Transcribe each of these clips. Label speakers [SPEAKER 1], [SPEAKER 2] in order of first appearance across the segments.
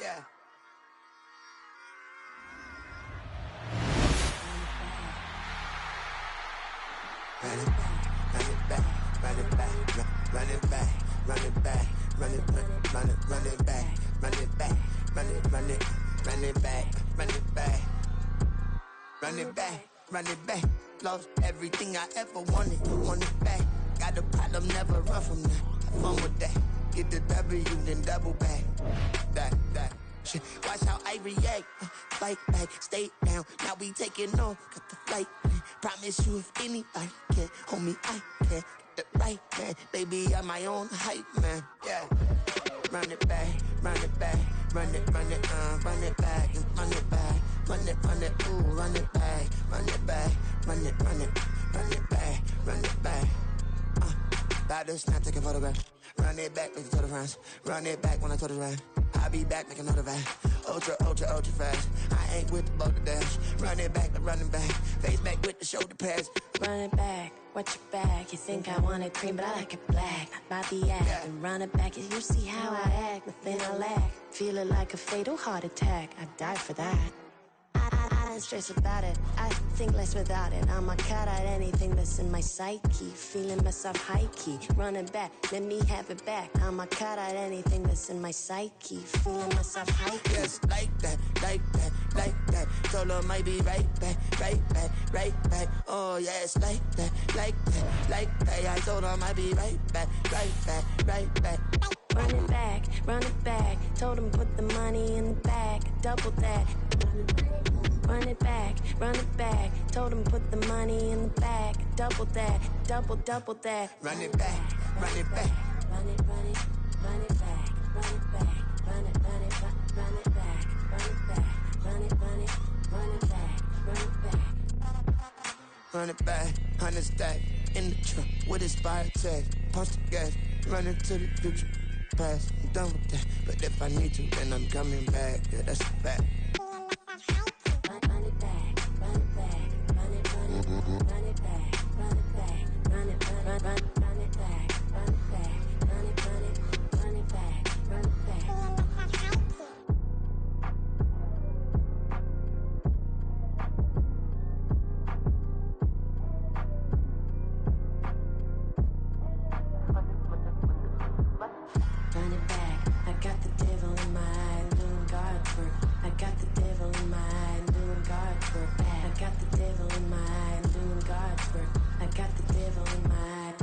[SPEAKER 1] Yeah. Run it back, run it back, run it back, run it back, run it back, run it back, run it back, run it back, run it back, run it back, run it back, run it back. Lost everything I ever wanted, want it back. Got a problem, never run from that. Have fun with that. Get the W, then double back. That. Shit. Watch how I react. Fight back, stay down. Now we taking off, got the flight. Promise you if anybody can, homie, I can. Get the right man, baby, I'm my own hype man. Yeah. Run it back, run it back, run it back, and run it back, run it, ooh, run it back, run it back, run it back, run it back. About to snap, take a photograph. Run it back, make the total rounds. Run it back when I total round. I'll be back, make another ride. Ultra fast. I ain't with the boat to dash. Run it back, but running back. Face back with the shoulder pads.
[SPEAKER 2] Run it back, watch your back. You think I want it cream, but I like it black. About the act, yeah. And run it back. You see how I act, nothing I lack. Feel it like a fatal heart attack. I'd die for that. I don't stress about it, I think less without it. I'ma cut out anything that's in my psyche. Feeling myself high-key, running back, let me have it back. I'ma cut out anything that's in my psyche. Feeling myself high-key.
[SPEAKER 1] Yes, like that. Told her might be right back. Oh yes, like that. I told her might be right back.
[SPEAKER 2] Run it back, told him put the money in the bag, double that. Run it back, told him put the money in the bag, double that, double that.
[SPEAKER 1] Run it back.
[SPEAKER 2] Run it back, run it back, run it back, run it back, run it back,
[SPEAKER 1] Run it back, 100 stack, in the truck, with expired tag, punch the gas, running to the future, past, I'm done with that, but if I need to, then I'm coming back, yeah, that's a fact.
[SPEAKER 2] Run it back, run it back, run it back, run it back, run it back, run it back, run it back, run it back, run it back. Run it back, I got the devil in my eye, doing guard work. I got the devil in my eye, doing guard work. I got the devil in my eye, doing guard work. I got the devil in my eye.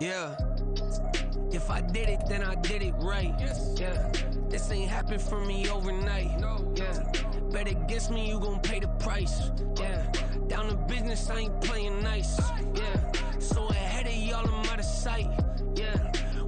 [SPEAKER 3] Yeah, if I did it, then I did it right. Yeah, this ain't happened for me overnight. Yeah, bet against me, you gon' pay the price. Yeah, down to business, I ain't playing nice. Yeah, so ahead of y'all, I'm out of sight. Yeah,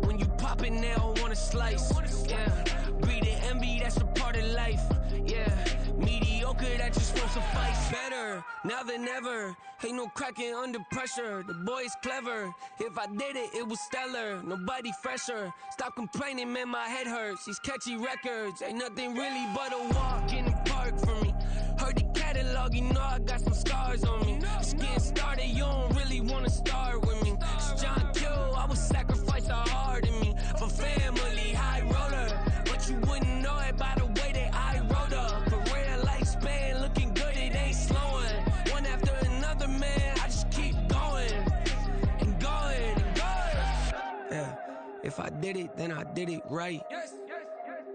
[SPEAKER 3] when you pop it, they don't wanna slice. Yeah, greed and envy, that's a part of life. Yeah, mediocre, that just won't suffice. Better now than ever. Ain't no cracking under pressure. The boy is clever. If I did it, it was stellar. Nobody fresher. Stop complaining, man, my head hurts. These catchy records ain't nothing really but a walk in the park for me. Heard the catalog, you know I got some scars on me. Just getting started, you don't really wanna start with me. It's John Kill, I would sacrifice a heart in me for family, high roller. But you wouldn't know it by the way that I wrote up. Career lifespan looking good, it ain't slowing. One after another, man, I just keep going and going and going. Yeah, if I did it, then I did it right.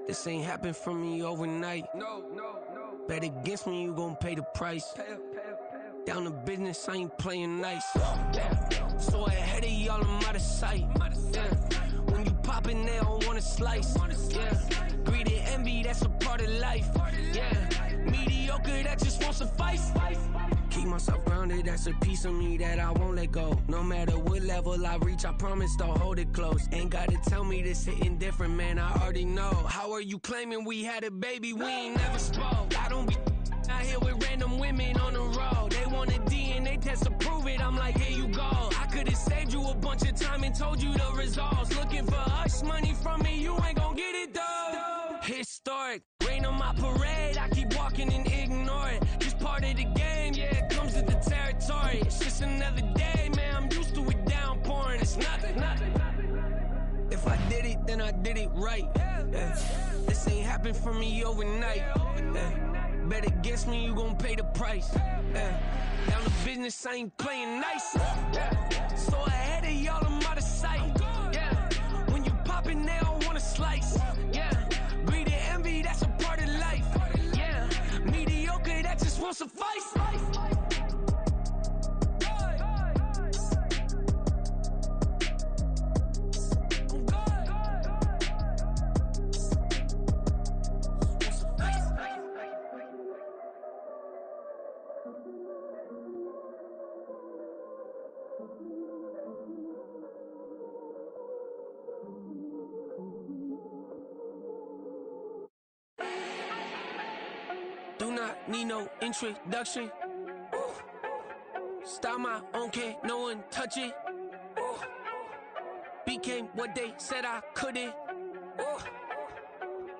[SPEAKER 3] This ain't happened for me overnight. No. Bet against me, you gon' pay the price. Down to business, I ain't playing nice. Yeah. So ahead of y'all, I'm out of sight. Yeah. When you poppin', they don't wanna want a slice. Yeah, greed and envy, that's a part of life. Yeah, mediocre, that just won't suffice. Keep myself grounded, that's a piece of me that I won't let go. No matter what level I reach, I promise to hold it close. Ain't gotta tell me this hitting different, man, I already know. How are you claiming we had a baby, we ain't never spoke? I don't be out here with random women on the road. They want a DNA test to prove it, I'm like, here you go. I could've saved you a bunch of time and told you the results. Looking for hush money from me, you ain't gon' get it though. Historic, rain on my parade, I keep walking and ignore it. Just part of the game, yeah, it comes with the territory. It's just another day, man, I'm used to it downpouring. It's nothing. If I did it, then I did it right. This ain't happened for me overnight. Bet against me, you gon' pay the price. Down the business, I ain't playing nice. So ahead of y'all, I'm out of sight. When you poppin', they don't wanna slice. Greed and envy, that's a part of life. Mediocre, that just won't suffice. Do not need no introduction. Style my own, can't no one touch it. Became what they said I couldn't.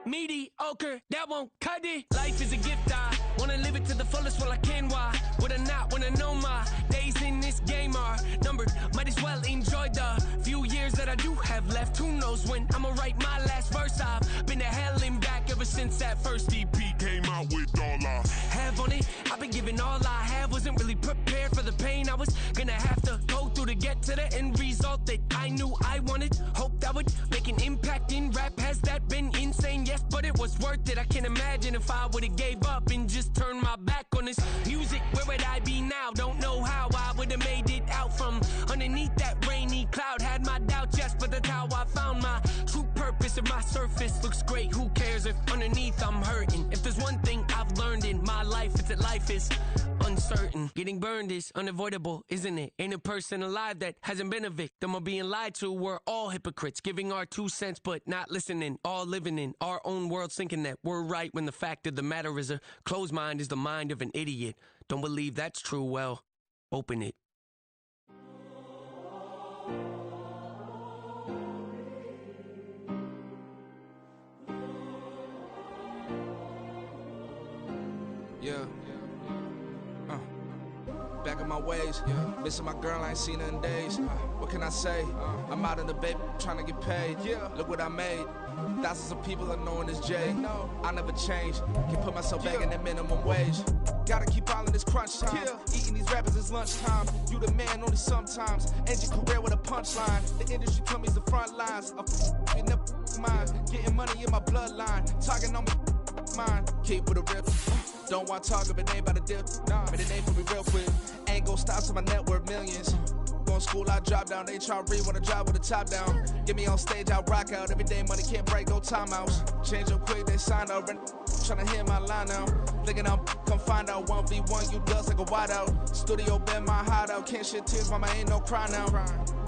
[SPEAKER 3] Mediocre, that won't cut it. Life is a gift, I wanna live it to the fullest while I can. Why would I not wanna know my days in this game are numbered? Might as well enjoy the few years that I do have left. Who knows when I'ma write my last verse? I've been to hell and back ever since that first EP came out with all I have on it. I've been giving all I have, wasn't really prepared for the pain I was gonna have to go through to get to the end result that I knew I wanted. Hoped I would make an impact in rap. Has that been insane? Yes, but it was worth it. I can't imagine if I would've gave up and just turned my back on this music. Where would I be now? Don't know how I would've made it out from underneath that rainy cloud. Had my doubts, yes, but that's how I found my true purpose. If my surface looks great, who cares if underneath I'm hurting? If there's one thing I've learned in my life, it's that life is uncertain. Getting burned is unavoidable, isn't it? Ain't a person alive that hasn't been a victim of being lied to. We're all hypocrites, giving our 2 cents but not listening. All living in our own world, thinking that we're right when the fact of the matter is a closed mind is the mind of an idiot. Don't believe that's true? Well, open it.
[SPEAKER 4] Yeah. Back in my ways, missing my girl, I ain't seen her in days. What can I say? I'm out in the baby, trying to get paid. Look what I made. Thousands of people are knowing this Jay. I never change. Can put myself back in that minimum wage. Gotta keep all in this crunch time. Eating these rappers is lunchtime. You the man only sometimes. End your career with a punchline. The industry told me it's the front lines. I'm never mine. Getting money in my bloodline. Talking on me. Mine. Keep with a rip. Don't want to talk if it ain't about the dip. Made a name for me real quick. Ain't gon' stop till my net worth millions. Going school, I drop down. They try to read when I drive with the top down. Get me on stage, I rock out. Every day money can't break, no timeouts. Change up quick, they sign up. Tryna hear my line now. Thinking I'm come find out 1v1, you dust like a wideout. Studio been my hideout. Can't shed tears, mama ain't no cry now.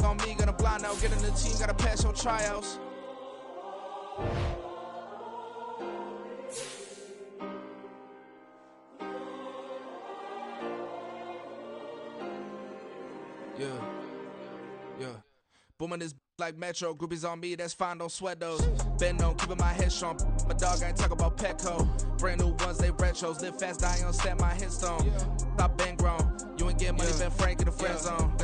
[SPEAKER 4] On me, gonna blind out. Get in the team, gotta pass your tryouts. Yeah. Booming this like Metro, groupies on me, that's fine, don't sweat those. Been on, keeping my head strong. My dog ain't talk about Petco. Brand new ones, they retros. Live fast, die on, stand my headstone. Stop been grown. You ain't get money, been frank in the friend zone.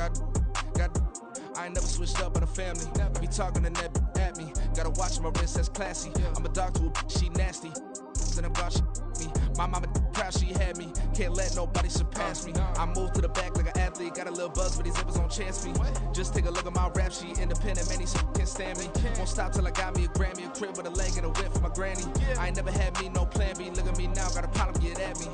[SPEAKER 4] I ain't never switched up on the family. Be talking to that at me. Gotta watch my wrist, that's classy. I'm a dog to a she nasty. Then I'm gone, she me. My mama proud she had me. Can't let nobody surpass me. I move to the back like an athlete. Got a little buzz, but these zippers don't chance me. Just take a look at my rap sheet. Independent, man, these can't stand me. Won't stop till I got me a Grammy, a crib with a leg and a whip for my granny. I ain't never had me no plan B. Look at me now, got a problem, get at me.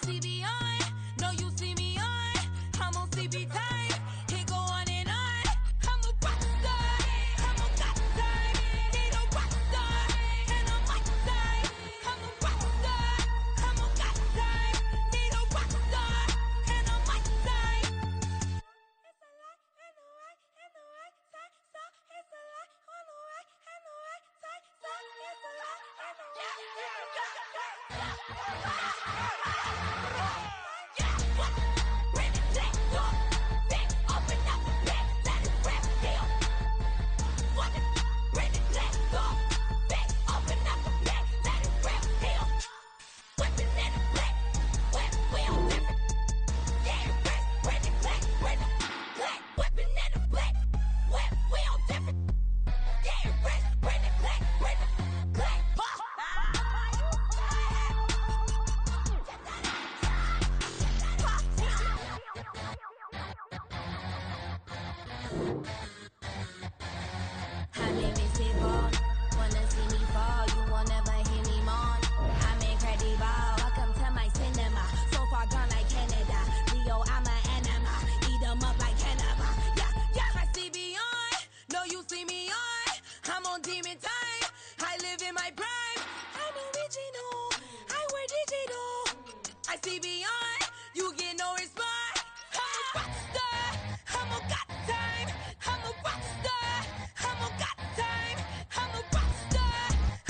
[SPEAKER 2] see beyond. No, you see me on. I'm on CB time. It go on and on. I'm a rock star. I'm a got time. Need a rock star. And I'm my time. I'm a rock star. I'm a got time. Need a rock star. And I'm my time. It's a lie and the right and the right side. So it's a lie on the right and the right side. So it's a lie and the right and the right side. I'm invincible. Wanna see me fall, you won't never hear me moan. I'm incredible. Welcome to my cinema. So far gone like Canada. Leo, I'm an anima. Eat 'em up like cannibal. Yeah, yeah. I see beyond. No, you see me on. I'm on demon time. I live in my prime. I'm original. I wear digital. I see beyond. You get no response. I'm a rock star. I'm a got time. I'm a rock star. I'm a got time. I'm a rock star.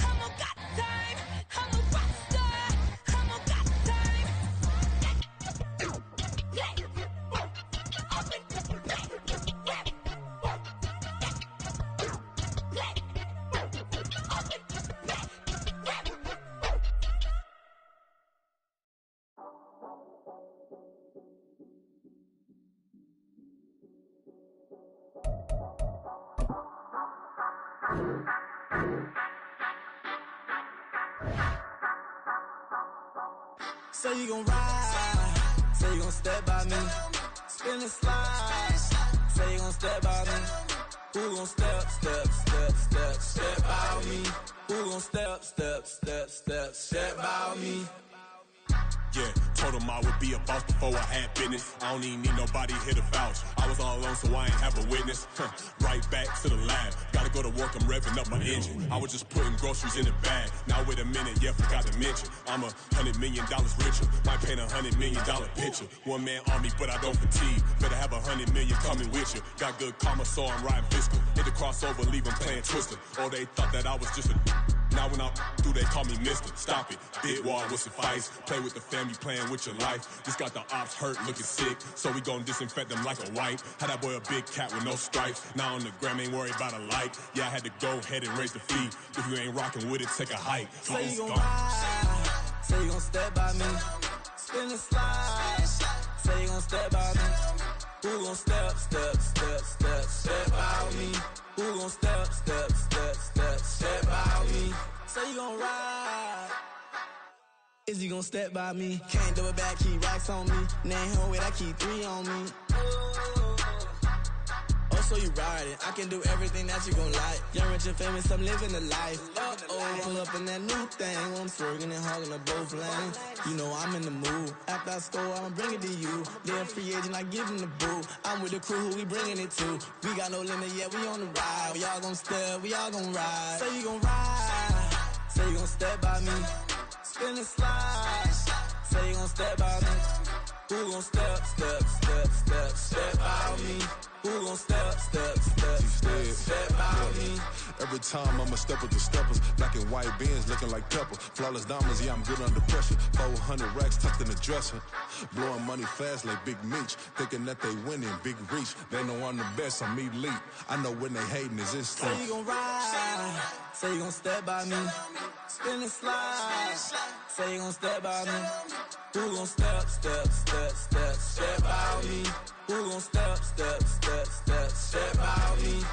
[SPEAKER 2] I'm a got time. I'm a rock star. I'm a got time.
[SPEAKER 5] Say you gon' ride, say you gon' step by me, spin and slide, say you gon' step by me. Who gon' step by me? Who gon' step by me?
[SPEAKER 6] Yeah, told him I would be a boss before I had business. I don't even need nobody here to vouch. I was all alone, so I ain't have a witness. Right back to the lab. Gotta go to work, I'm revving up my engine. I was just putting groceries in the bag. Now wait a minute, yeah, forgot to mention. I'm $100 million richer. Might paint $100 million picture. One man army, but I don't fatigue. Better have 100 million coming with you. Got good karma, so I'm riding fiscal. Hit the crossover, leave them playing Twister. Oh, they thought that I was just a... Now when I do, they call me mister. Stop it. Big wall with suffice. Play with the family, playing with your life. Just got the ops hurt, looking sick. So we gon' disinfect them like a wipe. Had that boy a big cat with no stripes. Now on the gram, ain't worried about a light. Yeah, I had to go ahead and raise the fee. If you ain't rocking with it, take a hike.
[SPEAKER 5] Say you gon' ride, say you gon' step by me, spin and slide, say you gon' step by me. Who gon' step by me? Who gon' step by me? Say you gon' ride. Is he gon' step by me? Can't do it back, keep racks on me. Name home with, I keep 3 on me. Oh, so you riding? I can do everything that you gon' like. Young, rich, and famous, I'm living the life. Uh-oh, pull up in that new thing. I'm swerving and hogging up both lanes. You know I'm in the mood. After I score, I'ma bring it to you. They're a free agent, I give him the boo. I'm with the crew, who we bringing it to. We got no limit, yeah, we on the ride. We all gon' step, we all gon' ride. Say you gon' ride, say you gon' step by me. Spin and slide, say you gon' step by me. Who gon' step by me? Who gon' step by me?
[SPEAKER 7] Every time I'm a step with the steppers, black and white beans looking like pepper. Flawless diamonds, yeah, I'm good under pressure. 400 racks tucked in the dresser. Blowing money fast like Big Meech. Thinking that they winning, big reach. They know I'm the best, I'm elite. I know when they hating is instinct.
[SPEAKER 5] Say you gon' ride, say you gon' step by me. Spin and slide, say you gon' step by me. Who gon' step by me? Who gon' step by me?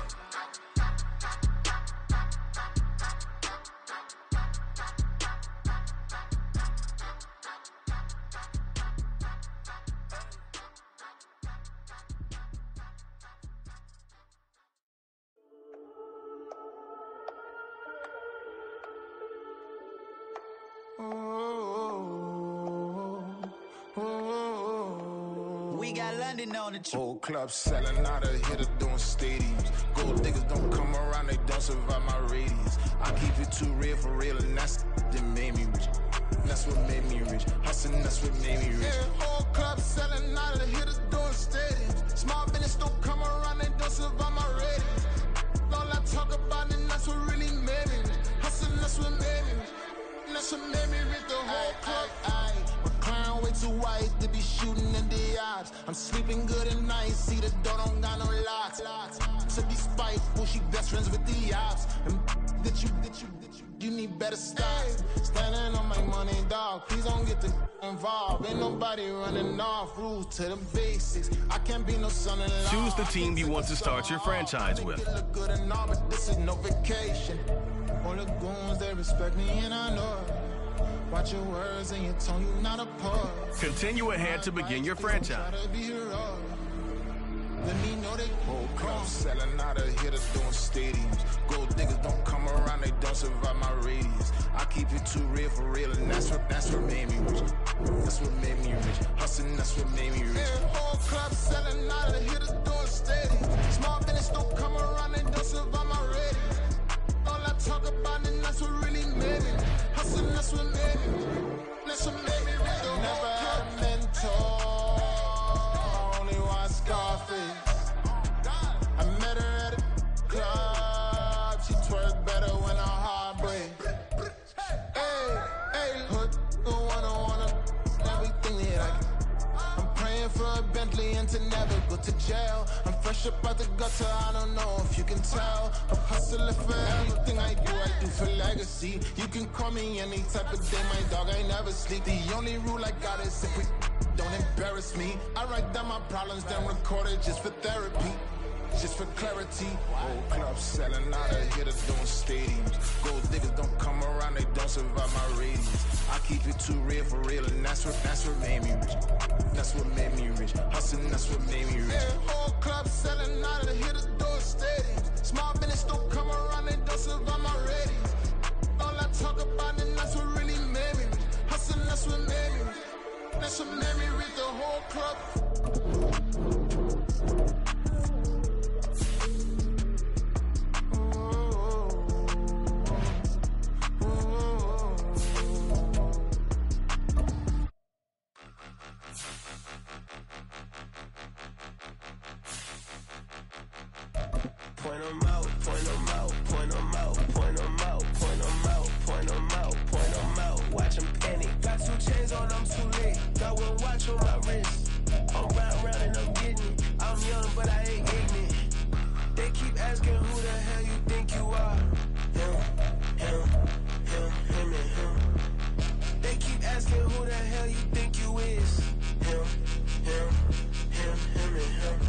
[SPEAKER 8] we got London on the trip.
[SPEAKER 7] Whole club selling out of hitters doing stadiums. Gold diggers don't come around, they don't survive my radius. I keep it too real for real, and that's that made me rich. That's what made me rich. Hustling, that's what made me rich. Yeah, whole club selling out of the hitters doing stadiums. Small business don't come around, they don't survive my radius. All I talk about, and that's what really made me rich. Hustling, that's what made me rich. That's what made me rich. The whole club. My crown way too white to be shooting in the odds. I'm sleeping good at night, see the door don't got no locks. To be spiteful, she best friends with the ops. And you need better stop. Standing on my money, dog. Please don't get the involved. Ain't nobody running off. Rules to the basics. I can't be no son-in-law.
[SPEAKER 9] Choose the team you want to start your franchise with.
[SPEAKER 7] Look good and all, but this is no vacation. All the goons, they respect me and I know it. Watch your words and your tone, you not a part.
[SPEAKER 9] Continue ahead to begin your franchise.
[SPEAKER 7] Let me know they whole club selling out of hitters doing stadiums. Gold diggers don't come around, they don't survive my radius. I keep it too real for real, and that's what made me rich. That's what made me rich. Hustling, that's what made me rich. Yeah, whole club selling out of hitters doing stadiums. Small business don't come around, they don't survive my radius. All I talk about, and that's what really made me. Hustling, that's what made me. That's what made me rich. Never had a mentor. Only one Scarface. I met her at a club. She twerk better when her heart breaks. Hey, hood, wanna everything that I can. I'm praying for a Bentley and to never go to jail. I'm fresh up out the gutter, I don't know if you can tell. I'm hustling for everything I do for legacy. You can call me any type of day, my dog, I never sleep. The only rule I got is if we don't embarrass me. I write down my problems, then record it just for therapy. Just for clarity. Whole club selling out of hitters doing stadiums. Gold diggers don't come around, they don't survive my radius. I keep it too real for real, and that's what made me rich. That's what made me rich. Hustling, that's what made me rich. Yeah, whole club selling out of the hitters doing stadiums. Small business don't come around, they don't survive my radius. All I talk about, and that's what really made me rich. Hustling, that's what made me rich. That's what made me rich. The whole club.
[SPEAKER 3] Point 'em out, point 'em out, point 'em out, point 'em out, point 'em out, point 'em out, point 'em out. Watch 'em panic. Got 2 chains on, I'm too late. Got 1 watch on my wrist. I'm round and I'm getting it. I'm young, but I ain't ignorant. They keep asking who the hell you think you are. Him, and him. They keep asking who the hell you think you is. Him, and him.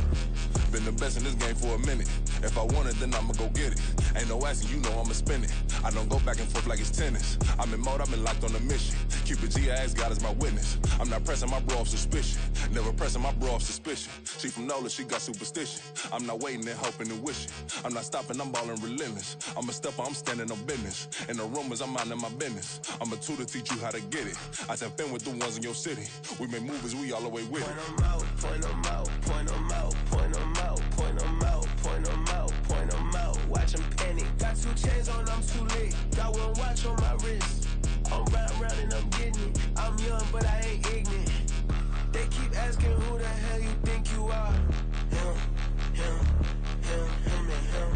[SPEAKER 6] Been the best in this game for a minute. If I want it, then I'ma go get it. Ain't no asking, you know I'ma spend it. I don't go back and forth like it's tennis. I'm in mode, I've been locked on a mission. Keep it G, I ask God as my witness. I'm not pressing my bro off suspicion. Never pressing my bro off suspicion. She from Nola, she got superstition. I'm not waiting and hoping and wishing. I'm not stopping, I'm balling relentless. I'm a stepper, I'm standing on business. In the rumors, I'm minding my business. I'm a tutor, teach you how to get it. I tap in with the ones in your city. We make movies, we all the way with it.
[SPEAKER 3] Point 'em out, point 'em out, point 'em out, point 'em out, point 'em out, point 'em out, point 'em out. Watch 'em panic. Got 2 chains on, I'm too late. Got 1 watch on my wrist. I'm round and I'm getting it. I'm young, but I ain't ignorant. They keep asking who the hell you think you are. Him, and him.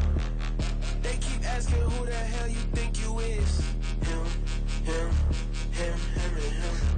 [SPEAKER 3] They keep asking who the hell you think you is. Him, and him.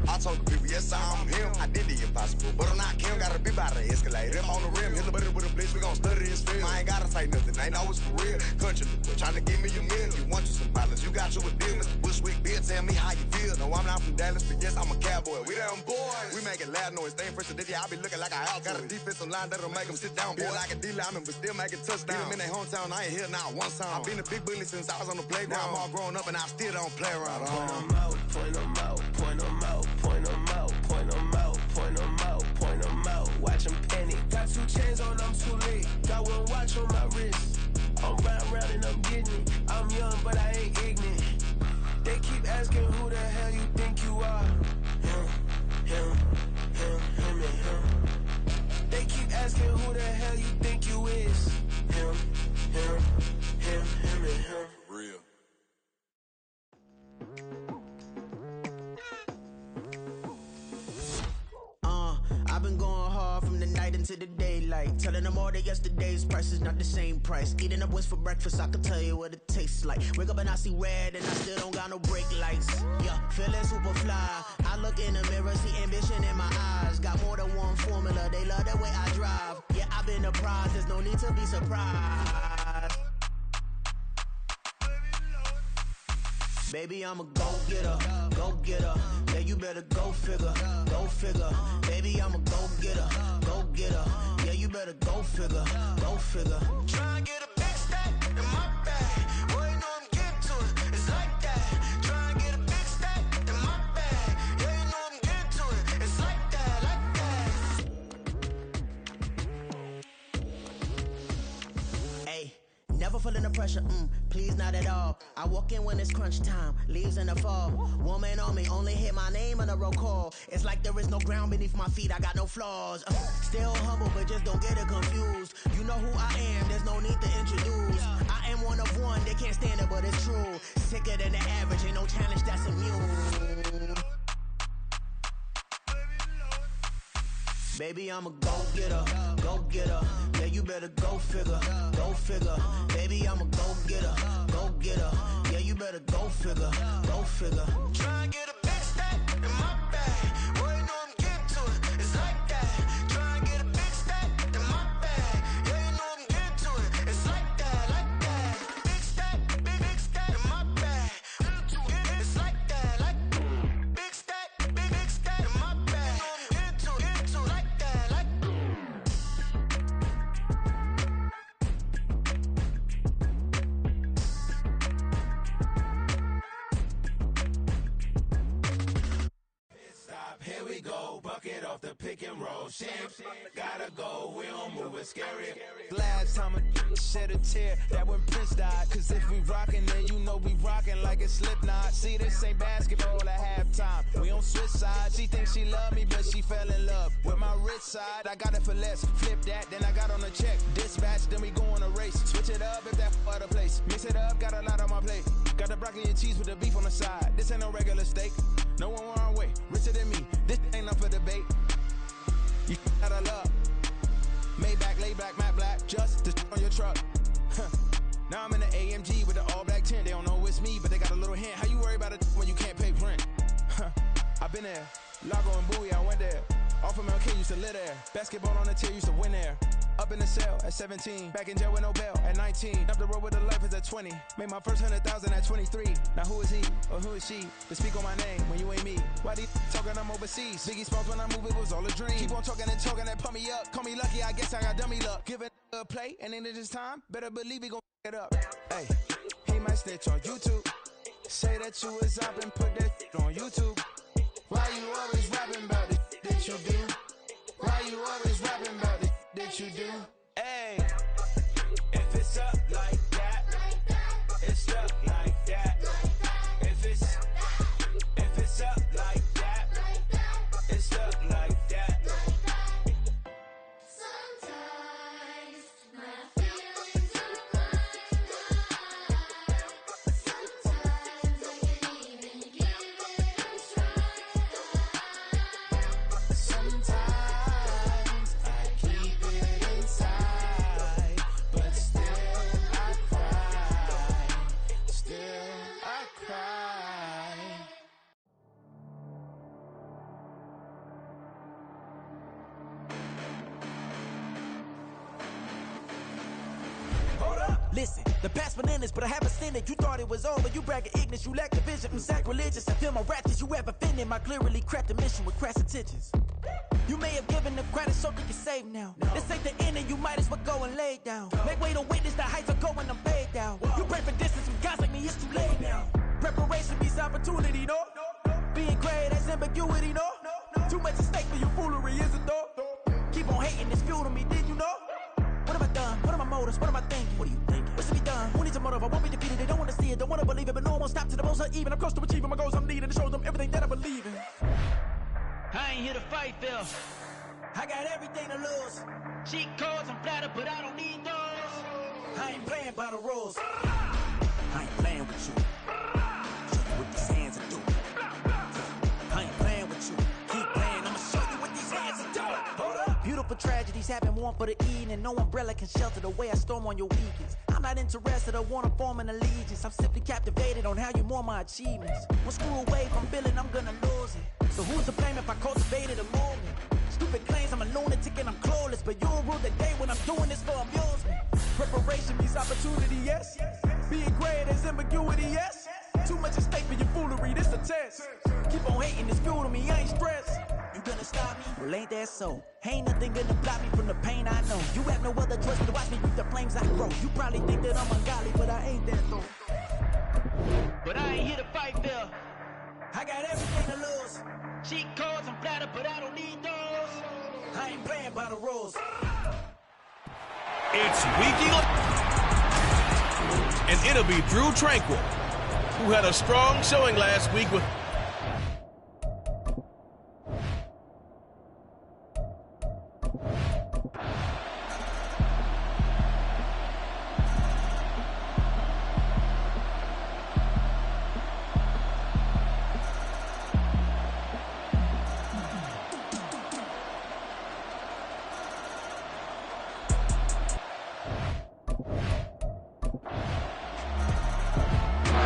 [SPEAKER 10] I told the people, yes, I'm him. I did the impossible, but I'm not Kim. Gotta be by the escalator. I'm on the rim, hit the butter with a blitz. We gon' study this film. I ain't gotta say nothing, ain't always for real. Country, trying to give me a meal. You want you some violence, you got you a deal. Mr. Bushwick, Bill, tell me how you feel. No, I'm not from Dallas, but yes, I'm a cowboy. We them boys. We making loud noise. Staying fresh to this, I be looking like a house. Got a defensive line that'll make them sit down. Feel like a D-lineman, but still making touchdowns. Beat them in their hometown, I ain't here now one time. I've been a big bully since I was on the playground. Now I'm all grown up and I still don't play around.
[SPEAKER 3] Point 'em out, point 'em out, point 'em out, point 'em out, point 'em out, point 'em out, point 'em out. Watch 'em panic. Got 2 chains on, I'm too late. Got 1 watch on my wrist. I'm round and I'm getting it. I'm young, but I ain't ignorant. They keep asking who the hell you think you are. Him, and him.
[SPEAKER 8] night into the daylight. Telling them all that yesterday's price is not the same price. Eating up wings for breakfast, I can tell you what it tastes like. Wake up and I see red and I still don't got no brake lights. Yeah, feeling super fly. I look in the mirror, see ambition in my eyes. Got more than one formula, they love the way I drive. Yeah, I've been the prize, there's no need to be surprised. Baby, I'm a go-getter, go-getter. Yeah, you better go figure, go figure. Baby, I'm a go-getter, go-getter. Yeah, you better go figure, go figure. Try and get a big stack in my bag. Boy, you know I'm getting to it, it's like that. Try and get a big stack in my bag. Yeah, you know I'm getting to it, it's like that, like that. Hey, never feeling the pressure, please not at all. I walk in when it's crunch time, leaves in the fall. Woman on me, only hit my name on a roll call. It's like there is no ground beneath my feet, I got no flaws. Still humble, but just don't get it confused. You know who I am, there's no need to introduce. I am one of one, they can't stand it, but it's true. Sicker than the average, ain't no challenge that's immune. Baby, I'm a go-getter, go-getter. Yeah, you better go figure, go figure. Baby, I'm a go-getter, go-getter. Yeah, you better go figure, go figure. Try and get a big stack in my bag. Boy, you know I'm getting to it, it's like that. Try and get a big stack in my bag. Yeah, you know I'm getting to it, it's like that, like that. Big stack in my bag. It's like that, like big stack in my bag. Into like that, like.
[SPEAKER 1] Here we go, bucket off the pick and roll. Shit, gotta go, we don't move it scary.
[SPEAKER 5] Last time a shed a tear, that when Prince died. Cause if we rockin', then you know we rockin' like a Slipknot. See, this ain't basketball at halftime. We on switch sides. She thinks she love me, but she fell in love with my rich side. I got it for less. Flip that, then I got on a check. Dispatch, then we go on a race. Switch it up if that other place. Mix it up, got a lot on my plate. Got the broccoli and cheese with the beef on the side. This ain't no regular steak. No one wrong way, richer than me. This ain't up for debate. You out of love. Maybach, lay back, matte black, just to on your truck. Now I'm in the AMG with the all black tint. They don't know it's me, but they got a little hint. How you worry about it when you can't pay rent? I've been there. Lago and Bowie, I went there. Off of MLK, used to live there. Basketball on the tier, used to win there. Up in the cell at 17. Back in jail with no bail at 19. Up the road with the life is at 20. Made my first 100,000 at 23. Now who is he or who is she to speak on my name when you ain't me? Why they talking I'm overseas? Biggie Smalls when I move, it was all a dream. Keep on talking and talking and pump me up. Call me lucky, I guess I got dummy luck. Give it a play and then this time, better believe we gon' it up. Hey, he might snitch on YouTube. Say that you was up and put that on YouTube. Why you always rapping about it that you do? Why you always rapping about it that you do? Hey, if it's up like that, it's up like that. If it's up like that, it's up like that.
[SPEAKER 11] Sometimes my feelings are blind. Sometimes I can't even give it a try.
[SPEAKER 5] Sometimes I keep it inside, but still I cry. Still I cry.
[SPEAKER 8] Hold up, listen, the past bananas, but I haven't seen it. You thought it was over, you bragging ignorance, you lack the vision. I'm sacrilegious, I feel my ratchets, you ever offended my clearly crafted mission with crass intentions. You may have given the credit so they can save now. This ain't the end and you might as well go and lay down. Make way to witness the heights are going, I'm paid down. You pray for distance with guys like me, it's too late now. Preparation beats opportunity, no? Being great, that's ambiguity, no? Too much at stake for your foolery, is it though? Keep on hating, it's fuel to me, did you know? What have I done? What are my motives? What am I thinking? What are you thinking? What's to be done? Who needs a motive? I won't be defeated. They don't want to see it, don't want to believe it, but no one won't stop to the most even. I'm close to achieving my goals. I'm needing to show them everything that I believe in.
[SPEAKER 3] I ain't here to fight, Phil.
[SPEAKER 8] I got everything to lose.
[SPEAKER 3] Cheat codes, I'm flattered, but I don't need those.
[SPEAKER 8] I ain't playing by the rules. I ain't playing with you. Show you what these hands are doing. I ain't playing with you. Keep playing, I'ma show you what these hands are doing. Hold up. Beautiful for tragedies happen, one for the evening. No umbrella can shelter the way I storm on your weekends. I'm not interested or wanna form an allegiance. I'm simply captivated on how you mourn my achievements. One screw away from feeling I'm gonna lose it. So who's to blame if I cultivated a moment? Stupid claims I'm a lunatic and I'm clueless, but you'll rule the day when I'm doing this for amusement. Preparation means opportunity, yes. Being great is ambiguity, yes. Too much at stake for your foolery, this a test. Keep on hating, it's fuel to me, I ain't stressed. You gonna stop me? Well, ain't that so? Ain't nothing gonna block me from the pain I know. You have no other choice but to watch me reap the flames I grow. You probably think that I'm ungodly, but I ain't that though. But I ain't here to fight there. I got everything to lose. Cheat codes, I'm flattered, but I don't need those. I ain't playing by the rules.
[SPEAKER 9] It's Week 11. And it'll be Drew Tranquil, who had a strong showing last week with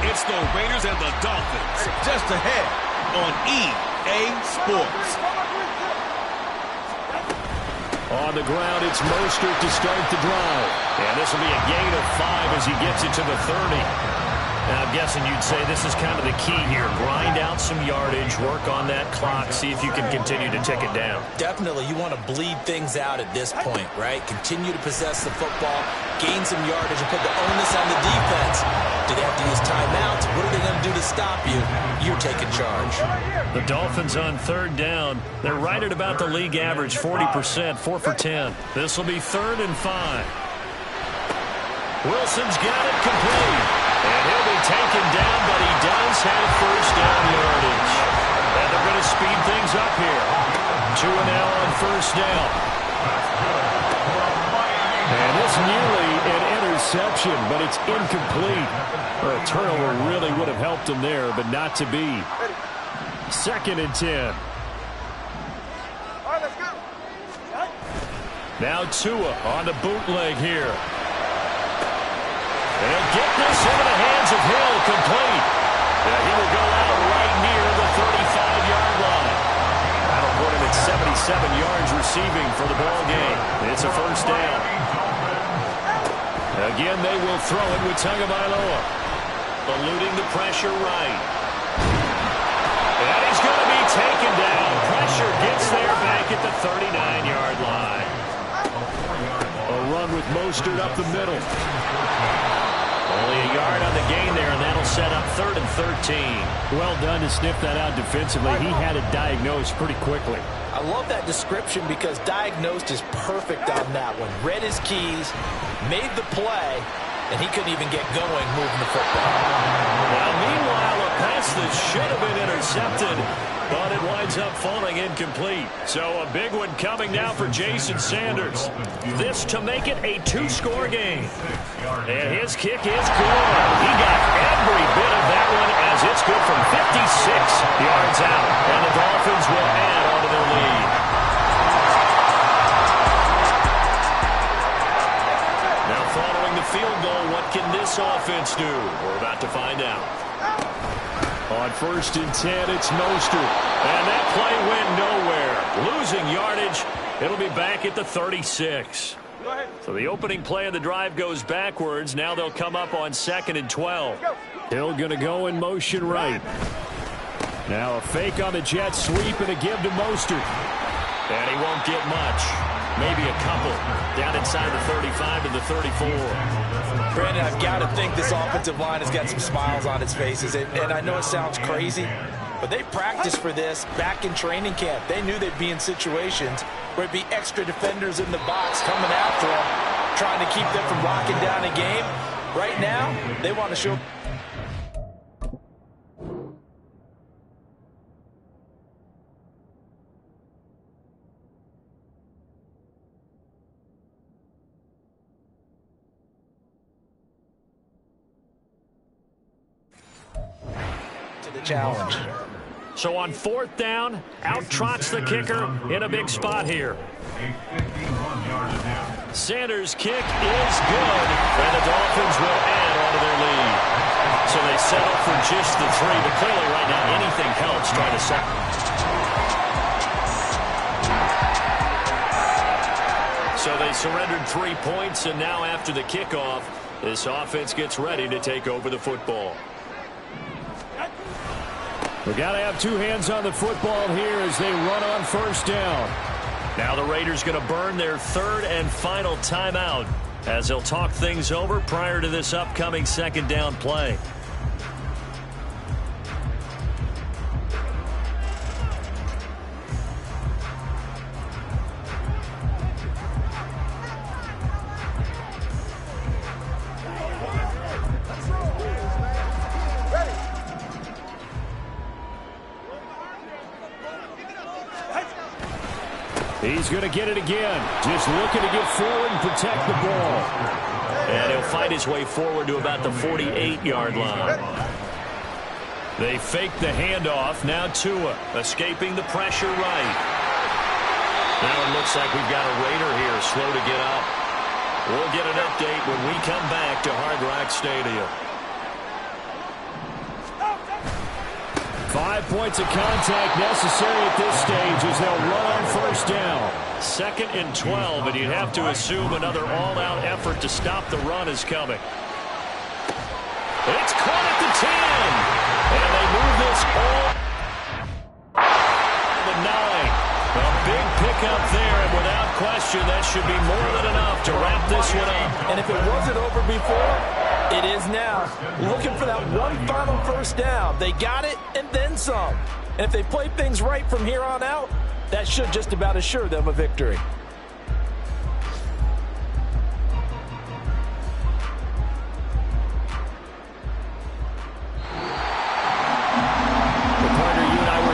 [SPEAKER 9] It's the Raiders and the Dolphins, just ahead on EA Sports.
[SPEAKER 12] On the ground, it's Mostert to start the drive. And this will be a gain of 5 as he gets it to the 30.
[SPEAKER 13] Now, I'm guessing you'd say this is kind of the key here. Grind out some yardage, work on that clock, see if you can continue to tick it down.
[SPEAKER 14] Definitely, you want to bleed things out at this point, right? Continue to possess the football, gain some yardage, and put the onus on the defense. Do they have to use timeouts? What are they going to do to stop you? You're taking charge.
[SPEAKER 13] The Dolphins on third down. They're right at about the league average, 40%, 4 for 10. This will be 3rd and 5. Wilson's got it complete. And he'll be taken down, but he does have first down yardage. And they're going to speed things up here. 2 now on first down.
[SPEAKER 12] And it's nearly an interception, but it's incomplete. A turnover really would have helped him there, but not to be. 2nd and 10. Now Tua on the bootleg here. And get this into the hands of Hill, complete. And he will go out right near the 35-yard line. That'll put him at 77 yards receiving for the ball game. It's a first down. Again, they will throw it with Tagovailoa.
[SPEAKER 13] Eluding the pressure right.
[SPEAKER 12] And he's going to be taken down. Pressure gets there back at the 39-yard line. A run with Mostert up the middle.
[SPEAKER 13] Only a yard on the gain there, and that'll set up 3rd and 13.
[SPEAKER 12] Well done to sniff that out defensively. He had it diagnosed pretty quickly.
[SPEAKER 14] I love that description because diagnosed is perfect on that one. Read his keys, made the play, and he couldn't even get going moving the football.
[SPEAKER 12] Now, meanwhile, a pass that should have been intercepted, but it winds up falling incomplete. So a big one coming now for Jason Sanders.
[SPEAKER 13] This to make it a 2-score game. And his kick is good. He got every bit of that one as it's good from 56 yards out. And the Dolphins will add on to their lead.
[SPEAKER 12] Now following the field goal, what can this offense do? We're about to find out. On 1st and 10, it's Mostert. And that play went nowhere. Losing yardage. It'll be back at the 36. So the opening play of the drive goes backwards. Now they'll come up on 2nd and 12. Hill going to go in motion right. Now a fake on the jet sweep and a give to Mostert. And he won't get much. Maybe a couple. Down inside the 35 to the 34.
[SPEAKER 14] Brandon, I've got to think this offensive line has got some smiles on its faces. And I know it sounds crazy, but they practiced for this back in training camp. They knew they'd be in situations where it'd be extra defenders in the box coming after them, trying to keep them from locking down a game. Right now, they want to show... to the challenge.
[SPEAKER 13] So on 4th down, out trots the kicker in a big spot here. Sanders' kick is good, and the Dolphins will add on to their lead. So they settle for just the 3, but clearly right now anything helps trying to set. So they surrendered 3 points, and now after the kickoff, this offense gets ready to take over the football.
[SPEAKER 12] We got to have 2 hands on the football here as they run on 1st down.
[SPEAKER 13] Now the Raiders going to burn their 3rd and final timeout as they'll talk things over prior to this upcoming 2nd down play.
[SPEAKER 12] He's going to get it again. Just looking to get forward and protect the ball.
[SPEAKER 13] And he'll fight his way forward to about the 48-yard line. They fake the handoff. Now Tua escaping the pressure right. Now it looks like we've got a Raider here slow to get up. We'll get an update when we come back to Hard Rock Stadium.
[SPEAKER 12] 5 points of contact necessary at this stage as they'll run on 1st down.
[SPEAKER 13] 2nd and 12, and you'd have to assume another all-out effort to stop the run is coming. It's caught at the 10, and they move this all to the 9. A big pickup there, and without question, that should be more than enough to wrap this one up.
[SPEAKER 14] And if it wasn't over before, it is now. Looking for that one final 1st down. They got it and then some. And if they play things right from here on out, that should just about assure them a victory.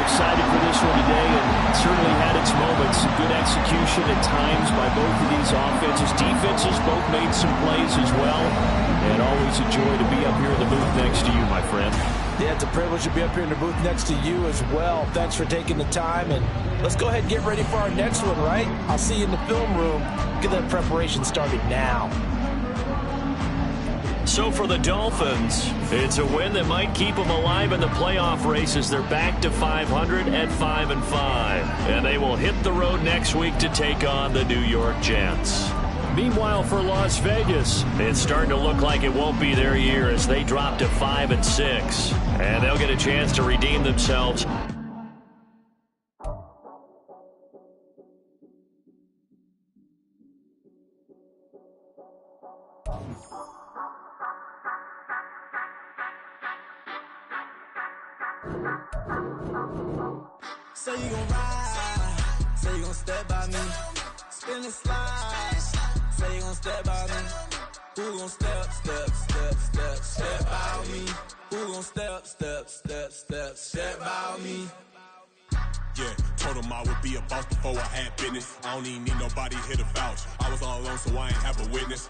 [SPEAKER 12] Excited for this one today, and certainly had its moments. Good execution at times by both of these offenses. Defenses both made some plays as well, and always a joy to be up here in the booth next to you, my friend.
[SPEAKER 14] Yeah, it's a privilege to be up here in the booth next to you as well. Thanks for taking the time, and let's go ahead and get ready for our next one, right? I'll see you in the film room. Get that preparation started now.
[SPEAKER 13] So for the Dolphins, it's a win that might keep them alive in the playoff race as they're back to 500 at 5-5. And they will hit the road next week to take on the New York Jets.
[SPEAKER 12] Meanwhile, for Las Vegas,
[SPEAKER 13] it's starting to look like it won't be their year as they drop to 5-6. And they'll get a chance to redeem themselves.
[SPEAKER 5] Say you gon' ride, say you gon' step by me, spin and slide, say you gon' step by me, who gon' step by me, who gon' step by me.
[SPEAKER 6] Yeah, told him I would be a boss before I had business. I don't even need nobody here to vouch. I was all alone, so I ain't have a witness.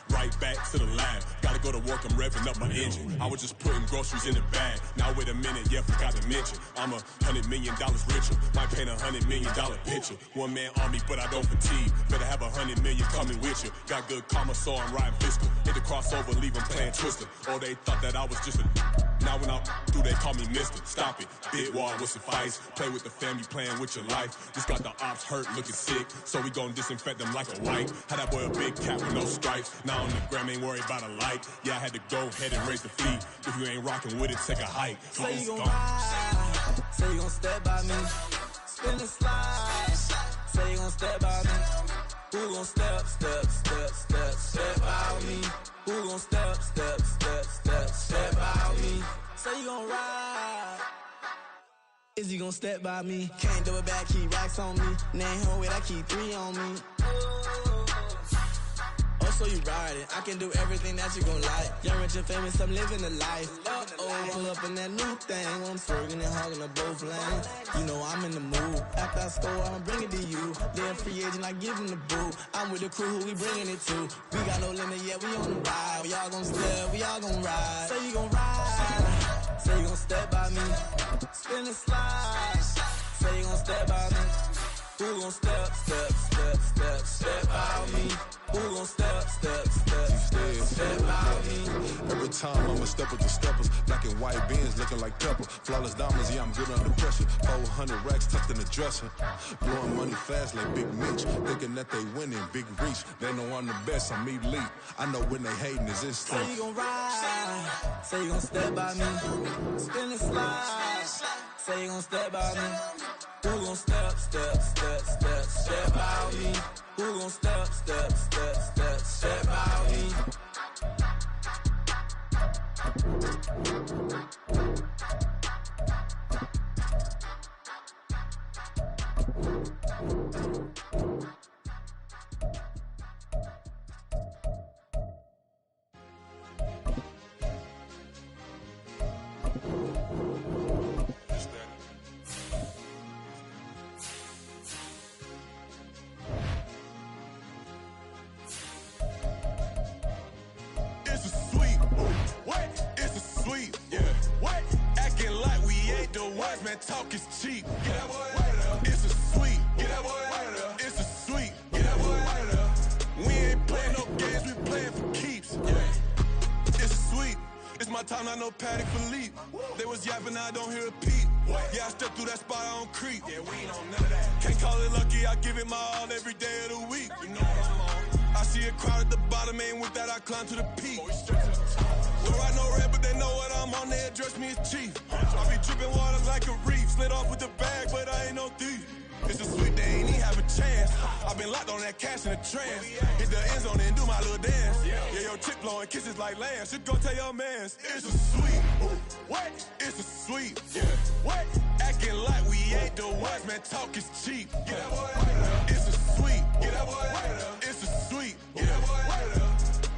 [SPEAKER 6] Right back to the lab. Gotta go to work, I'm revving up my engine. I was just putting groceries in the bag. Now wait a minute, yeah, forgot to mention. I'm $100 million richer. Might paint $100 million picture. One man army, but I don't fatigue. Better have $100 million coming with you. Got good karma, so I'm riding fiscal. Hit the crossover, leave them playing Twister. Or they thought that I was just a. Now when I do, they call me Mister. Stop it. Big wall with suffice. Play with the family, playing with your life. Just got the ops hurt, looking sick. So we gon' disinfect them like a wipe. Had that boy a big cap with no stripes. Now on the gram, ain't worried about a light. Yeah, I had to go ahead and raise the feet. If you ain't rocking with it, take a hike.
[SPEAKER 5] Say you gon' ride, say you gon' step by me, spin and slide. Say you gon' step by me, who gon' step by me, who gon' step by me. Say you gon' ride. Is he gon' step by me? Can't do it back, keep racks on me. Name home with I keep 3 on me. Oh, so you riding. I can do everything that you gon' like. Young, rich, and famous, I'm living the life. Uh-oh, pull up in that new thing. When I'm swerving and hogging up both lanes. You know I'm in the mood. After I score, I'ma bring it to you. Then free agent, I give him the boo. I'm with the crew, who we bringing it to. We got no limit, yeah, we on the ride. We all gon' step, we all gon' ride. Say you gon' ride. Say you gon' step by me. Spin and slide. Say you gon' step by me. Who gon' step by me? Who gon' step by me?
[SPEAKER 7] Every time I'ma step with the steppers, black and white beans looking like pepper. Flawless diamonds, yeah, I'm good under pressure. 400 racks tucked in the dresser. Blowing money fast like Big Meech. Thinking that they winning, big reach. They know I'm the best, I'm elite. I know when they hating is instinct.
[SPEAKER 5] Say you gon' ride, say you gon' step by me. Spin and slide, say you gon' step by me. Who gon' step by me? Who gon' step by me?
[SPEAKER 6] It's a sweep. What? It's a sweep. Yeah. What? Acting like we ain't the ones, man. Talk is cheap. Get that boy out of there. It's a sweep. Get that boy out of there. It's a sweep. Get that boy out of there. We ain't playing no games. We playing for keeps. Yeah. It's a sweep. It's my time, not no Patty Philippe. They was yapping, I don't hear a peep. Yeah, I stepped through that spot, I don't creep. Yeah, we ain't on none of that. Can't call it lucky, I give it my all every day of the week. You know what I'm on. I see a crowd at the bottom, and with that I climb to the peak. Don't write no red, but they know what I'm on, they address me as chief. I be dripping water like a reef, slid off with the bag, but I ain't no thief. It's a sweet, they ain't even have a chance. I've been locked on that cash in a trance. Hit the end zone and do my little dance. Yeah, your chick blowing kisses like lambs. Should go tell your mans. It's a sweet. What? It's a sweet. Yeah. What? Acting like we ain't the ones, man. Talk is cheap. Get that boy out of there. It's a sweet. Get that boy out of there. It's a sweet. Get that boy out of there.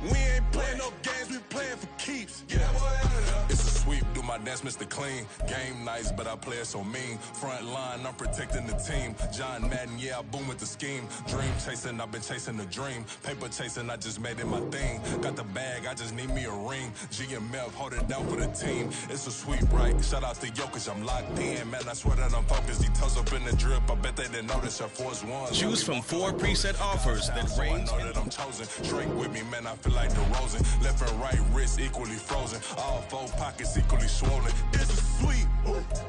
[SPEAKER 6] We ain't playing no games, we playing for keeps. Get that boy out of there.
[SPEAKER 7] It's a sweep, do my dance, Mr. Clean. Game nice, but I play it so mean. Front line, I'm protecting the team. John Madden, yeah, I boom with the scheme. Dream chasing, I've been chasing the dream. Paper chasing, I just made it my thing. Got the bag, I just need me a ring. GMF, hold it down for the team. It's a sweep, right? Shout out to Jokic, I'm locked in. Man, I swear that I'm focused. He toes up in the drip, I bet they didn't notice Air Force One.
[SPEAKER 9] Choose from 4 preset offers that range.
[SPEAKER 7] I know that I'm chosen. Drink with me, man, I feel like DeRozan. Left and right wrist equally frozen. All 4 pockets equally swollen.
[SPEAKER 6] It's a sweep.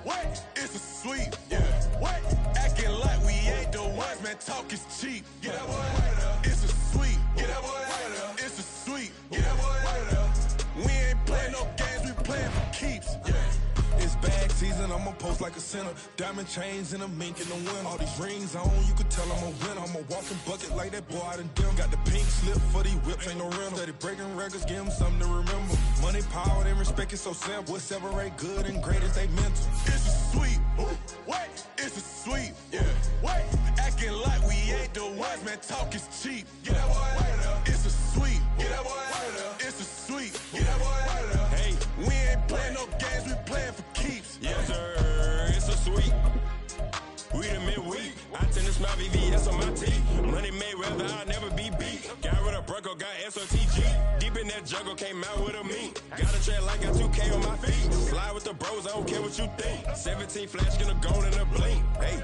[SPEAKER 6] What? It's a sweep. Yeah. What? Acting like we ain't the ones, man. Talk is cheap. Get that boy out of there. It's a sweep. Get that boy out of there. It's a sweep. Get that boy out of there. We ain't playing no games, we playing for keeps. Yeah.
[SPEAKER 15] It's bag season, I'ma post like a sinner. Diamond chains and a mink in the wind. All these rings on, you could tell I'm a winner. I'm a walking bucket like that boy out in dim. Got the pink slip for these whips, ain't no rental. Steady breaking records, give them something to remember. Money, power, and respect is so simple. What separate good and great is they mental.
[SPEAKER 6] It's a sweep. What? It's a sweep. Yeah. What? Acting like we ain't the ones, man. Talk is cheap. Get that boy out of there. It's a sweep. Get that boy out of there. It's a sweep. Get that boy out of there. Hey, we ain't playing no games, we playing for keeps.
[SPEAKER 16] Yes, sir. It's a sweep. We the midweek. I tend to smile VVS on my teeth. Money Mayweather, I'll never be beat. Got rid of Bronco, got SOTG. Deep in that jungle, came out with a meat. Got a trail like got 2K on my feet. Slide with the bros, I don't care what you think. 17 flash, gonna go in a blink. Hey,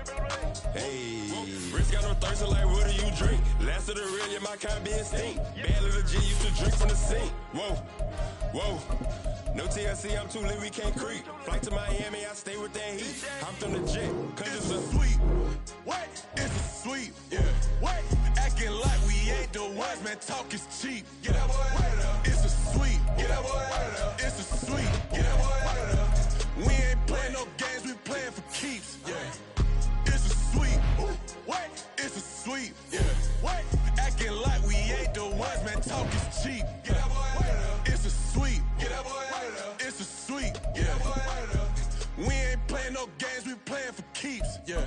[SPEAKER 16] hey. Wrist got no thirst, like what do you drink? Last of the real, yeah, my kind be instinct. Bad little G used to drink from the sink. Whoa, whoa. No TLC, I'm too lit, we can't creep. Flight to Miami, I stay with that heat. Hopped on the jet, cause it's a
[SPEAKER 6] sweep. What? It's a sweep. Yeah. What? Acting like we ain't the ones, man. Talk is cheap. Get that boy out of there. It's a sweep. Get that boy out of there. It's a sweep. Get that boy out of there. We ain't playing no games, we playing for keeps. Yeah. It's a sweep. What? It's a sweep. Yeah. What? Acting like we ain't the ones, man. Talk is cheap. Get that boy out of there. It's a sweep. Get that boy out of there. It's a sweep. Get that boy out of there. We ain't playing no games, we playing for keeps. Yeah.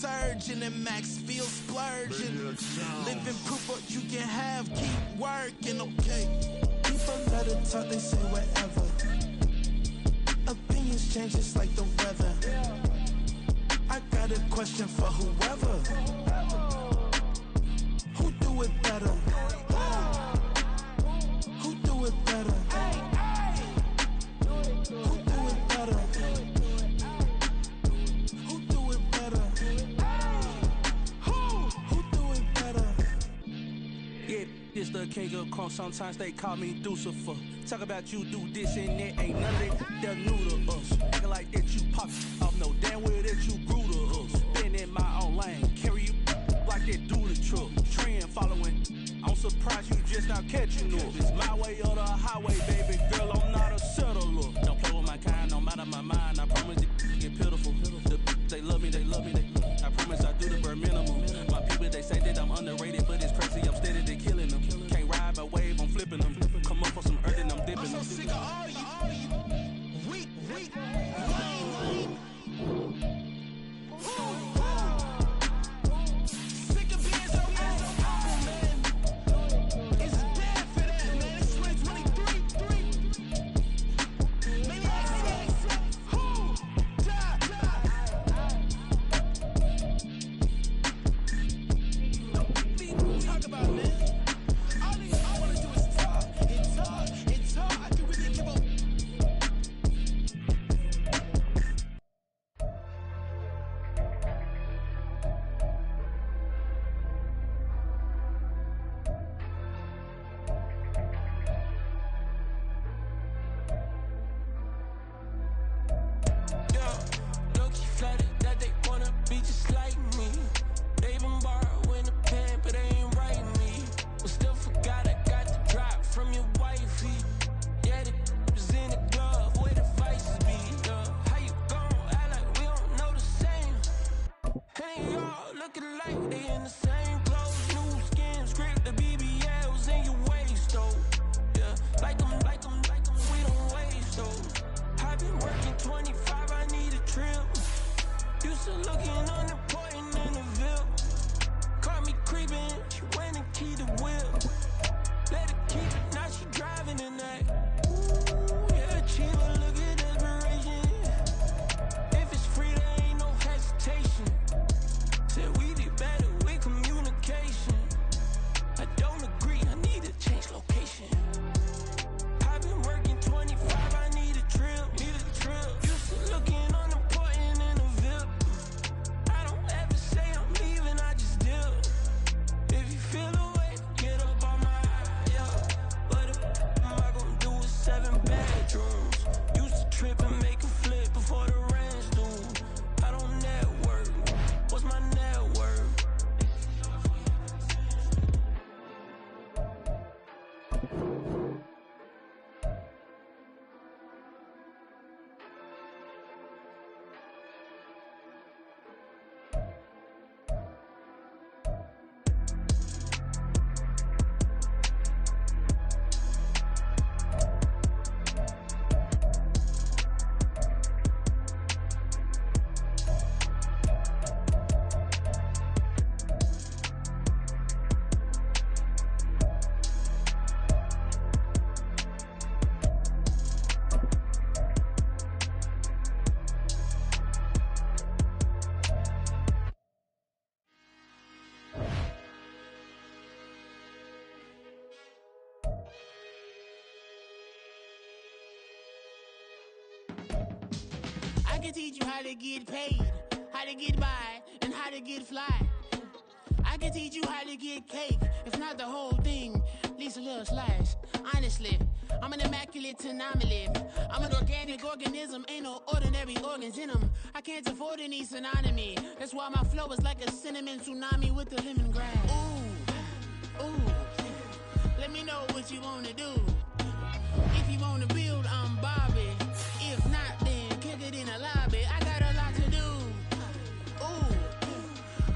[SPEAKER 8] surging and max feel splurging. Living proof what you can have, keep working, okay. People let it talk, they say whatever. Opinions change just like the weather. I got a question for whoever. Who do it better? Who do it better? Who do it better? Who do it better? Who do it better?
[SPEAKER 17] Yeah, this the king of crunk. Sometimes they call me Lucifer. Talk about you do this and that. Ain't none of that, they're new to us. Acting like that you pop off, no damn well that you grew to us. Been in my own lane, carry you like that do the truck. Trend following, I'm surprised you just not catching up. It's my way or the highway, baby girl, I'm not a settler. Don't play with my kind, no matter my mind. I promise it get pitiful. They love me, they love me, I promise I do the bare minimum. My people, they say that I'm underrated, but it's crazy, I'm steady, they killing them. Can't ride my wave, I'm flipping them. Come up for some earth and I'm dipping them.
[SPEAKER 8] I'm so sick of all you. Weak. Sick of being so old, man. It's dead for that, man. It's 2023.
[SPEAKER 3] looking like they in the same clothes. New skin, script, the BBLs in your waist, though. Yeah, like them, we don't waste, though. I've been working 25, I need a trip. Used to looking unimportant in the Ville. Caught me creeping, she went and keyed the whip. Let her keep it, now she driving in that. Ooh, yeah, achiever, look at desperation. If it's free, there ain't no hesitation. Said we be better with communication. I don't agree, I need to change location. I've been working 25, I need a trip. Used to looking unimportant in the Ville. I don't ever say I'm leaving, I just dip. If you feel away, get up on my yeah. What am I gonna do with 7 bedrooms? Used to trip and make a flip before the rent's due. I don't network. What's my net worth?
[SPEAKER 18] I can teach you how to get paid, how to get by, and how to get fly. I can teach you how to get cake, if not the whole thing, at least a little slice. Honestly, I'm an immaculate anomaly. I'm an organic organism, ain't no ordinary organs in them. I can't afford any synonymy. That's why my flow is like a cinnamon tsunami with the lemongrass. Ooh, let me know what you wanna do. If you wanna build, I'm Bobby. If not, then kick it in the lobby. I got a lot to do. Ooh,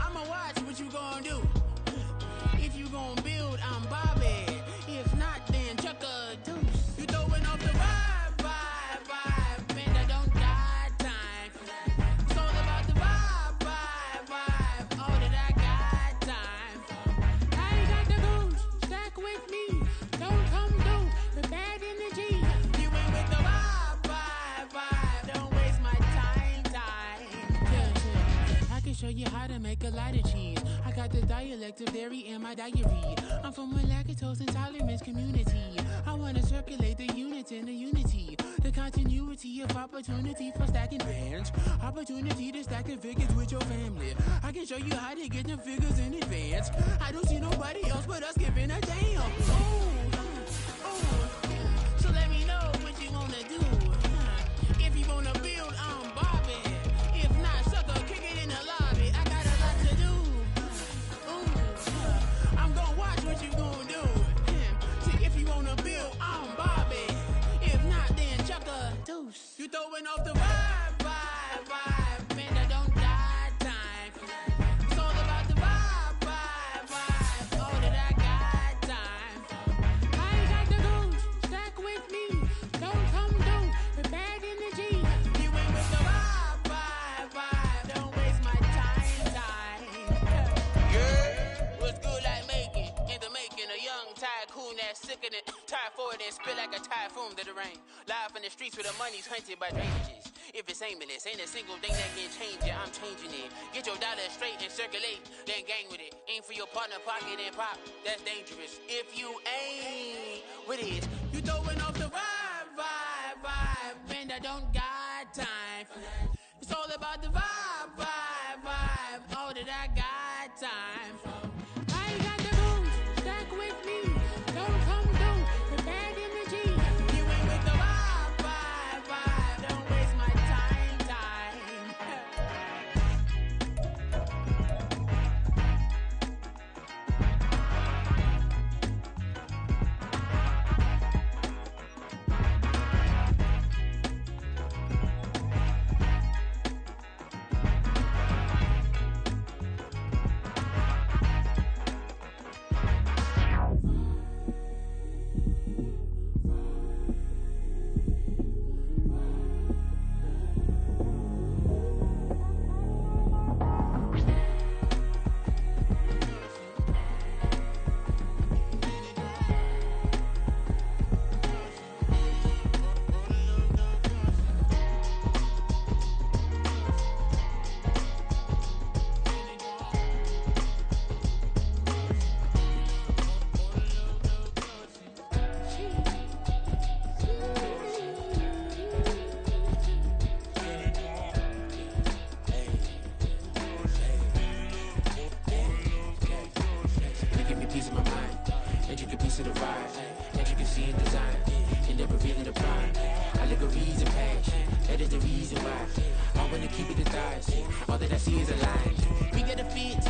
[SPEAKER 18] I'ma watch what you gon' do. If you gon' build, I'm Bobby. If not, then chuck a deuce. You throwing off the vibe, and I don't got time. It's all about the vibe, all that I got time. I ain't got the goose, stack with me. Don't come through with bad energy. You ain't with the vibe, don't waste my time. Yeah. I can show you how to make a lot of cheese. I got the dialect of dairy in my diary. I'm from a lactose intolerance community. I wanna circulate the unity and the unity. The continuity of opportunity for stacking bands. Opportunity to stack the figures with your family. I can show you how to get the figures in advance. I don't see nobody else but us giving a damn. So let me know what you wanna do. If you wanna build, I'm Bobby. If not, sucker, kick it in the lobby. I got a lot to do. I'm gonna watch what you gonna do. See, if you wanna build, I'm Bobby. If not, then chuck a deuce. You throwing off the vibe, man, I don't got time. It's all about the vibe, all that I got time. I ain't got the goose, stack with me. Don't come through with bad energy. You ain't with the vibe, don't waste my time. Yeah, what's good like making? In the making, a young tycoon that's sicker than typhoid and spit like a typhoon to the rain. Live in the streets where the money's hunted by drainages. If it's aimless, ain't a single thing that can change it. I'm changing it. Get your dollar straight and circulate, then gang with it. Aim for your partner, pocket and pop. That's dangerous. If you ain't with it, you throwing off the vibe, man, I don't got time for that. It's all about the vibe, all that I got time for. I ain't got the goose, stack with me. Don't come through with bad energy. You ain't with the vibe, don't waste my time. is the reason why. I wanna keep it disguised. All that I see is a lie. We get a fit.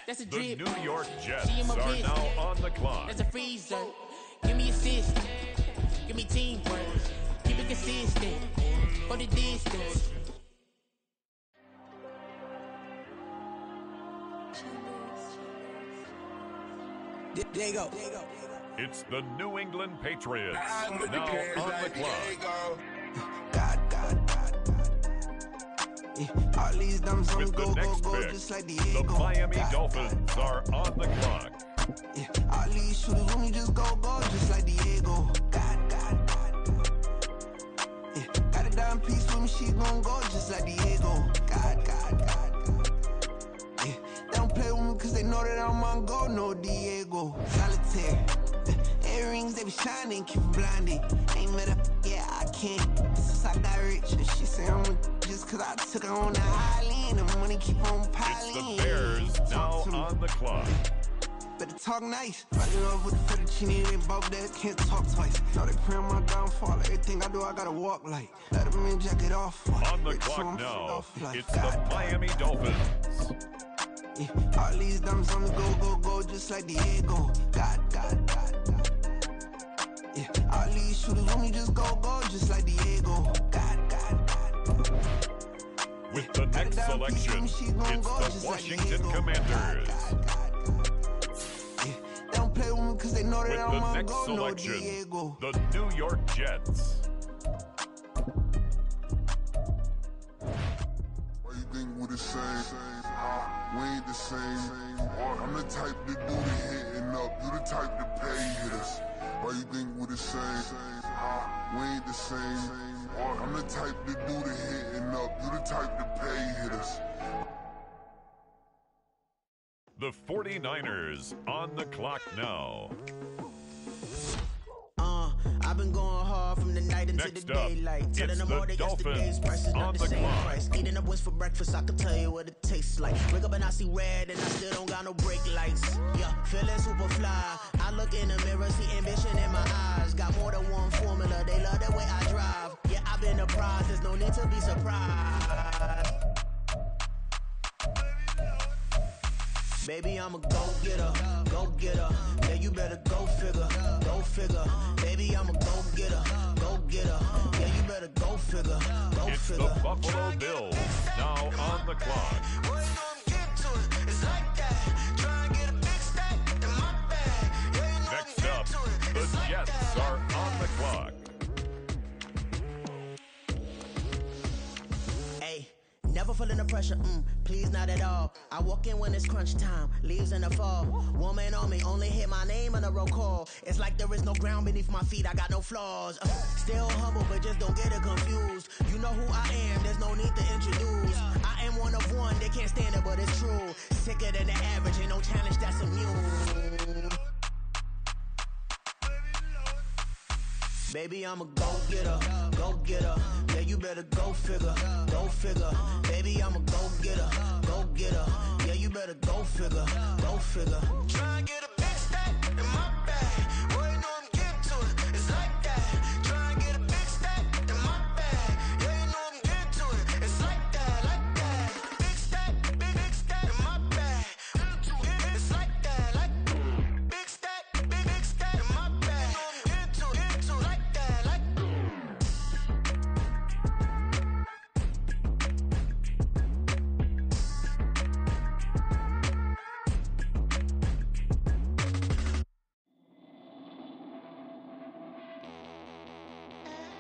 [SPEAKER 18] That's a drip.
[SPEAKER 12] The New York Jets
[SPEAKER 18] She in my
[SPEAKER 12] are
[SPEAKER 18] wrist.
[SPEAKER 12] now on the clock.
[SPEAKER 18] That's a freezer. Give me assist. Give me teamwork. Keep it consistent. For the distance.
[SPEAKER 1] There you go.
[SPEAKER 12] It's the New England Patriots now on the clock.
[SPEAKER 1] All these dumps on
[SPEAKER 12] With the
[SPEAKER 1] go,
[SPEAKER 12] next
[SPEAKER 1] go, go,
[SPEAKER 12] pick,
[SPEAKER 1] just like
[SPEAKER 12] the
[SPEAKER 1] Diego.
[SPEAKER 12] Miami Dolphins are on the clock.
[SPEAKER 1] All these shooters when we just go, go, just like Diego. Got a dime piece with me, she gon' go, just like Diego. They don't play with me cause they know that I'm on go, no Diego. Solitaire. Earrings, they be shining, keep them blinded. Ain't met up, yeah, I can't. Since I got rich, and she say I'm just cause I took her on the island. The money keep on piling.
[SPEAKER 12] It's the Bears now on the clock.
[SPEAKER 1] Better talk nice. Fucking up with the fettuccine, they both dead, can't talk twice. Know they praying my downfall. Everything I do, I gotta walk like. Let them in, jack it off.
[SPEAKER 12] On the clock now, it's the Miami Dolphins.
[SPEAKER 1] All these dumps on the go, go, go, just like Diego. God. All these shooters when we just go, go, just like Diego. God.
[SPEAKER 12] With the next selection, it's the Washington Commanders.
[SPEAKER 1] They don't play with me cause they know that I'm
[SPEAKER 12] With the
[SPEAKER 1] on
[SPEAKER 12] next
[SPEAKER 1] go, no
[SPEAKER 12] selection,
[SPEAKER 1] Diego.
[SPEAKER 12] the New York Jets.
[SPEAKER 7] Why you think we're the same? We ain't the same. I'm the type to do the hitting up, you the type to pay hitters. Why you think we're the same? We ain't the same. I'm the type to do the hitting up, you the type to pay hitters.
[SPEAKER 12] The 49ers on the clock now.
[SPEAKER 8] I've been going hard from the night into
[SPEAKER 12] Next
[SPEAKER 8] the
[SPEAKER 12] up,
[SPEAKER 8] daylight. Telling
[SPEAKER 12] it's
[SPEAKER 8] them
[SPEAKER 12] the
[SPEAKER 8] all that yesterday's
[SPEAKER 12] Dolphins
[SPEAKER 8] price is
[SPEAKER 12] on
[SPEAKER 8] not the
[SPEAKER 12] the
[SPEAKER 8] same
[SPEAKER 12] clock.
[SPEAKER 8] price. Eating up wings for breakfast, I can tell you what it tastes like. Wake up and I see red and I still don't got no brake lights. Yeah, feeling super fly. I look in the mirror, see ambition in my eyes. Got more than one formula, they love the way I drive. Yeah, I've been a prize, there's no need to be surprised. Baby, I'm a go-getter. Yeah, you better go figure. Baby, I'm a go-getter. Yeah, you better go figure.
[SPEAKER 12] It's the Buffalo Bills now on the clock. Next up, the Jets are on the clock.
[SPEAKER 8] Hey, never feeling the pressure, please not at all. I walk in when it's crunch time, leaves in the fall. Woman on me, only hit my name on a roll call. It's like there is no ground beneath my feet, I got no flaws. Still humble, but just don't get it confused. You know who I am, there's no need to introduce. I am one of one, they can't stand it, but it's true. Sicker than the average, ain't no challenge that's immune. Baby, I'm a go-getter. Yeah, you better go figure. Baby, I'm a go-getter. Yeah, you better go figure. Try and get a big stack in my bag. Boy, you know I'm getting to it. It's like that. Try and get a big stack in my bag. Yeah, you know I'm getting to it. It's like that. Big stack, big stack in my bag. It's like that. Big stack in my bag. You know I'm getting to it. Like that.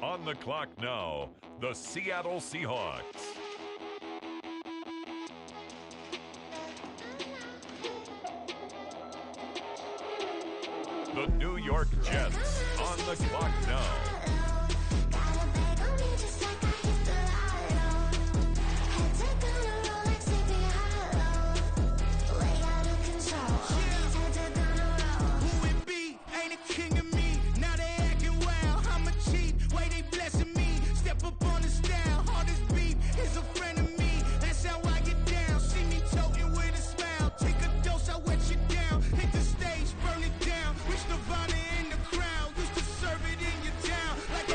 [SPEAKER 12] On the clock now, the Seattle Seahawks. The New York Jets on the clock now.
[SPEAKER 17] Who it be? Ain't a king of me. Now they acting wild. I'm a cheat. Way they blessing me. Step up on the style. All this beef is a friend of me. That's how I get down. See me toting with a smile. Take a dose, I wet you down. Hit the stage, burn it down. Reach Nirvana in the crowd. Used to serve it in your town. Like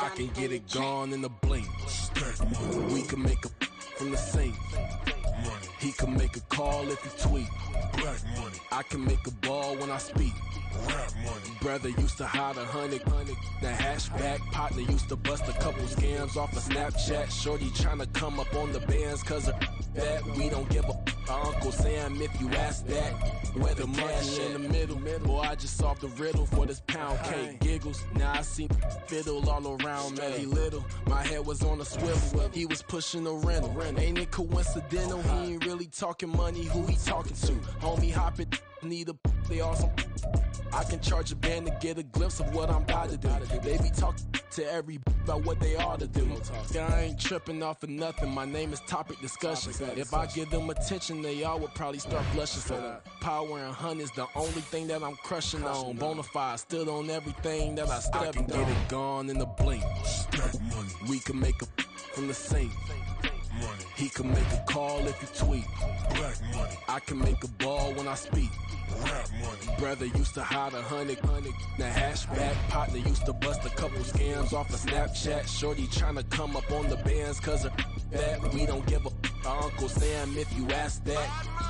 [SPEAKER 3] I can get it gone in the blink. We can make a from the sink. He can make a call if he tweet. I can make a ball when I speak. Brother used to hide 100. The hashback partner used to bust a couple scams off of Snapchat. Shorty tryna come up on the bands cause of that. We don't give a Uncle Sam if you ask that. Where the money in the middle. Boy, I just solved the riddle for this pound cake. Giggles, now I see fiddle all around me. He little, my head was on a swivel. He was pushing a rental. Ain't it coincidental? He ain't really talking money. Who he talking to? Homie hopping, need a they awesome. I can charge a band to get a glimpse of what I'm about to do. They be talking to every about what they ought to do. I ain't tripping off of nothing. My name is Topic Discussion. If I give them attention, they all would probably start blushing. So power and hunt is the only thing that I'm crushing on. Bonafide stood on everything that I stepped on. I can get it gone in the blink. We can make a from the sink. He can make a call if he tweet. I can make a ball when I speak. Brother used to hide 100. The hashback partner used to bust a couple scams off of Snapchat. Shorty tryna come up on the bands cause of that. We don't give a Uncle Sam if you ask that.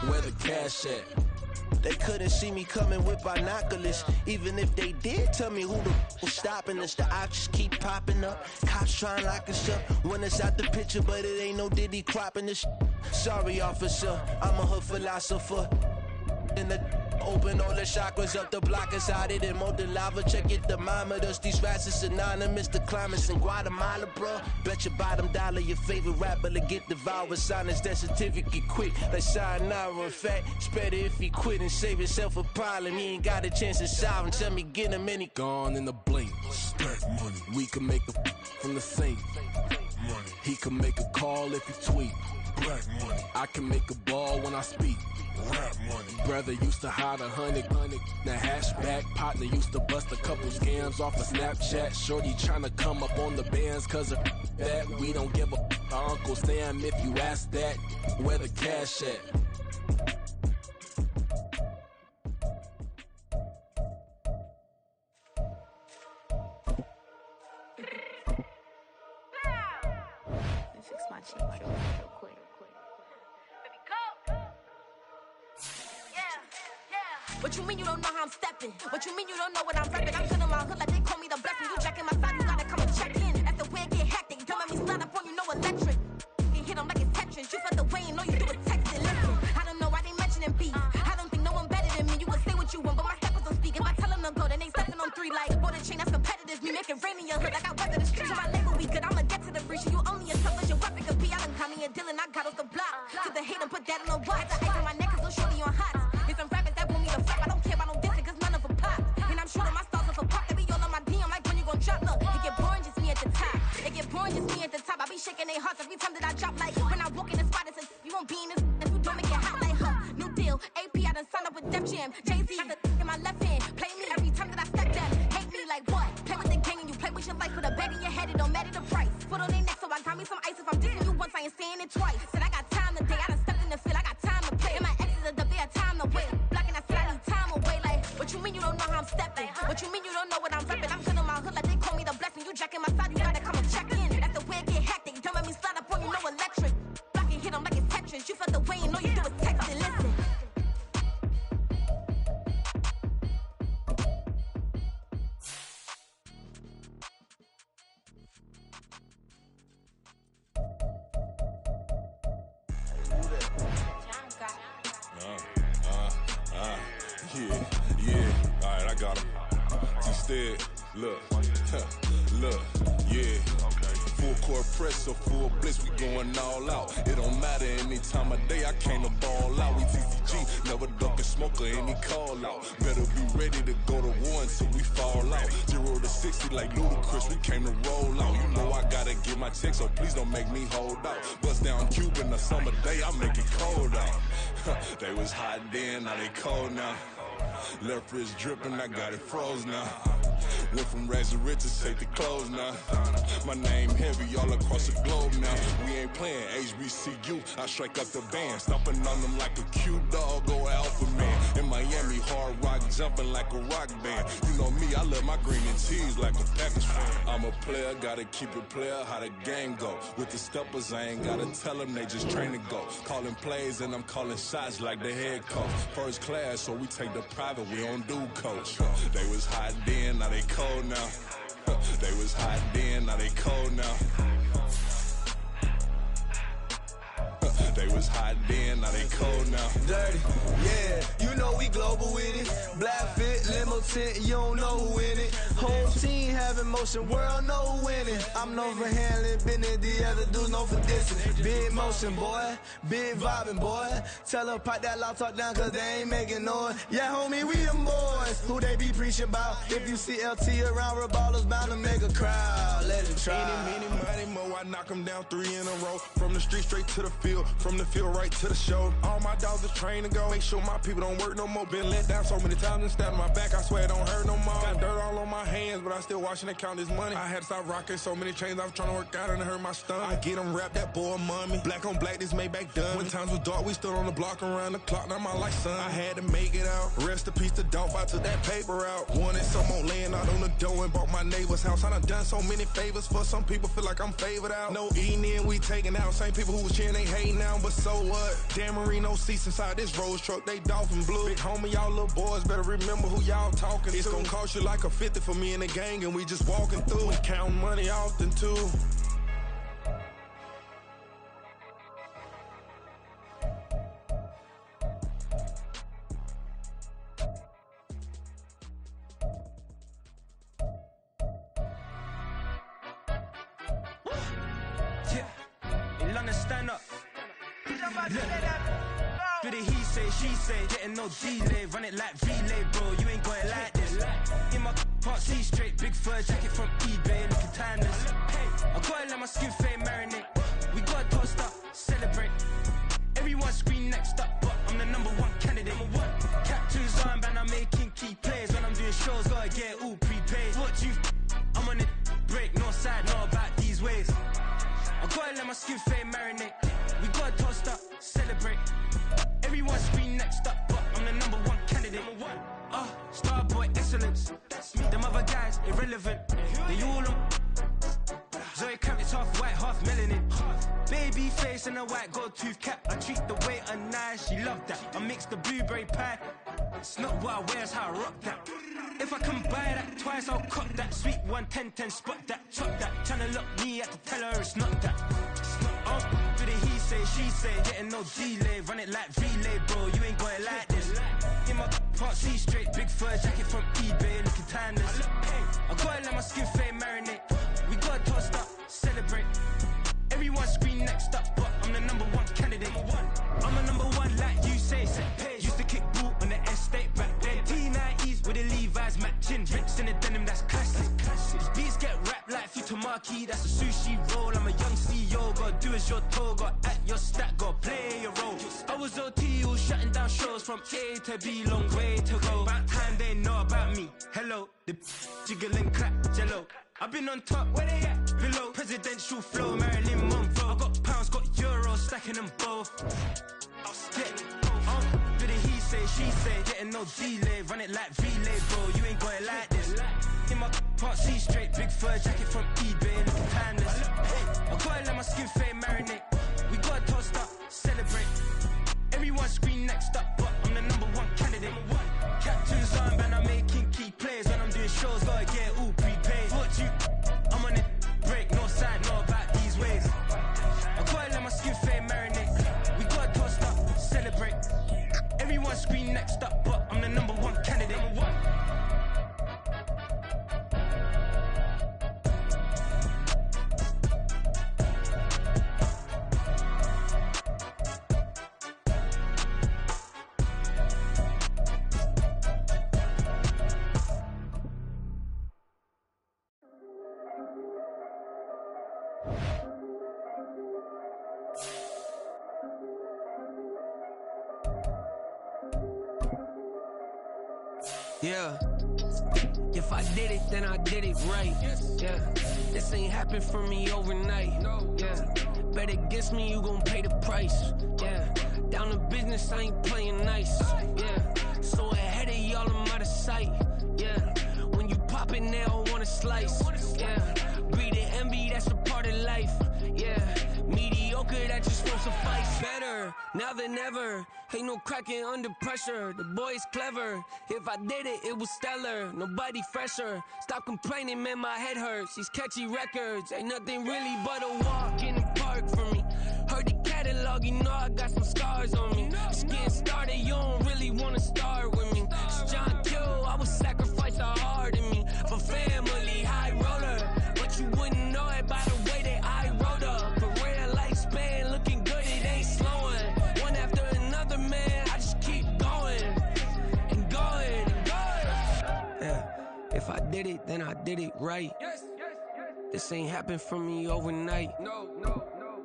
[SPEAKER 3] Where the cash at?
[SPEAKER 19] They couldn't see me coming with binoculars. Even if they did, tell me who the was stopping us. The options keep popping up. Cops trying to lock us up. When it's out the picture, but it ain't no Diddy cropping this. Sorry, officer, I'm a hood philosopher. In the open all the chakras up the block inside it and molten lava. Check it, thermometers. These rats is synonymous to climates in Guatemala, bro. Bet your bottom dollar your favorite rapper to get devoured. Sign his death certificate quick. Like sayonara. In fact, it's better if he quit and save himself a problem. He ain't got a chance to solve him. Tell me get him any
[SPEAKER 3] gone in the blink. We can make a from the sink. He can make a call if he tweet. I can make a ball when I speak. Brother used to hide 100. The hashback partner used to bust a couple scams off of Snapchat. Shorty tryna come up on the bands cause of that. We don't give a Uncle Sam if you ask that. Where the cash at?
[SPEAKER 2] Fix my cheek real quick.
[SPEAKER 20] What you mean you don't know how I'm stepping? What you mean you don't know what I'm repping? I'm good in my hood like they call me the blessing. You jacking my side, you gotta come and check in. That's the way it get hectic. Don't let me slide up on you, no electric. You hit them like it's Tetris. You felt the way and know you do it texting. Listen, I don't know why they mentioning beef. I don't think no one better than me. You can say what you want, but my steppers don't speak. If I tell them to go, then they stepping on 3 like border chain. That's competitive. Me make it rain in your hood like I weather the streets. So my label be good. I'ma get to the breach. You only as tough as your weapon could be. I done call me a Dylan. I got off the block. To the hate and put that on the watch. The ice on my neck is little shorty on hot. It's some rappers that want me to flap. I don't care about no dissing cause none of them pop. And I'm shooting my stars off a pop. They be all on my DM like when you gon' drop. Look, it get boring just me at the top. It get boring just me at the top. I be shaking their hearts every time that I drop. Like when I walk in the spot, it's you won't be in this. If you don't make it hot like new deal. AP, I done signed up with Def Jam. Jay-Z, got the in my left hand. Play me every time that I step down. Hate me like what? Play with the gang and you play with your life. Put a bag in your head, it don't matter the price. Put on their neck, so I got me some ice. If I'm dissing you once, I ain't saying it twice. Said I got time today, I done stepped in the field, I got time to play. And my exes are up there, time to wait. Blocking, I said I need time away. Like, what you mean you don't know how I'm stepping? What you mean you don't know what I'm repping? I'm good in my hood like they call me the blessing. You jacking my side, you gotta come and check in. That's the way it get hectic. Don't let me slide up on you, no electric. Blocking, hit them like it's Tetris. You felt the way and know you do it texting. Listen.
[SPEAKER 6] Yeah, alright, I got him. Instead, look, yeah. Full court press or full blitz, we going all out. It don't matter any time of day, I came to ball out. We TCG, never duck a smoker, any call out. Better be ready to go to war until we fall out. 0 to 60 like Ludacris, we came to roll out. You know I gotta get my check, so please don't make me hold out. Bust down Cuban a summer day, I make it cold out. They was hot then, now they cold now. Left wrist dripping, I got it froze now. Went from rags to riches, take the clothes now. My name heavy all across the globe now. We ain't playing HBCU, I strike up the band. Stomping on them like a cute dog or alpha man.
[SPEAKER 7] In Miami, hard rock jumping like a rock band. You know me, I love my green and cheese like a Packers fan. I'm a player, gotta keep it player, how the game go. With the steppers, I ain't gotta tell them, they just train to go. Calling plays and I'm calling shots like the head coach. First class, so we take the private, we don't do coach. They was hot then, now they cold now. They was hot then, now they cold now. They was hot then, now they cold now.
[SPEAKER 5] Dirty, yeah, you know we global with it. Black fit, limo tint, you don't know who in it. Whole team having motion, world know who winning. I'm known for handling business, the other dudes known for dissing. Big motion, boy, big vibing, boy. Tell her pipe that loud talk down, cause they ain't making noise. Yeah, homie, we them boys, who they be preaching about. If you see LT around, Reballo's bound to make a crowd. Let it try.
[SPEAKER 15] Any, money, mo, I knock them down 3 in a row. From the street straight to the field, from the field right to the show. All my dogs are trained to go. Make sure my people don't work no more. Been let down so many times and stabbed my back. I swear it don't hurt no more. Got dirt all on my hands, but I still watching and count this money. I had to stop rocking so many chains. I was trying to work out and it hurt my stomach. I get them wrapped, that boy mommy. Black on black, this Maybach done. When times was dark, we stood on the block around the clock. Now my life, son. I had to make it out. Rest in peace to Dolph. I took that paper out. Wanted some more laying out on the dough and bought my neighbor's house. I done done so many favors for some people. Feel like I'm favored out. No eating in, we taking out. Same people who was cheering, they hating now, but so what? Dan Marino seats inside this Rolls truck, they dolphin blue. Big homie, y'all little boys better remember who y'all talking to. It's gonna cost you like a 50 for me and the gang, and we just walking through. We counting money often too.
[SPEAKER 17] Yeah, London stand up. Do the he say, she say, getting no delay, run it like relay, bro, you ain't got it like this. In my part C straight, big fur jacket from eBay, looking timeless. I gotta let my skin fade marinate, we gotta toast up, celebrate. Everyone scream next up, but I'm the #1 candidate. Captain's armband, I'm making key plays. When I'm doing shows, gotta get all prepaid. What you I'm on it, break, no side, know about these ways. I gotta let my skin fade marinate, we gotta toast up, celebrate. Everyone scream next up, but I'm the #1 candidate. Starboy excellence. Them other guys irrelevant. They all on. Zoe Camp, it's half white, half melanin. Baby face and a white gold tooth cap. I treat the waiter nice, she love that. I mix the blueberry pie. It's not what I wear, it's how I rock that. If I can buy that twice, I'll cut that. Sweet 110, spot that, chop that. Tryna look me at to tell her it's not that. Do the he say, she say, getting no delay, run it like relay, bro, you ain't got it like this. In my part C straight, big fur jacket from eBay, looking timeless. I gotta let my skin fade marinate, we gotta toast up, celebrate. Everyone scream next up, but I'm the #1 candidate. I'm a #1 like you say. Used to kick ball on the estate back then. T90s with the Levi's matching. Rips in the denim, that's classic. These beats get wrapped like Futamaki, that's a sushi roll. I'm a young CEO, gotta do as you're told. Gotta act your stat, gotta play your role. I was OT, all shutting down shows from A to B, long way to go. About time they know about me. Hello, the jiggle and clap, jello. I've been on top, where they at? Below, presidential flow, Marilyn Monroe. I got pounds, got euros, stacking them both. Do the he say, she say, getting no delay, run it like relay, bro, you ain't got it like this. In my part C straight, big fur jacket from eBay, looking timeless. I gotta let my skin fade marinate, we gotta toast up, celebrate. Everyone scream next up, but I'm the #1 candidate. Captain's armband, I'm making key plays. When I'm doing shows, gotta get all prepaid. What you I'm on it, break, no side, know about these ways. I gotta let my skin fade marinate, we gotta toast up, celebrate. Everyone scream next up, but I'm the #1 candidate.
[SPEAKER 3] Yeah. If I did it, then I did it right. Yeah. This ain't happened for me overnight. Yeah. Bet against me, you gon' pay the price. Yeah. Down to business, I ain't playing nice. Yeah. all I'm out of sight. Yeah, when you pop in, they don't wanna slice. Yeah, greed and envy, that's a part of life. Yeah, mediocre, that just won't suffice. Better now than ever. Ain't no cracking under pressure. The boy's clever. If I did it, it was stellar. Nobody fresher. Stop complaining, man, my head hurts. These catchy records ain't nothing really but a walk in the park for me. Heard the catalog, you know I got some scars on me. Just getting started, you don't really wanna start with me. It's John Kill, I would sacrifice a heart in me for family, high roller. But you wouldn't know it by the way that I wrote up. Career lifespan looking good, it ain't slowing. One after another, man, I just keep going and going and going. Yeah, if I did it, then I did it right. This ain't happened for me overnight. No.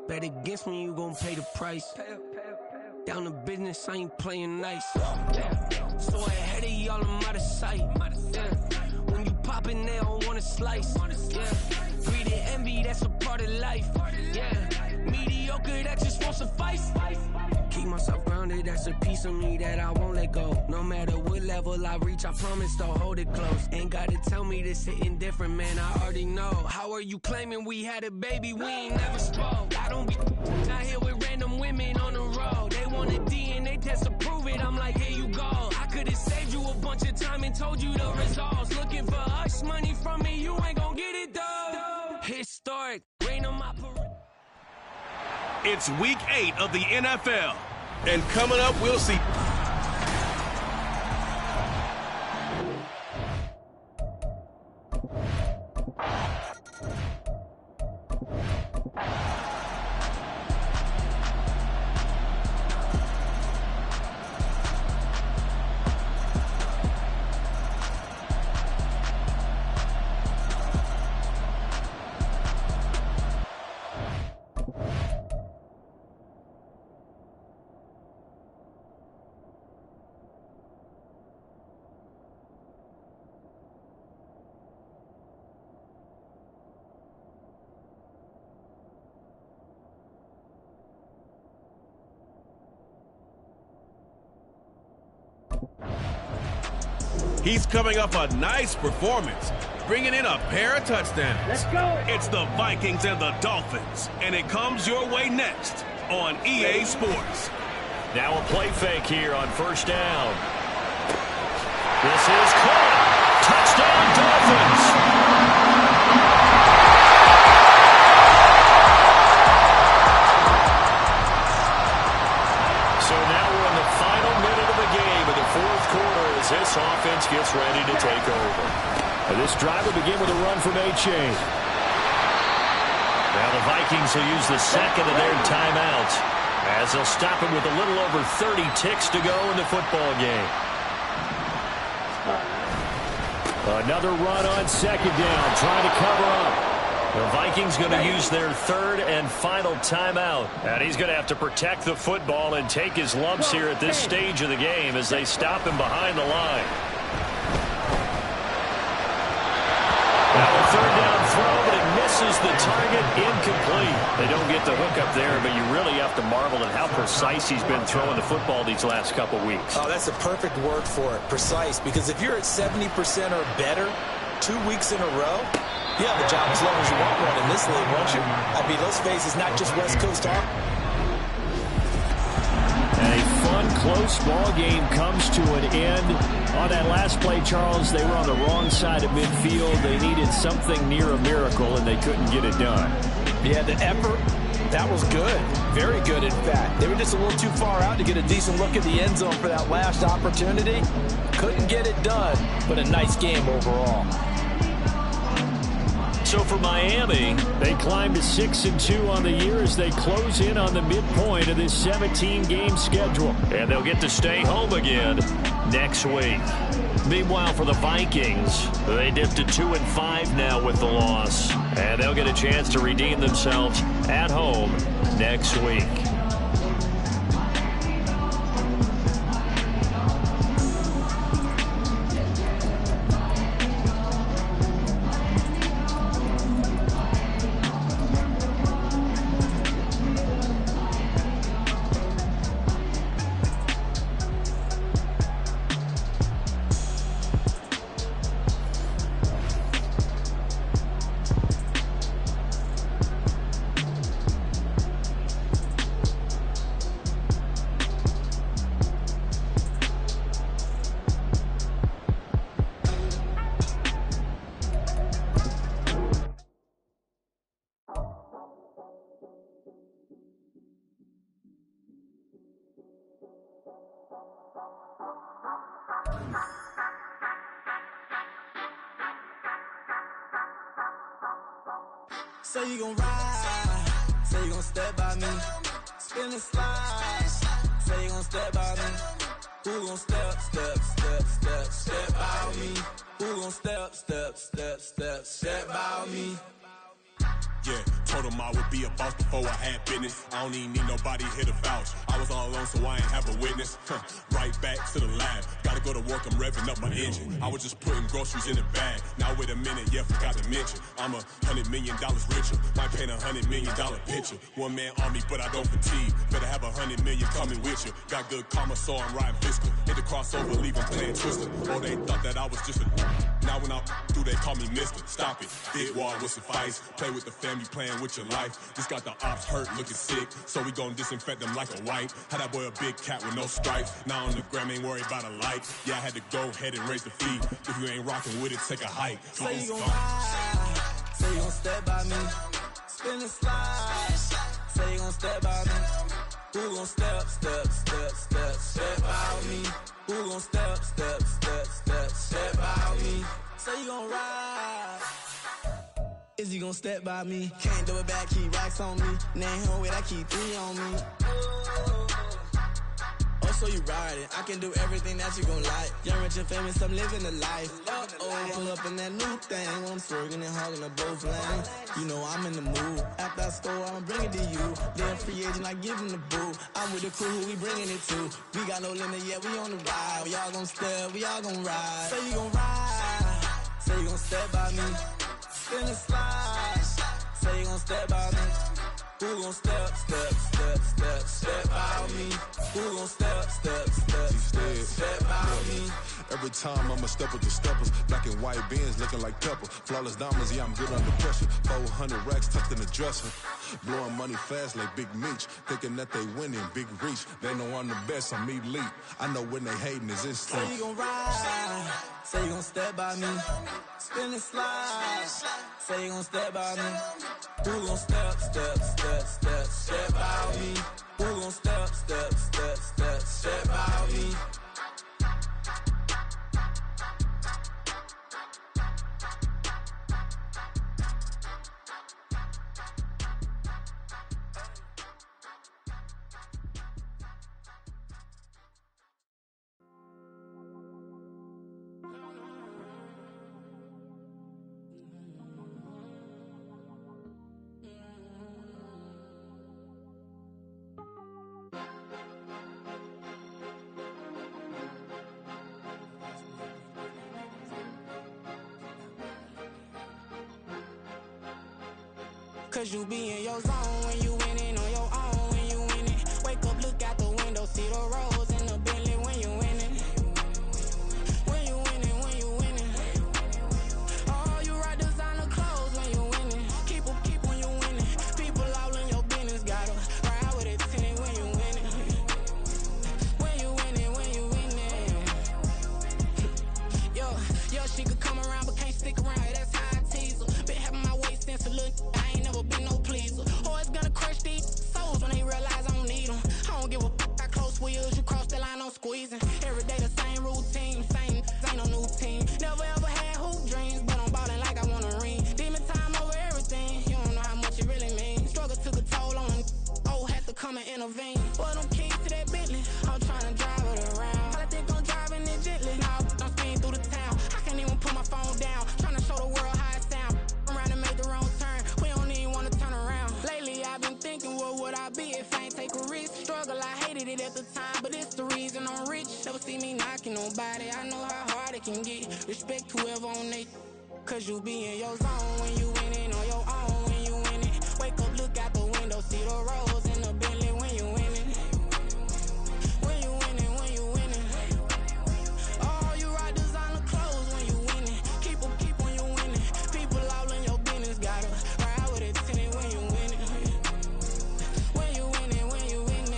[SPEAKER 3] Bet against me, you gon' pay the price. Down to business, I ain't playing nice. Yeah. So ahead of y'all, I'm out of sight. Yeah. When you poppin', they don't wanna slice. Yeah. Greed and envy, that's a part of life. Yeah. Mediocre, that just won't suffice. Keep myself grounded, that's a piece of me that I won't let go. No matter what level I reach, I promise to hold it close. Ain't gotta tell me this hitting different, man, I already know. How are you claiming we had a baby, we ain't never spoke? I don't be out here with random women on the road. They want a DNA test to prove it, I'm like, here you go. I could've saved you a bunch of time and told you the results. Looking for hush money from me, you ain't gon' get it though. Historic, rain on my parade.
[SPEAKER 9] It's week 8 of the NFL. And coming up, we'll see. He's coming off a nice performance, bringing in a pair of touchdowns.
[SPEAKER 13] Let's go.
[SPEAKER 9] It's the Vikings and the Dolphins, and it comes your way next on EA Sports.
[SPEAKER 12] Now a play fake here on first down. This is caught. Touchdown, Dolphins. So now we're in the final minute of the game in the fourth quarter as this offense gets ready to take over. And this drive will begin with a run from A-Chain. Now the Vikings will use the second of their timeouts as they'll stop it with a little over 30 ticks to go in the football game. Another run on second down, trying to cover up. The Vikings going to use their third and final timeout. And he's going to have to protect the football and take his lumps here at this stage of the game as they stop him behind the line. Now a third down throw, but it misses the target, incomplete. They don't get the hook up there, but you really have to marvel at how precise he's been throwing the football these last couple weeks.
[SPEAKER 14] Oh, that's a perfect word for it, precise, because if you're at 70% or better 2 weeks in a row, you have a job as long as you want one in this league, won't you? I mean, let's face it, it's not just West Coast talk.
[SPEAKER 12] And a fun, close ball game comes to an end. On that last play, Charles, they were on the wrong side of midfield. They needed something near a miracle, and they couldn't get it done.
[SPEAKER 14] Yeah, the effort, that was good. Very good, in fact. They were just a little too far out to get a decent look at the end zone for that last opportunity. Couldn't get it done, but a nice game overall.
[SPEAKER 12] So for Miami, they climb to 6-2 on the year as they close in on the midpoint of this 17-game schedule. And they'll get to stay home again next week. Meanwhile, for the Vikings, they dipped to 2-5 now with the loss. And they'll get a chance to redeem themselves at home next week.
[SPEAKER 5] Say you gon' ride, say you gon' step by me. Spin and slide, say you gon' step by me. Who gon' step by me? Who gon' step by me?
[SPEAKER 6] Yeah, told him I would be a boss before I had business. I don't even need nobody here to vouch. I was all alone, so I ain't have a witness. Right back to the lab. Gotta go to work, I'm revving up my engine. I was just putting groceries in the bag. Now wait a minute, yeah, forgot to mention. I'm $100 million richer. Might paint $100 million picture. One man army, but I don't fatigue. Better have 100 million coming with you. Got good karma, so I'm riding fiscal. Hit the crossover, leave them playing Twister. Oh, they thought that I was just a. Now when I do, they call me Mister. Stop it. Big wall will suffice. Play with the family, playing with your life. This got the ops hurt, looking sick. So we gon' disinfect them like a wipe. Had that boy a big cat with no stripes. Now on the gram, ain't worried about a light. Yeah, I had to go ahead and raise the fee. If you ain't rocking with it, take a hike.
[SPEAKER 5] Say you gon' ride, say you gon' step by me. Spin and slide, say you gon' step by me. Who gon' step by me? Who gon' step by me? Say you gon' ride. Is he gon' step by me? Can't do it back, keep racks on me. Name him with, I keep 3 on me. Oh, so you riding. I can do everything that you gon' like. Young, rich, and famous, I'm living the life. Uh-oh, pull up in that new thing. When I'm swerving and hogging up both lanes. You know I'm in the mood. After I score, I'ma bring it to you. Then free agent, I give him the boo. I'm with the crew, who we bringing it to. We got no limit, yeah, we on the ride. We all gon' step, we all gon' ride. Say you gon' ride. Say you gon' step by me. Spin and slide, say you gon' step by me. Who gon' step by me? Who gon' step by me?
[SPEAKER 7] Every time I'ma step with the steppers. Black and white beans looking like pepper. Flawless diamonds, yeah, I'm good under pressure. 400 racks tucked in the dresser. Blowing money fast like Big Meech. Thinking that they winning, big reach. They know I'm the best, I'm elite. I know when they hating is instinct.
[SPEAKER 5] Say you gon' ride, say you gon' step by me. Spin and slide, say you gon' step by me. Who gon' step by me? Who gon' step by me?
[SPEAKER 18] Cause you be in your zone when you winning on your own when you winning. Wake up, look out the window, see the rose in the Bentley when you winning. When you winning, when you winning. Oh, you rock designer clothes when you winning. Keep when you winning. People all in your business, gotta ride with it tinted when you winning. When you winning, when you winning. Yo, she could come around but can't stick around. That's how I tease her. Been having my waist since a little. Been no pleaser. Always gonna crush these souls when they realize I don't need them. I don't give a f*** I close wheels, you cross the line, I'm squeezing. Every day the same routine, same ain't no new team. Never ever had hoop dreams, but I'm ballin' like I want a ring. Demon time over everything, you don't know how much it really means. Struggle took a toll on them, had to come and intervene. Boy, them keys to that Bentley, I'm trying to drive it around. I think I'm driving it gently, now I'm speeding through the town. I can't even put my phone down, trying to show the world how it sound. Around and make the wrong turn, we don't even wanna turn around. Lately I've been thinking, what would I be if I ain't take a risk? Struggle, I hated it at the time, but it's the reason I'm rich. Never see me knocking nobody, I know how hard it can get. Respect whoever on they, cause you be in your zone when you winning on your own when you winning. Wake up, look out the window, see the rose in the Bentley when you winning. When you winning, when you winning. Oh, you rock designer clothes when you winning. Keep when you winning. People all in your business, gotta ride with it tinted when you winning. When you winning, when you winning.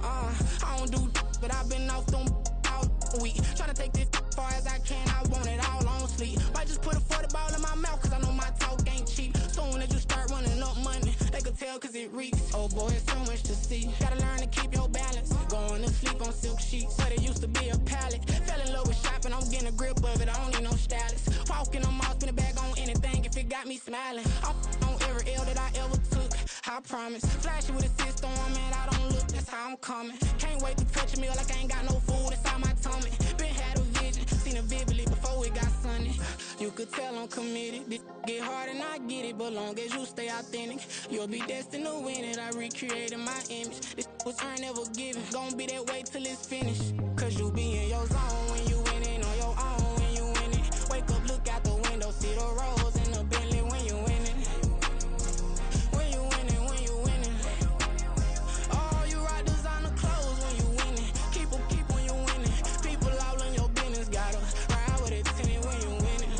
[SPEAKER 18] I don't do but I've been off them all week. Tryna take this far as I can, I want it all on sleep. Might just put a 40 ball in my mouth, cause I know my talk ain't cheap. Soon as you start running up money, they could tell cause it reeks. Oh boy, it's so much to see. Gotta learn to keep your balance. Going to sleep on silk sheets, but it used to be a pallet. Fell in love with shopping, I'm getting a grip above it, I don't need no stylist. Walking on mouth, spin a bag on anything if it got me smiling. I'm on every L that I ever took, I promise. Flashing with a system, man, I don't look, that's how I'm coming. Can't wait to touch a meal like I ain't got no food inside my tummy. Been had a vision, seen it vividly before it got sunny. You could tell I'm committed. This get hard and I get it, but long as you stay authentic, you'll be destined to win it. I recreated my image. This was earned, never given. Gonna be that way till it's finished. Cause you be in your zone when you winning on your own when you winning. Wake up, look out the window, see the rose in the Bentley when you winning. When you winning, when you winning. Oh, you rock designer clothes when you winning. Keep when you winning. People all in your business, gotta ride with it tinted when you winning.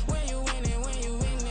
[SPEAKER 18] When you winning, when you winning.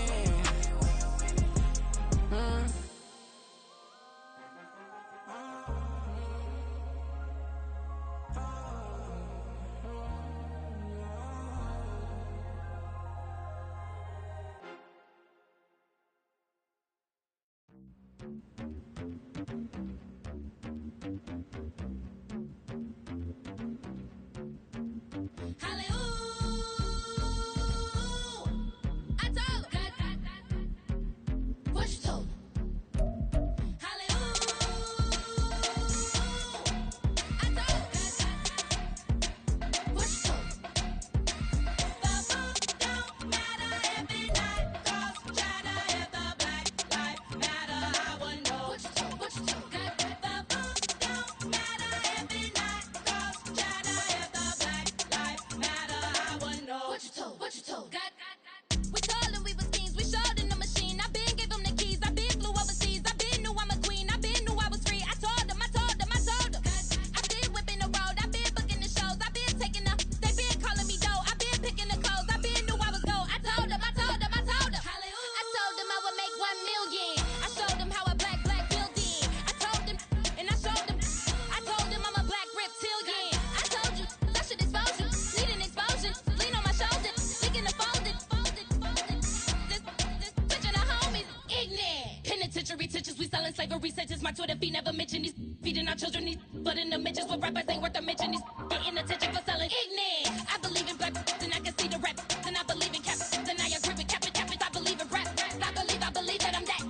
[SPEAKER 20] Slavery sentence, my Twitter feed never mentioned these feeding our children these but in the mentions with rappers ain't worth a mention these getting attention for selling ignorant. I believe in black and I can see the rap and I believe in cap and I agree with cap I believe in rap I believe that I'm that.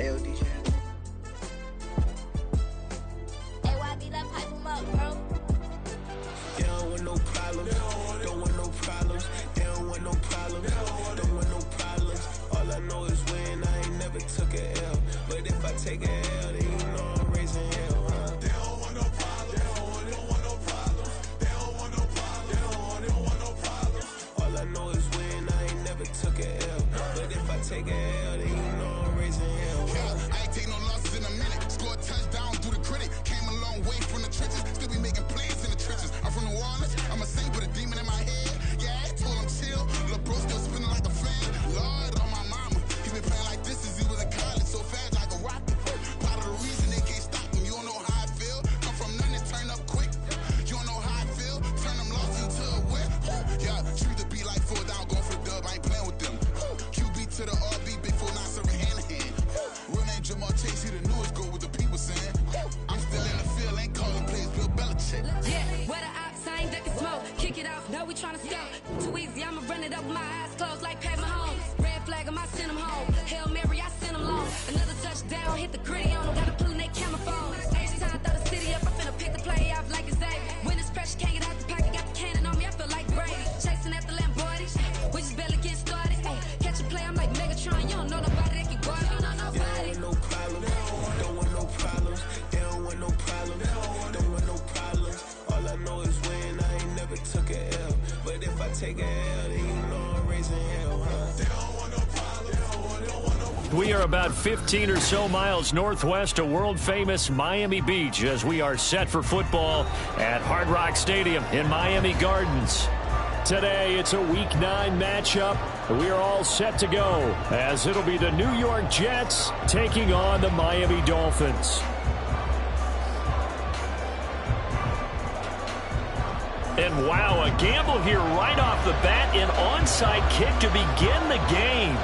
[SPEAKER 19] Ayo, DJ.
[SPEAKER 20] AYB, that pipe him up, bro.
[SPEAKER 19] They don't want no problems. Don't want no problems. They don't want no problems. Don't want no problems. All I know is when I ain't never took a L. But if I take a L, then you know I'm raising hell, huh? They don't want no problems. They don't want no problems. They don't want no problems. They don't want no problems. All I know is when I ain't never took a L. But if I take a L, then you know I'm raising hell.
[SPEAKER 21] Yeah, I ain't take no losses in a minute. Score a touchdown through the critic. Came a long way from the trenches. Still be making plays in the trenches. I'm from New Orleans. I'm a saint with a demon in my head. Yeah, I told him chill. Lil' bro still spinning like a fan. Lord on my mama. He been playing like this since he was in college. So fast like a rocket. Part of the reason they can't stop him. You don't know how I feel. Come from nothing and turn up quick. You don't know how I feel. Turn them losses into a whip. Yeah, treat the beat like 4 down. Going for the dub. I ain't playing with them. QB to the RB. Big 4 9 serving hand in hand. Real name Jamal Chase. He the newest goal with the people saying. I'm still in the field. Ain't calling plays. Bill Belichick.
[SPEAKER 22] Yeah, where the ops ain't ducking smoke. Kick it off. Now we tryna scout. Too easy. I'ma run it up with my eyes closed like Pat Mahomes. Red flag him. I send him home. Hail Mary. I send him long. Another touchdown. Hit the gritty on him. Gotta pull in that camera phone. Stage time. Throw the city up. I'm finna pick the play off like it's Xavier. When this pressure can't get out the pocket. Got the cannon on me. I feel like Brady. Chasing after Lamborghini. We just barely get started. Ay, catch a play. I'm like Megatron. You don't know nobody that can guard it. You know nobody.
[SPEAKER 19] No problems. Don't want no problems. They don't want no problems. Don't want no problems. All I know is when I ain't never took a L. But if I take a L, then you know I'm raising hell, huh? They don't want no problems. Don't want no.
[SPEAKER 12] We are about 15 or so miles northwest of world-famous Miami Beach as we are set for football at Hard Rock Stadium in Miami Gardens. Today, it's a Week 9 matchup We are all set to go as it'll be the New York Jets taking on the Miami Dolphins. And wow, a gamble here right off the bat, an onside kick to begin the game.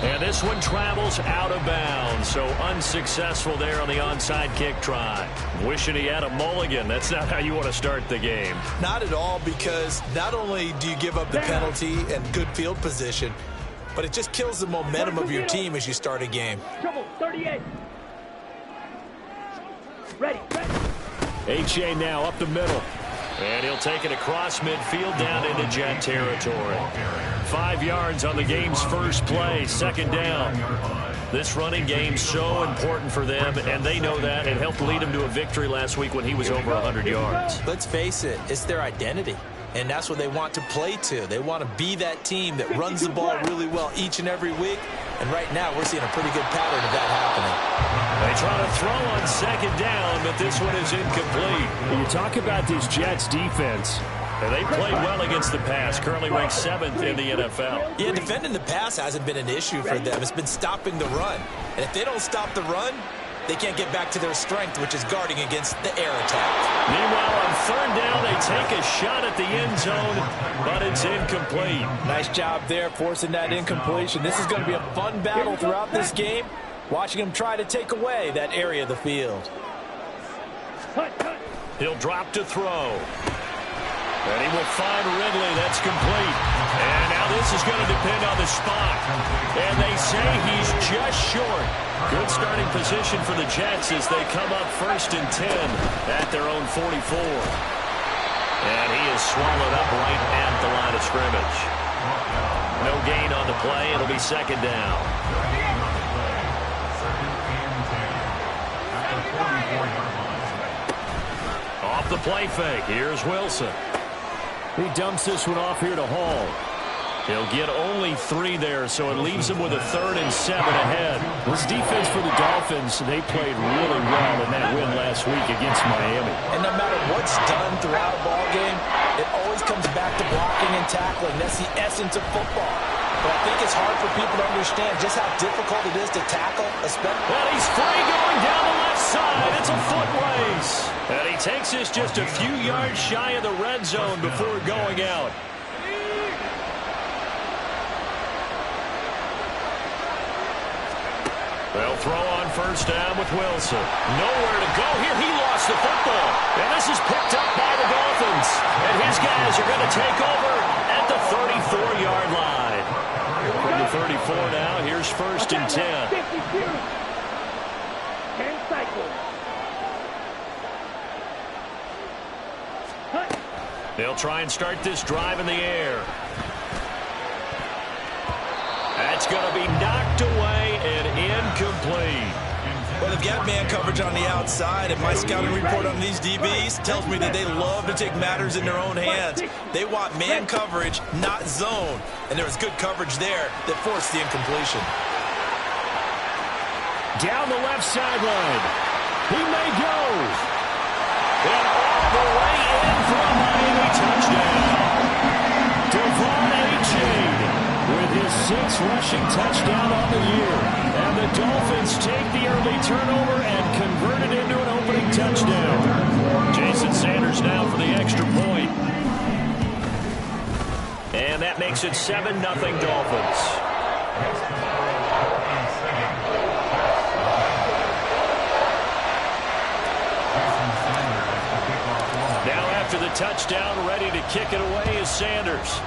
[SPEAKER 12] And this one travels out of bounds, so unsuccessful there on the onside kick try. Wishing he had a mulligan. That's not how you want to start the game.
[SPEAKER 14] Not at all, because not only do you give up the penalty and good field position, but it just kills the momentum of your team as you start a game.
[SPEAKER 8] Trouble, 38. Ready.
[SPEAKER 12] H.A. now up the middle. And he'll take it across midfield down into Jet territory. 5 yards on the game's first play, second down. This running game so important for them, and they know that. It helped lead them to a victory last week when he was over 100 yards.
[SPEAKER 14] Let's face it, it's their identity, and that's what they want to play to. They want to be that team that runs the ball really well each and every week, and right now we're seeing a pretty good pattern of that happening.
[SPEAKER 12] They try to throw on second down, but this one is incomplete. You talk about this Jets defense. And they played well against the pass, currently ranked 7th in the NFL.
[SPEAKER 14] Yeah, defending the pass hasn't been an issue for them. It's been stopping the run. And if they don't stop the run, they can't get back to their strength, which is guarding against the air attack.
[SPEAKER 12] Meanwhile, on third down, they take a shot at the end zone, but it's incomplete.
[SPEAKER 14] Nice job there, forcing that incompletion. This is going to be a fun battle throughout this game, watching them try to take away that area of the field.
[SPEAKER 12] He'll drop to throw. And he will find Ridley. That's complete. And now this is going to depend on the spot. And they say he's just short. Good starting position for the Jets as they come up 1st and 10 at their own 44. And he is swallowed up right at the line of scrimmage. No gain on the play. It'll be second down. Off the play fake. Here's Wilson. He dumps this one off here to Hall. He'll get only 3 there, so it leaves him with a 3rd and 7 ahead. This defense for the Dolphins, they played really well in that win last week against Miami.
[SPEAKER 14] And no matter what's done throughout a ball game, it always comes back to blocking and tackling. That's the essence of football. But I think it's hard for people to understand just how difficult it is to tackle, especially.
[SPEAKER 12] Well, he's free going down the left side. It's a foot race. And he takes this just a few yards shy of the red zone before going out. They'll throw on first down with Wilson. Nowhere to go here. He lost the football. And this is picked up by the Dolphins. And his guys are going to take over at the 34-yard line. From the 34 now, here's 1st and 10.
[SPEAKER 8] 10 cycles.
[SPEAKER 12] They'll try and start this drive in the air. That's going to be knocked away and incomplete.
[SPEAKER 14] Well, they've got man coverage on the outside, and my scouting report on these DBs tells me that they love to take matters in their own hands. They want man coverage, not zone. And there was good coverage there that forced the incompletion.
[SPEAKER 12] Down the left sideline. He may go. And all the way in for a Miami touchdown. Devon A-Chain with his 6th rushing touchdown on the year. And the Dolphins take the early turnover and convert it into an opening touchdown. Jason Sanders now for the extra point. And that makes it 7-0 Dolphins. Now after the touchdown, ready to kick it away is Sanders.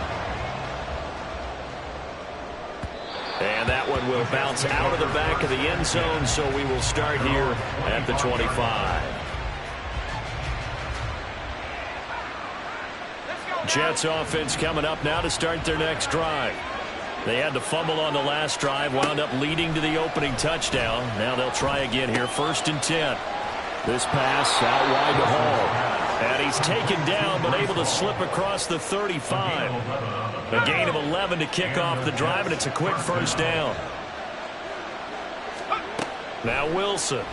[SPEAKER 12] And that one will bounce out of the back of the end zone, so we will start here at the 25. Jets offense coming up now to start their next drive. They had to fumble on the last drive, wound up leading to the opening touchdown. Now they'll try again here, 1st and 10. This pass out wide to Hall. And he's taken down, but able to slip across the 35. A gain of 11 to kick off the drive, and it's a quick first down. Now Wilson.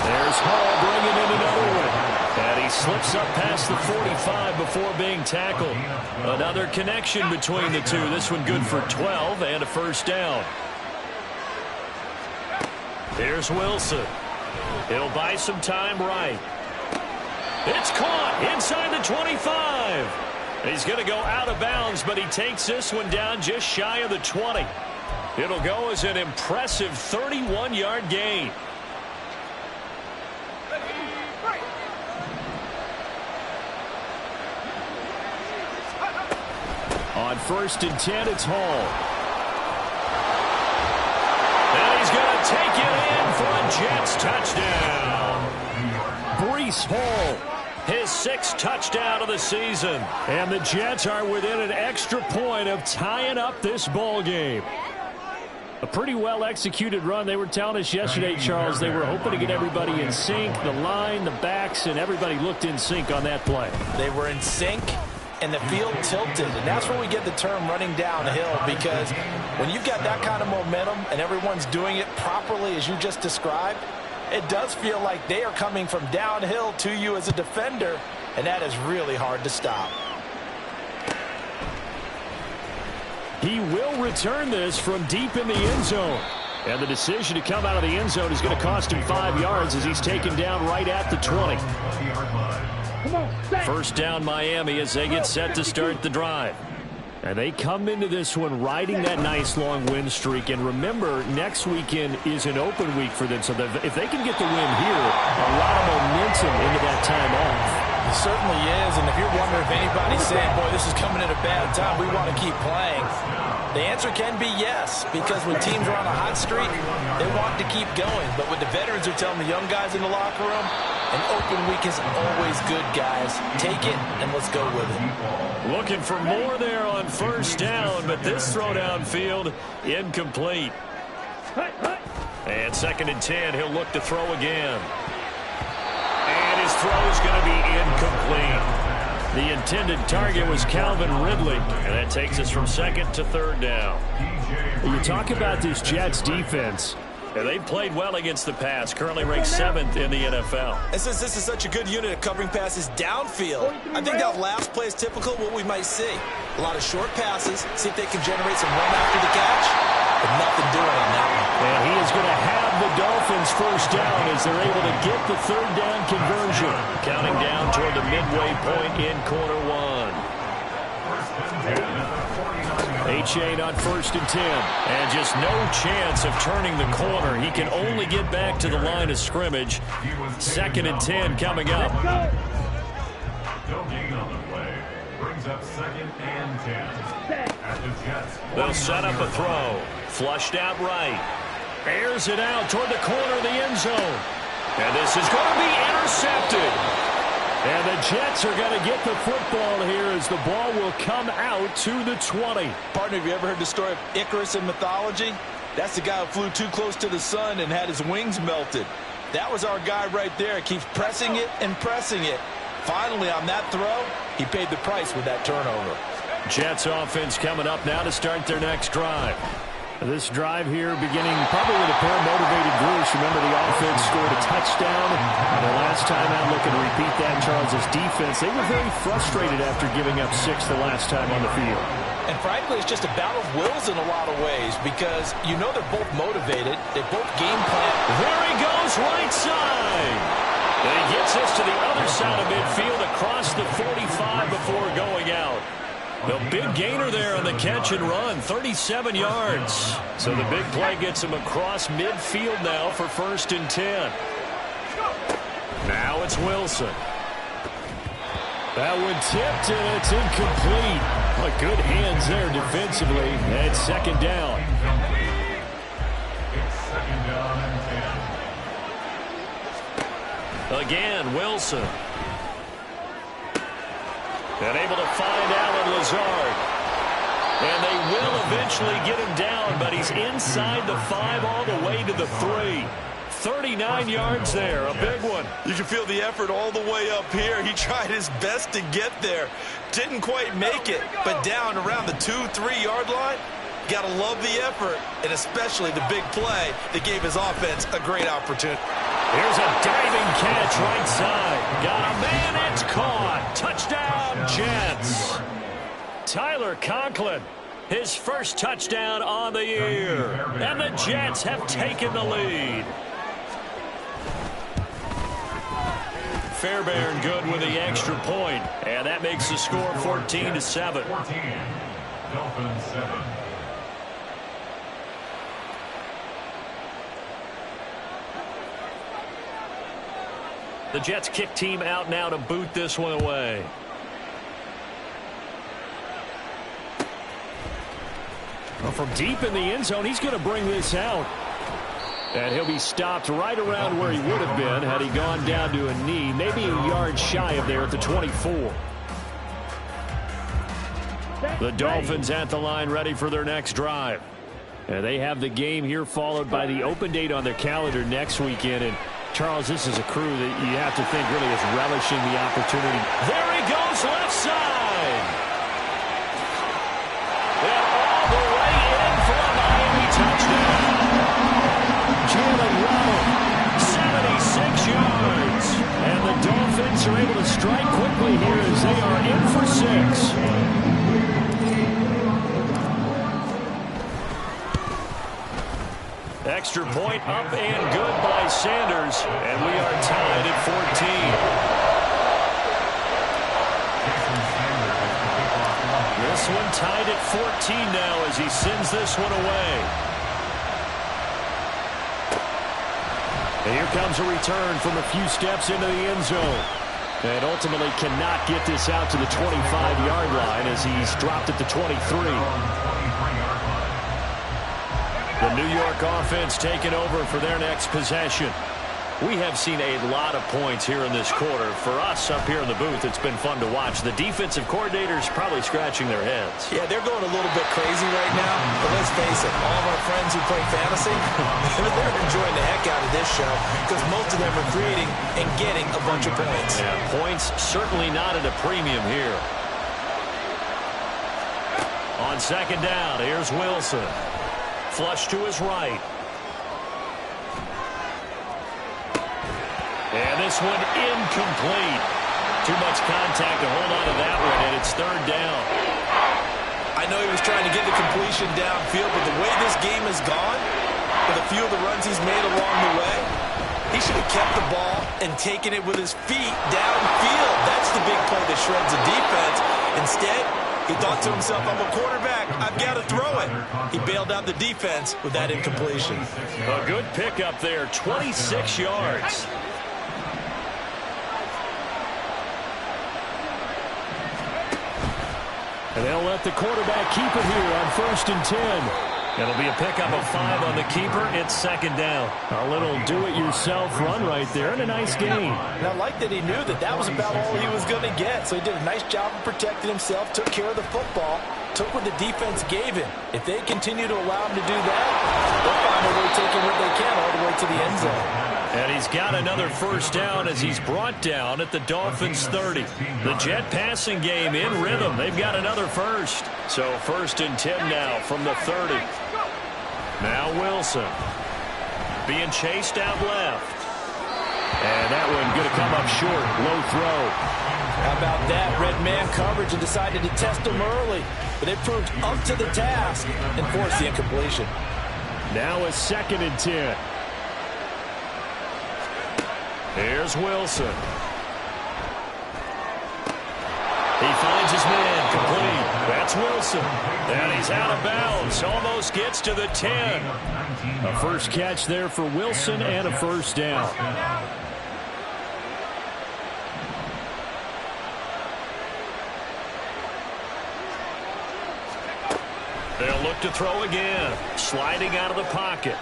[SPEAKER 12] There's Hall bringing in another one. And he slips up past the 45 before being tackled. Another connection between the two. This one good for 12 and a first down. Here's Wilson. He'll buy some time right. It's caught inside the 25. He's going to go out of bounds, but he takes this one down just shy of the 20. It'll go as an impressive 31-yard gain. On 1st and 10, it's Hall. And he's going to take it in for a Jets touchdown. Breece Hall, his 6th touchdown of the season. And the Jets are within an extra point of tying up this ball game. A pretty well-executed run. They were telling us yesterday, Charles, they were hoping to get everybody in sync, the line, the backs, and everybody looked in sync on that play.
[SPEAKER 14] They were in sync, and the field tilted. And that's where we get the term running downhill, because when you've got that kind of momentum and everyone's doing it properly as you just described, it does feel like they are coming from downhill to you as a defender, and that is really hard to stop.
[SPEAKER 12] He will return this from deep in the end zone. And the decision to come out of the end zone is going to cost him 5 yards as he's taken down right at the 20. First down Miami as they get set to start the drive. And they come into this one riding that nice long win streak. And remember, next weekend is an open week for them. So if they can get the win here, a lot of momentum into that time off.
[SPEAKER 14] It certainly is. And if you're wondering if anybody's saying, boy, this is coming at a bad time, we want to keep playing, the answer can be yes. Because when teams are on a hot streak, they want to keep going. But what the veterans are telling the young guys in the locker room, an open week is always good, guys. Take it, and let's go with it.
[SPEAKER 12] Looking for more there on first down, but this throw downfield incomplete. And 2nd and 10, he'll look to throw again. And his throw is going to be incomplete. The intended target was Calvin Ridley, and that takes us from 2nd to 3rd down. You talk about this Jets defense. And they've played well against the pass, currently ranked 7th in the NFL.
[SPEAKER 14] And since this is such a good unit of covering passes downfield, I think that last play is typical of what we might see. A lot of short passes, see if they can generate some run after the catch, but nothing doing on that one.
[SPEAKER 12] And he is going to have the Dolphins first down as they're able to get the 3rd down conversion. Counting down toward the midway point in quarter 1. A-Chain on 1st and 10. And just no chance of turning the corner. He can only get back to the line of scrimmage. 2nd and 10 coming up.
[SPEAKER 4] No gain on the play. Brings up 2nd and 10. At the Jets.
[SPEAKER 12] They'll set up a throw. Flushed out right. Airs it out toward the corner of the end zone. And this is going to be intercepted. And the Jets are going to get the football here as the ball will come out to the 20.
[SPEAKER 14] Partner, have you ever heard the story of Icarus in mythology? That's the guy who flew too close to the sun and had his wings melted. That was our guy right there. Keeps pressing it and pressing it. Finally, on that throw, he paid the price with that turnover.
[SPEAKER 12] Jets offense coming up now to start their next drive. This drive here beginning probably with a pair of motivated Bruce. Remember, the offense scored a touchdown. And the last time out, looking to repeat that, Charles' defense, they were very frustrated after giving up 6 the last time on the field.
[SPEAKER 14] And frankly, it's just a battle of wills in a lot of ways because you know they're both motivated. They both game plan.
[SPEAKER 12] There he goes, right side. And he gets us to the other side of midfield across the 45 before going out. The big gainer there on the catch and run, 37 yards. So the big play gets him across midfield now for 1st and 10. Now it's Wilson. That one tipped, and it's incomplete. But good hands there defensively. And 2nd down.
[SPEAKER 4] It's 2nd down and 10.
[SPEAKER 12] Again, Wilson. And able to find Alan Lazard. And they will eventually get him down, but he's inside the 5 all the way to the 3. 39 yards there, a big one.
[SPEAKER 14] You can feel the effort all the way up here. He tried his best to get there. Didn't quite make it, but down around the 2-3 yard line. Got to love the effort, and especially the big play that gave his offense a great opportunity.
[SPEAKER 13] Here's a diving catch right side. Got a man, it's caught. Touchdown, Jets. Tyler Conklin, his first touchdown on the year. And the Jets have taken the lead. Fairbairn good with the extra point. And that makes the score 14-7.
[SPEAKER 4] Dolphins 7.
[SPEAKER 13] The Jets kick team out now to boot this one away. Well, from deep in the end zone, he's going to bring this out. And he'll be stopped right around where he would have been had he gone down to a knee, maybe a yard shy of there at the 24. The Dolphins at the line ready for their next drive. And they have the game here followed by the open date on their calendar next weekend. And Charles, this is a crew that you have to think really is relishing the opportunity. There he goes, left side. And all the way in for a Miami touchdown. Jalen Waddle, 76 yards. And the Dolphins are able to strike quickly here as they are in for 6. Extra point up and good by Sanders, and we are tied at 14. This one tied at 14 now as he sends this one away. And here comes a return from a few steps into the end zone. And ultimately cannot get this out to the 25-yard line as he's dropped at the 23. The New York offense taking over for their next possession. We have seen a lot of points here in this quarter. For us up here in the booth, it's been fun to watch. The defensive coordinators probably scratching their heads.
[SPEAKER 14] Yeah, they're going a little bit crazy right now. But let's face it, all of our friends who play fantasy, they're enjoying the heck out of this show because most of them are creating and getting a bunch of points.
[SPEAKER 13] Yeah, points certainly not at a premium here. On second down, here's Wilson. Flush to his right. And this one incomplete. Too much contact to hold on to that one, and it's third down.
[SPEAKER 14] I know he was trying to get the completion downfield, but the way this game has gone, with a few of the runs he's made along the way, he should have kept the ball and taken it with his feet downfield. That's the big play that shreds the defense. Instead, he thought to himself, I'm a quarterback, I've got to throw it. He bailed out the defense with that incompletion.
[SPEAKER 13] A good pickup there, 26 yards. And they'll let the quarterback keep it here on 1st and 10. It'll be a pickup of 5 on the keeper. It's second down. A little do-it-yourself run right there and a nice gain.
[SPEAKER 14] And I like that he knew that that was about all he was going to get. So he did a nice job of protecting himself, took care of the football, took what the defense gave him. If they continue to allow him to do that, they'll find a way taking what they can all the way to the end zone.
[SPEAKER 13] And he's got another first down as he's brought down at the Dolphins' 30. The Jet passing game in rhythm. They've got another first. So 1st and 10 now from the 30. Now Wilson being chased out left. And that one going to come up short. Low throw.
[SPEAKER 14] How about that? Red man coverage and decided to test him early. But they proved up to the task and forced the incompletion.
[SPEAKER 13] Now a 2nd and 10. Here's Wilson. He finds his man complete. That's Wilson. And he's out of bounds. Almost gets to the 10. A first catch there for Wilson and a first down. They'll look to throw again. Sliding out of the pocket.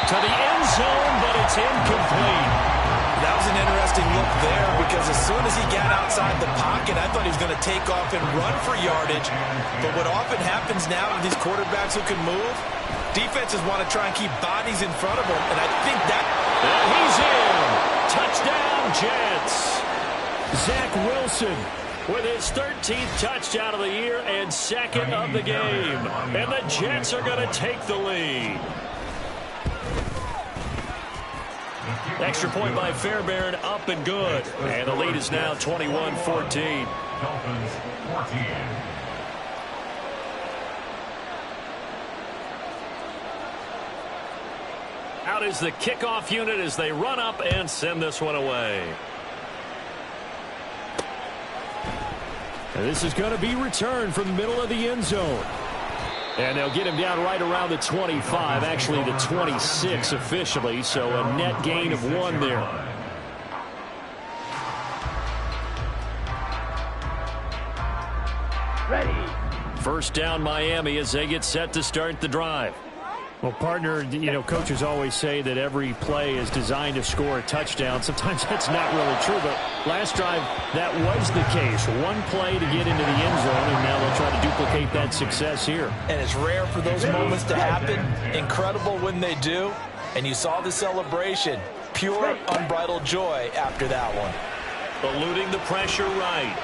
[SPEAKER 13] To the end zone, but it's incomplete.
[SPEAKER 14] That was an interesting look there because as soon as he got outside the pocket, I thought he was going to take off and run for yardage. But what often happens now with these quarterbacks who can move, defenses want to try and keep bodies in front of them, and I think that...
[SPEAKER 13] And he's in! Touchdown, Jets! Zach Wilson with his 13th touchdown of the year and 2nd of the game. And the Jets are going to take the lead.
[SPEAKER 12] Extra point by Fairbairn, up and good. And the lead is now 21-14.
[SPEAKER 4] Dolphins 14.
[SPEAKER 12] Out is the kickoff unit as they run up and send this one away.
[SPEAKER 13] And this is going to be returned from the middle of the end zone. And they'll get him down right around the 25, actually the 26 officially, so a net gain of 1 there.
[SPEAKER 10] Ready.
[SPEAKER 12] First down Miami as they get set to start the drive.
[SPEAKER 13] Well, partner, coaches always say that every play is designed to score a touchdown. Sometimes that's not really true, but last drive, that was the case. One play to get into the end zone, and now they'll try to duplicate that success here.
[SPEAKER 14] And it's rare for those moments to happen. Incredible when they do. And you saw the celebration. Pure, unbridled joy after that one.
[SPEAKER 12] Eluding the pressure right.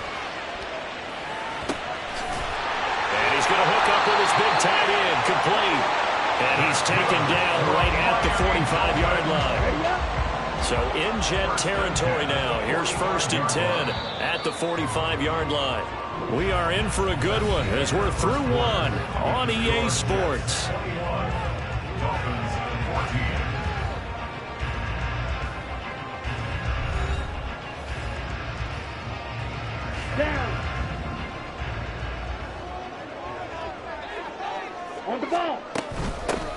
[SPEAKER 12] And he's going to hook up with his big tight end. Complete. And he's taken down right at the 45-yard line. So in Jet territory now. Here's 1st and 10 at the 45-yard line. We are in for a good one as we're through one on EA Sports.
[SPEAKER 4] Dolphins 14.
[SPEAKER 10] Down. On the ball.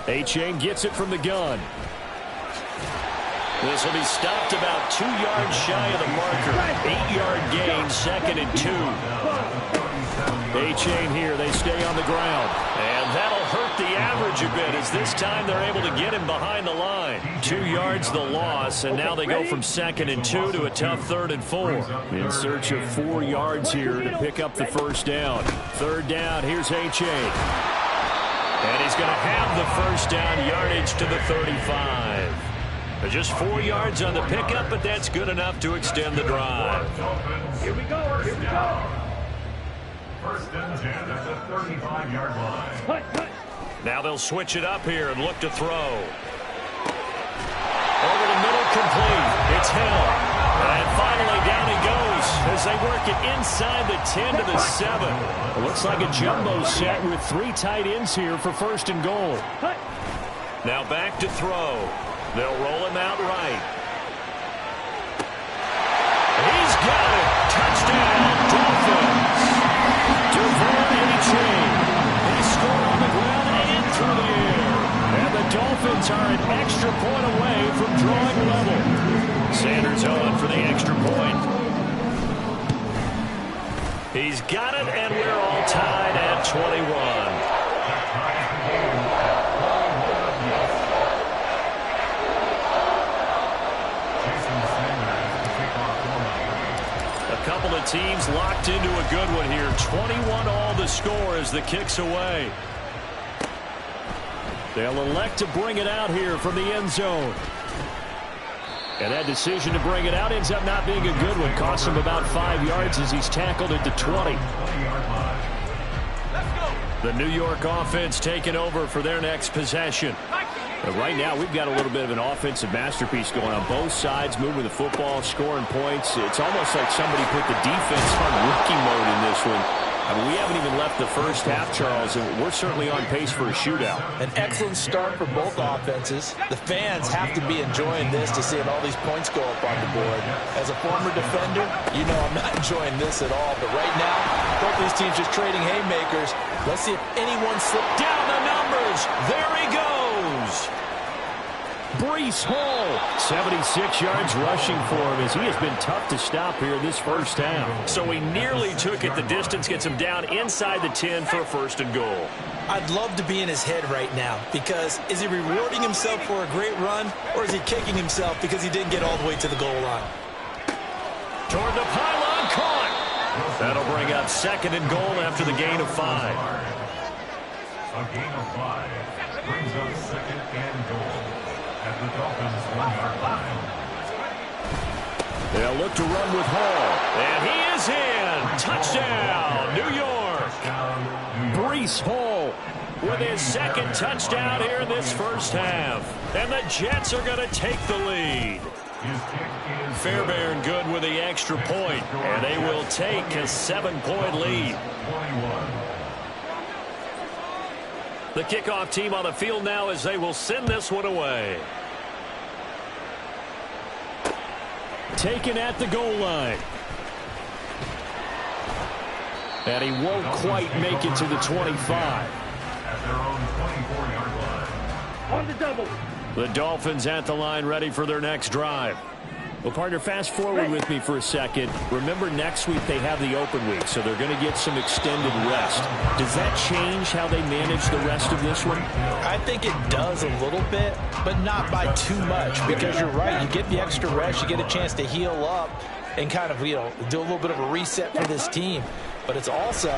[SPEAKER 13] A-Chain gets it from the gun.
[SPEAKER 12] This will be stopped about 2 yards shy of the marker. 8-yard gain, 2nd and 2.
[SPEAKER 13] A-Chain here, they stay on the ground.
[SPEAKER 12] And that'll hurt the average a bit as this time they're able to get him behind the line. 2 yards the loss, and now they go from 2nd and 2 to a tough 3rd and 4.
[SPEAKER 13] In search of 4 yards here to pick up the first down. 3rd down, here's A-Chain.
[SPEAKER 12] And he's going to have the first down, yardage to the 35. Just 4 yards on the pickup, but that's good enough to extend the drive.
[SPEAKER 10] Here we go. Here we go.
[SPEAKER 4] 1st and 10 at the 35-yard line.
[SPEAKER 12] Now they'll switch it up here and look to throw. Over the middle, complete. It's Hill. And finally down he goes as they work it inside the 10 to the 7.
[SPEAKER 13] It looks like a jumbo set with 3 tight ends here for 1st and goal.
[SPEAKER 12] Now back to throw. They'll roll him out right. He's got it. Touchdown, Dolphins. Devon A-Chain. They score on the ground and through the air.
[SPEAKER 13] And the Dolphins are an extra point away from drawing level.
[SPEAKER 12] Sanders on for the extra point. He's got it, and we're all tied at 21. A couple of teams locked into a good one here. 21 all the score as the kick's away.
[SPEAKER 13] They'll elect to bring it out here from the end zone. And that decision to bring it out ends up not being a good one. Costs him about 5 yards as he's tackled at the 20.
[SPEAKER 12] The New York offense taking over for their next possession.
[SPEAKER 13] But right now, we've got a little bit of an offensive masterpiece going on both sides, moving the football, scoring points. It's almost like somebody put the defense on rookie mode in this one. I mean, we haven't even left the first half, Charles, and we're certainly on pace for a shootout.
[SPEAKER 14] An excellent start for both offenses. The fans have to be enjoying this to see all these points go up on the board. As a former defender, you know I'm not enjoying this at all. But right now, both these teams just trading haymakers. Let's see if anyone slipped
[SPEAKER 12] down the numbers. There he goes.
[SPEAKER 13] Breece Hall, 76 yards rushing for him as he has been tough to stop here this first half.
[SPEAKER 12] So he nearly took it the distance, gets him down inside the 10 for a 1st and goal.
[SPEAKER 14] I'd love to be in his head right now because is he rewarding himself for a great run or is he kicking himself because he didn't get all the way to the goal line?
[SPEAKER 12] Toward the pylon, caught. That'll bring up 2nd and goal after the gain of 5.
[SPEAKER 4] A gain of 5 brings up 2nd and goal at the Dolphins' 1-yard line.
[SPEAKER 13] They'll look to run with Hall.
[SPEAKER 12] And he is in. Touchdown, New York.
[SPEAKER 13] Breece Hall
[SPEAKER 12] with his 2nd touchdown here in this first half. And the Jets are going to take the lead. Fairbairn good with the extra point, and they will take a 7-point lead. The kickoff team on the field now as they will send this one away. Taken at the goal line. And he won't quite make it to the 25.
[SPEAKER 4] At their own 24-yard line.
[SPEAKER 10] On the double.
[SPEAKER 12] The Dolphins at the line ready for their next drive.
[SPEAKER 13] Well, partner, fast forward with me for a second. Remember, next week they have the open week, so they're going to get some extended rest. Does that change how they manage the rest of this one?
[SPEAKER 14] I think it does a little bit, but not by too much, because you're right. You get the extra rest, you get a chance to heal up and kind of, do a little bit of a reset for this team. But it's also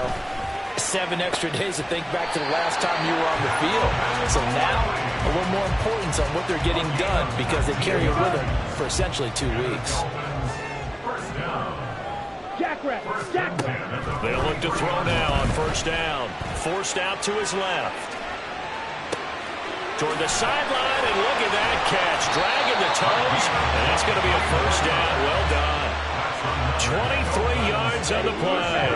[SPEAKER 14] 7 extra days to think back to the last time you were on the field. So now, a little more importance on what they're getting done because they carry it with them for essentially 2 weeks.
[SPEAKER 12] They'll look to throw now on first down. Forced out to his left. Toward the sideline, and look at that catch. Dragging the toes, and that's going to be a first down. Well done. 23 yards on the play.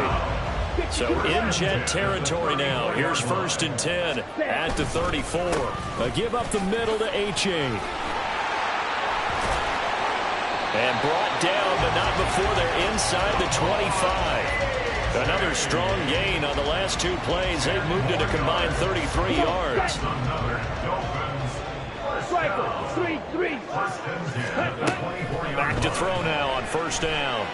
[SPEAKER 12] So in Jet territory now. Here's 1st and 10 at the 34.
[SPEAKER 13] A give up the middle to H.A.
[SPEAKER 12] And brought down, but not before they're inside the 25. Another strong gain on the last 2 plays. They've moved it a combined 33 yards. Back to throw now on first down.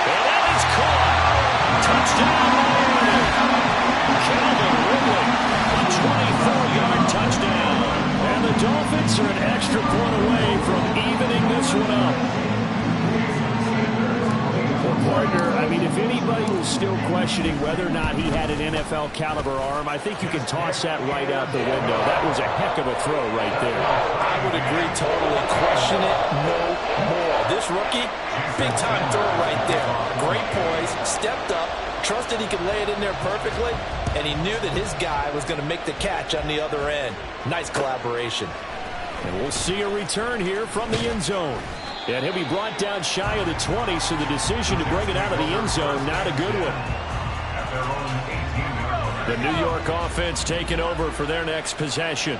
[SPEAKER 12] And that is caught. Touchdown. Calvin Ridley, a 24-yard touchdown. And the Dolphins are an extra point away from evening this one up.
[SPEAKER 13] Well, partner, I mean, if anybody was still questioning whether or not he had an NFL caliber arm, I think you can toss that right out the window. That was a heck of a throw right there.
[SPEAKER 14] I would agree totally. Question it no more. This rookie, big-time throw right there. Great poise, stepped up, trusted he could lay it in there perfectly, and he knew that his guy was going to make the catch on the other end. Nice collaboration.
[SPEAKER 13] And we'll see a return here from the end zone. And he'll be brought down shy of the 20, so the decision to bring it out of the end zone, not a good one.
[SPEAKER 12] The New York offense taking over for their next possession.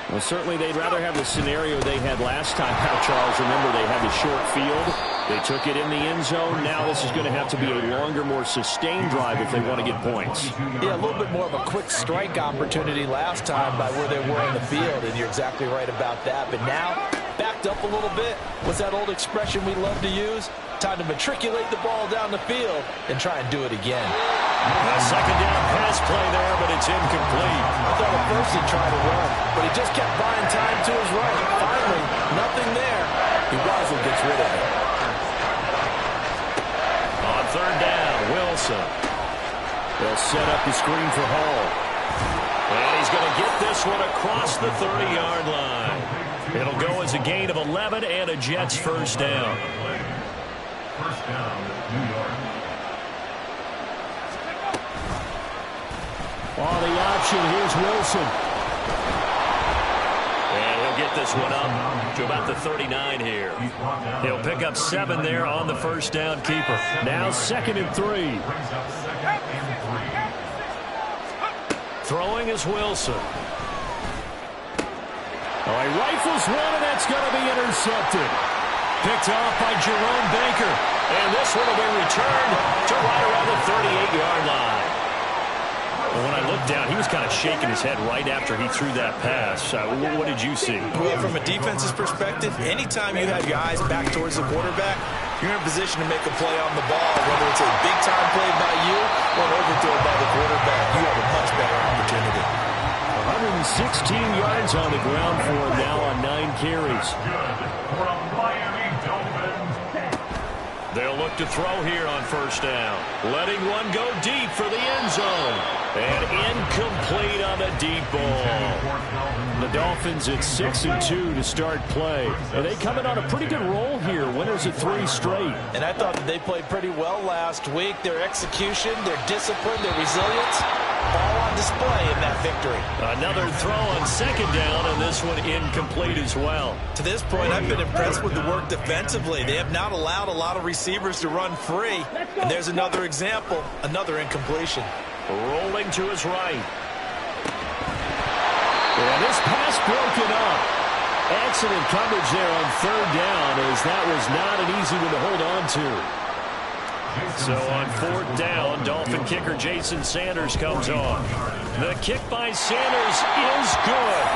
[SPEAKER 13] Well, certainly they'd rather have the scenario they had last time out, Charles. Remember, they had the short field. They took it in the end zone. Now this is going to have to be a longer, more sustained drive if they want to get points.
[SPEAKER 14] Yeah, a little bit more of a quick strike opportunity last time by where they were in the field, and you're exactly right about that. But now, backed up a little bit. What's that old expression we love to use? Time to matriculate the ball down the field and try and do it again.
[SPEAKER 12] A second down pass play there, but it's incomplete.
[SPEAKER 14] I thought at first he'd try to run, but he just kept buying time to his right. Finally, nothing there. He wisely gets rid of it.
[SPEAKER 12] On third down, Wilson.
[SPEAKER 13] They'll set up the screen for Hall.
[SPEAKER 12] And he's going to get this one across the 30-yard line. It'll go as a gain of 11 and a Jets first down.
[SPEAKER 4] First down, New York.
[SPEAKER 13] On the option, here's Wilson.
[SPEAKER 12] And he'll get this one up to about the 39 here. He'll pick up 7 there on the first down keeper.
[SPEAKER 13] Now 2nd and 3.
[SPEAKER 12] Throwing is Wilson.
[SPEAKER 13] Oh, he rifles one, and that's going to be intercepted.
[SPEAKER 12] Picked off by Jerome Baker. And this one will be returned to right around the 38-yard line. When I looked down, he was kind of shaking his head right after he threw that pass. What did you see?
[SPEAKER 14] Well, from a defense's perspective, anytime you have your eyes back towards the quarterback, you're in a position to make a play on the ball, whether it's a big-time play by you or an overthrow by the quarterback. You have a much better opportunity.
[SPEAKER 13] 116 yards on the ground for him now on 9 carries.
[SPEAKER 12] They'll look to throw here on first down. Letting one go deep for the end zone. And incomplete on the deep ball.
[SPEAKER 13] The Dolphins at 6-2 to start play. And they come in on a pretty good roll here. Winners of 3 straight.
[SPEAKER 14] And I thought that they played pretty well last week. Their execution, their discipline, their resilience, all on display in that victory.
[SPEAKER 12] Another throw on second down, and this one incomplete as well.
[SPEAKER 14] To this point, I've been impressed with the work defensively. They have not allowed a lot of receivers to run free. And there's another example, another incompletion.
[SPEAKER 12] Rolling to his right. And this pass broken up. Excellent coverage there on third down, as that was not an easy one to hold on to. So on fourth down, Dolphin kicker Jason Sanders comes on. The kick by Sanders is good.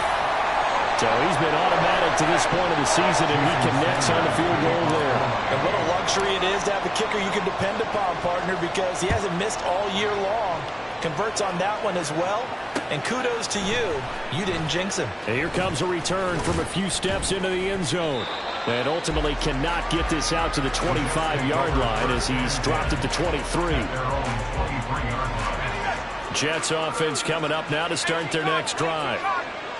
[SPEAKER 12] So he's been automatic to this point of the season, and he connects on the field goal there.
[SPEAKER 14] And what a luxury it is to have a kicker you can depend upon, partner, because he hasn't missed all year long. Converts on that one as well. And kudos to you. You didn't jinx him.
[SPEAKER 12] And here comes a return from a few steps into the end zone. And ultimately cannot get this out to the 25-yard line as he's dropped it to 23. Jets offense coming up now to start their next drive.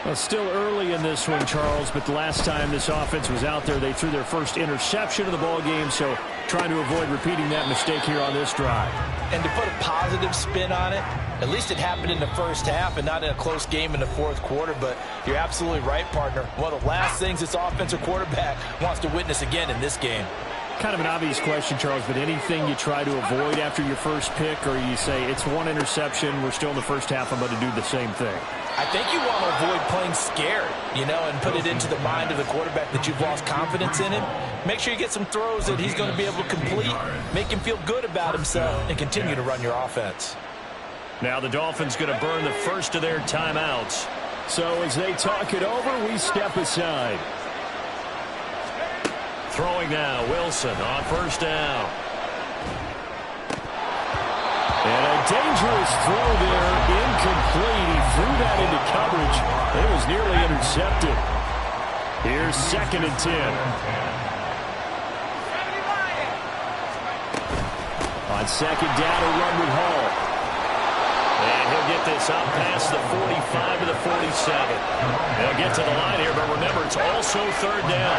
[SPEAKER 12] Well, still early in this one, Charles, but the last time this offense was out there, they threw their first interception of the ball game, so trying to avoid repeating that mistake here on this drive.
[SPEAKER 14] And to put a positive spin on it, at least it happened in the first half and not in a close game in the fourth quarter, but you're absolutely right, partner. One of the last things this offensive quarterback wants to witness again in this game.
[SPEAKER 12] Kind of an obvious question, Charles, but anything you try to avoid after your first pick, or you say it's one interception, we're still in the first half, I'm going to do the same thing?
[SPEAKER 14] I think you want to avoid playing scared, and put it into the mind of the quarterback that you've lost confidence in him. Make sure you get some throws that he's going to be able to complete, make him feel good about himself, and continue to run your offense.
[SPEAKER 12] Now the Dolphins going to burn the first of their timeouts. So as they talk it over, we step aside. Throwing now, Wilson on first down. And a dangerous throw there, incomplete. He threw that into coverage. It was nearly intercepted. Here's 2nd and 10. On second down, a run with Hall. And he'll get this up past the 45 to the 47. They'll get to the line here, but remember, it's also third down.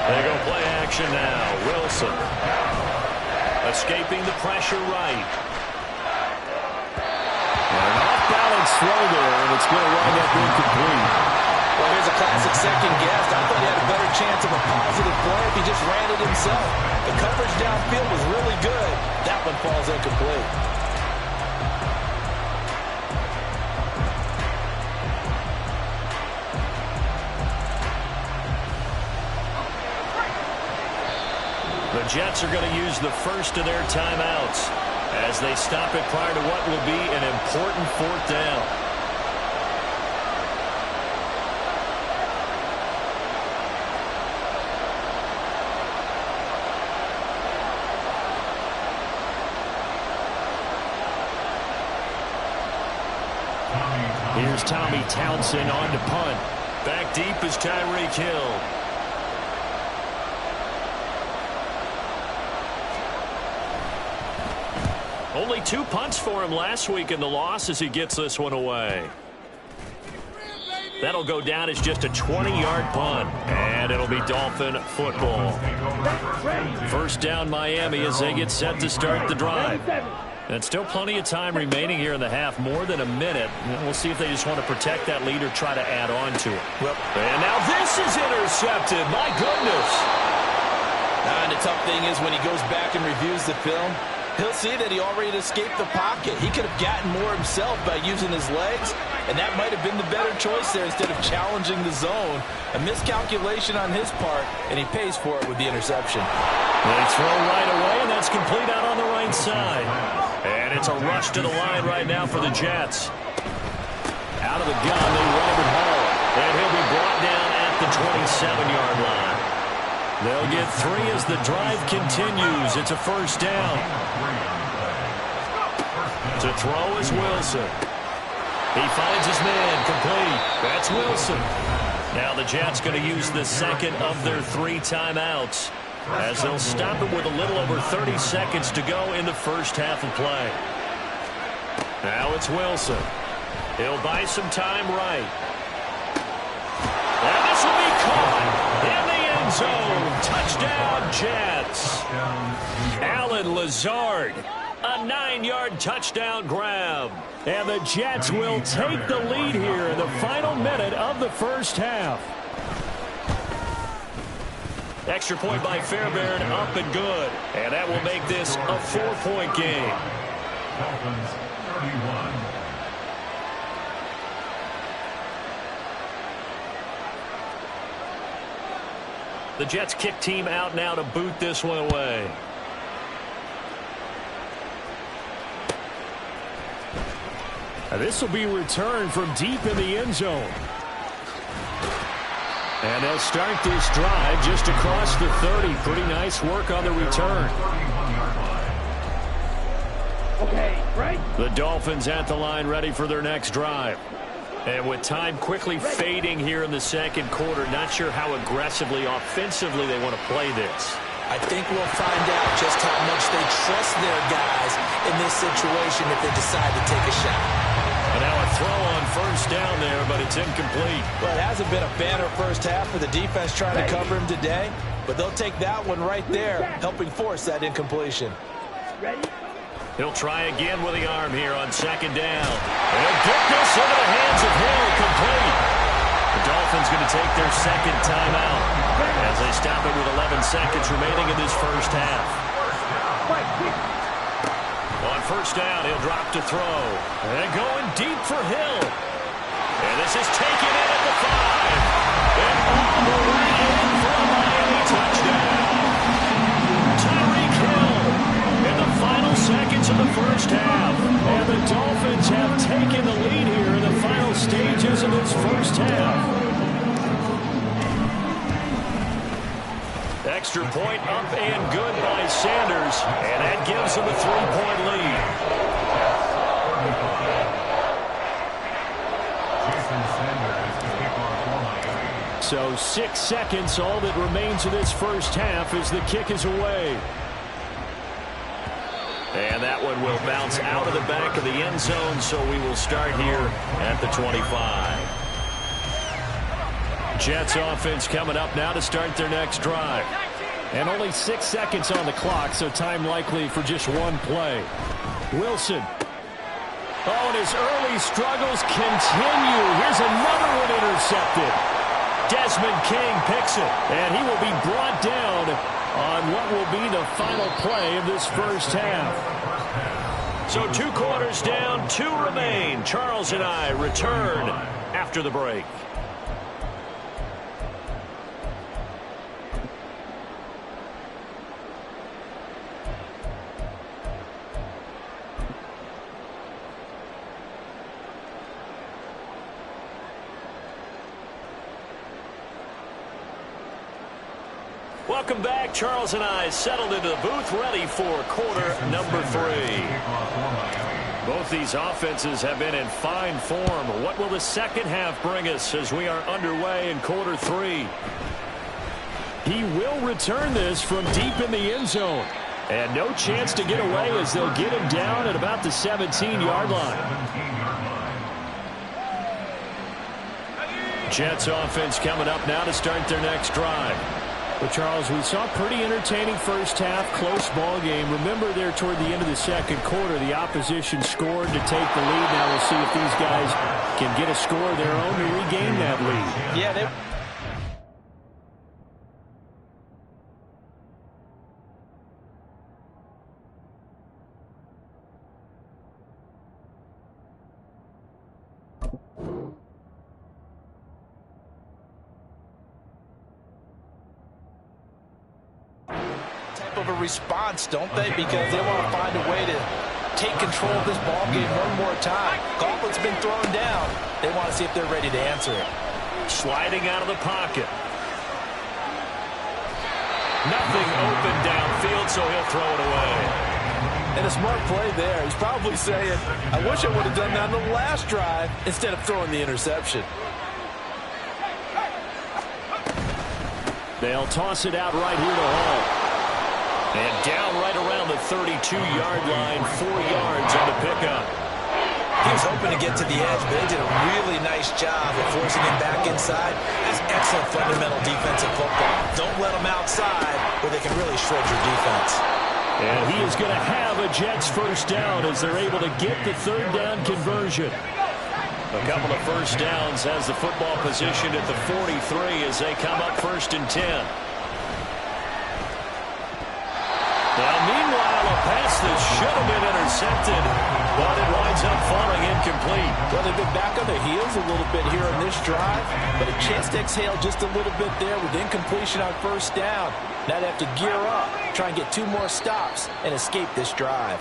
[SPEAKER 12] They go play action now. Wilson escaping the pressure right. An off-balance throw there, and it's going to wind up incomplete.
[SPEAKER 14] Well, here's a classic second guess. I thought he had a better chance of a positive play if he just ran it himself. The coverage downfield was really good. That one falls incomplete.
[SPEAKER 12] The Jets are going to use the first of their timeouts as they stop it prior to what will be an important fourth down. Here's Tommy Townsend on to punt. Back deep is Tyreek Hill. Only 2 punts for him last week in the loss as he gets this one away. That'll go down as just a 20-yard punt, and it'll be Dolphin football. First down Miami as they get set to start the drive. And still plenty of time remaining here in the half, more than a minute. We'll see if they just want to protect that lead or try to add on to it. And now this is intercepted. My goodness.
[SPEAKER 14] And the tough thing is when he goes back and reviews the film, he'll see that he already escaped the pocket. He could have gotten more himself by using his legs, and that might have been the better choice there instead of challenging the zone. A miscalculation on his part, and he pays for it with the interception.
[SPEAKER 12] They throw right away, and that's complete out on the right side. And it's a rush to the line right now for the Jets. Out of the gun, they run him at Hall, and he'll be brought down at the 27-yard line. They'll get 3 as the drive continues. It's a first down. To throw is Wilson. He finds his man, complete. That's Wilson. Now the Jets going to use the second of their 3 timeouts as they'll stop it with a little over 30 seconds to go in the first half of play. Now it's Wilson. He'll buy some time right. And this will be caught in the end zone. Touchdown, Jets. Allen Lazard, a 9-yard touchdown grab. And the Jets will take the lead here in the final minute of the first half. Extra point by Fairbairn, up and good. And that will make this a 4-point game.
[SPEAKER 4] Dolphins 31.
[SPEAKER 12] The Jets kick team out now to boot this one away.
[SPEAKER 13] And this will be returned from deep in the end zone. And they'll start this drive just across the 30. Pretty nice work on the return.
[SPEAKER 10] Okay, right.
[SPEAKER 12] The Dolphins at the line ready for their next drive. And with time quickly fading here in the second quarter, not sure how aggressively, offensively they want to play this.
[SPEAKER 14] I think we'll find out just how much they trust their guys in this situation if they decide to take a shot.
[SPEAKER 12] And now a throw on first down there, but it's incomplete.
[SPEAKER 14] Well, it hasn't been a banner first half for the defense trying to cover him today, but they'll take that one right there, helping force that incompletion.
[SPEAKER 10] Ready?
[SPEAKER 12] He'll try again with the arm here on second down. And he'll get this into the hands of Hill, complete. The Dolphins going to take their second timeout as they stop it with 11 seconds remaining in this first half. On first down, he'll drop to throw. And going deep for Hill. And this is taken in at the 5. And all the way in for a Miami touchdown. Tyreek Hill in the final seconds of the first half. And the Dolphins have taken the lead here in the final stages of this first half. Extra point up and good by Sanders. And that gives them a 3-point lead. So 6 seconds, all that remains of this first half as the kick is away. And that one will bounce out of the back of the end zone, so we will start here at the 25. Jets offense coming up now to start their next drive.
[SPEAKER 13] And only 6 seconds on the clock, so time likely for just one play. Wilson. Oh, and his early struggles continue. Here's another one intercepted.
[SPEAKER 12] Desmond King picks it, and he will be brought down on what will be the final play of this first half. So 2 quarters down, 2 remain. Charles and I return after the break. Welcome back. Charles and I settled into the booth, ready for quarter number 3. Both these offenses have been in fine form. What will the second half bring us as we are underway in quarter 3?
[SPEAKER 13] He will return this from deep in the end zone. And no chance to get away as they'll get him down at about the 17-yard line.
[SPEAKER 12] Jets offense coming up now to start their next drive.
[SPEAKER 13] But, Charles, we saw a pretty entertaining first half, close ball game. Remember there toward the end of the second quarter, the opposition scored to take the lead. Now we'll see if these guys can get a score of their own to regain that lead.
[SPEAKER 14] Yeah, of a response, don't they? Because they want to find a way to take control of this ball game one more time. Gauntlet's been thrown down. They want to see if they're ready to answer it.
[SPEAKER 12] Sliding out of the pocket. Nothing open downfield, so he'll throw it away.
[SPEAKER 14] And a smart play there. He's probably saying, I wish I would have done that on the last drive instead of throwing the interception.
[SPEAKER 12] They'll toss it out right here to Hall. And down right around the 32-yard line, 4 yards on the pickup.
[SPEAKER 14] He was hoping to get to the edge, but they did a really nice job of forcing him back inside. That's excellent fundamental defensive football. Don't let them outside where they can really shred your defense.
[SPEAKER 12] And he is going to have a Jets first down as they're able to get the third down conversion. A couple of first downs has the football position at the 43 as they come up 1st and 10. Now, meanwhile, a pass that should have been intercepted, but it winds up falling incomplete.
[SPEAKER 14] Well, they've been back on their heels a little bit here on this drive, but a chance to exhale just a little bit there with incompletion on first down. Now they have to gear up, try and get 2 more stops, and escape this drive.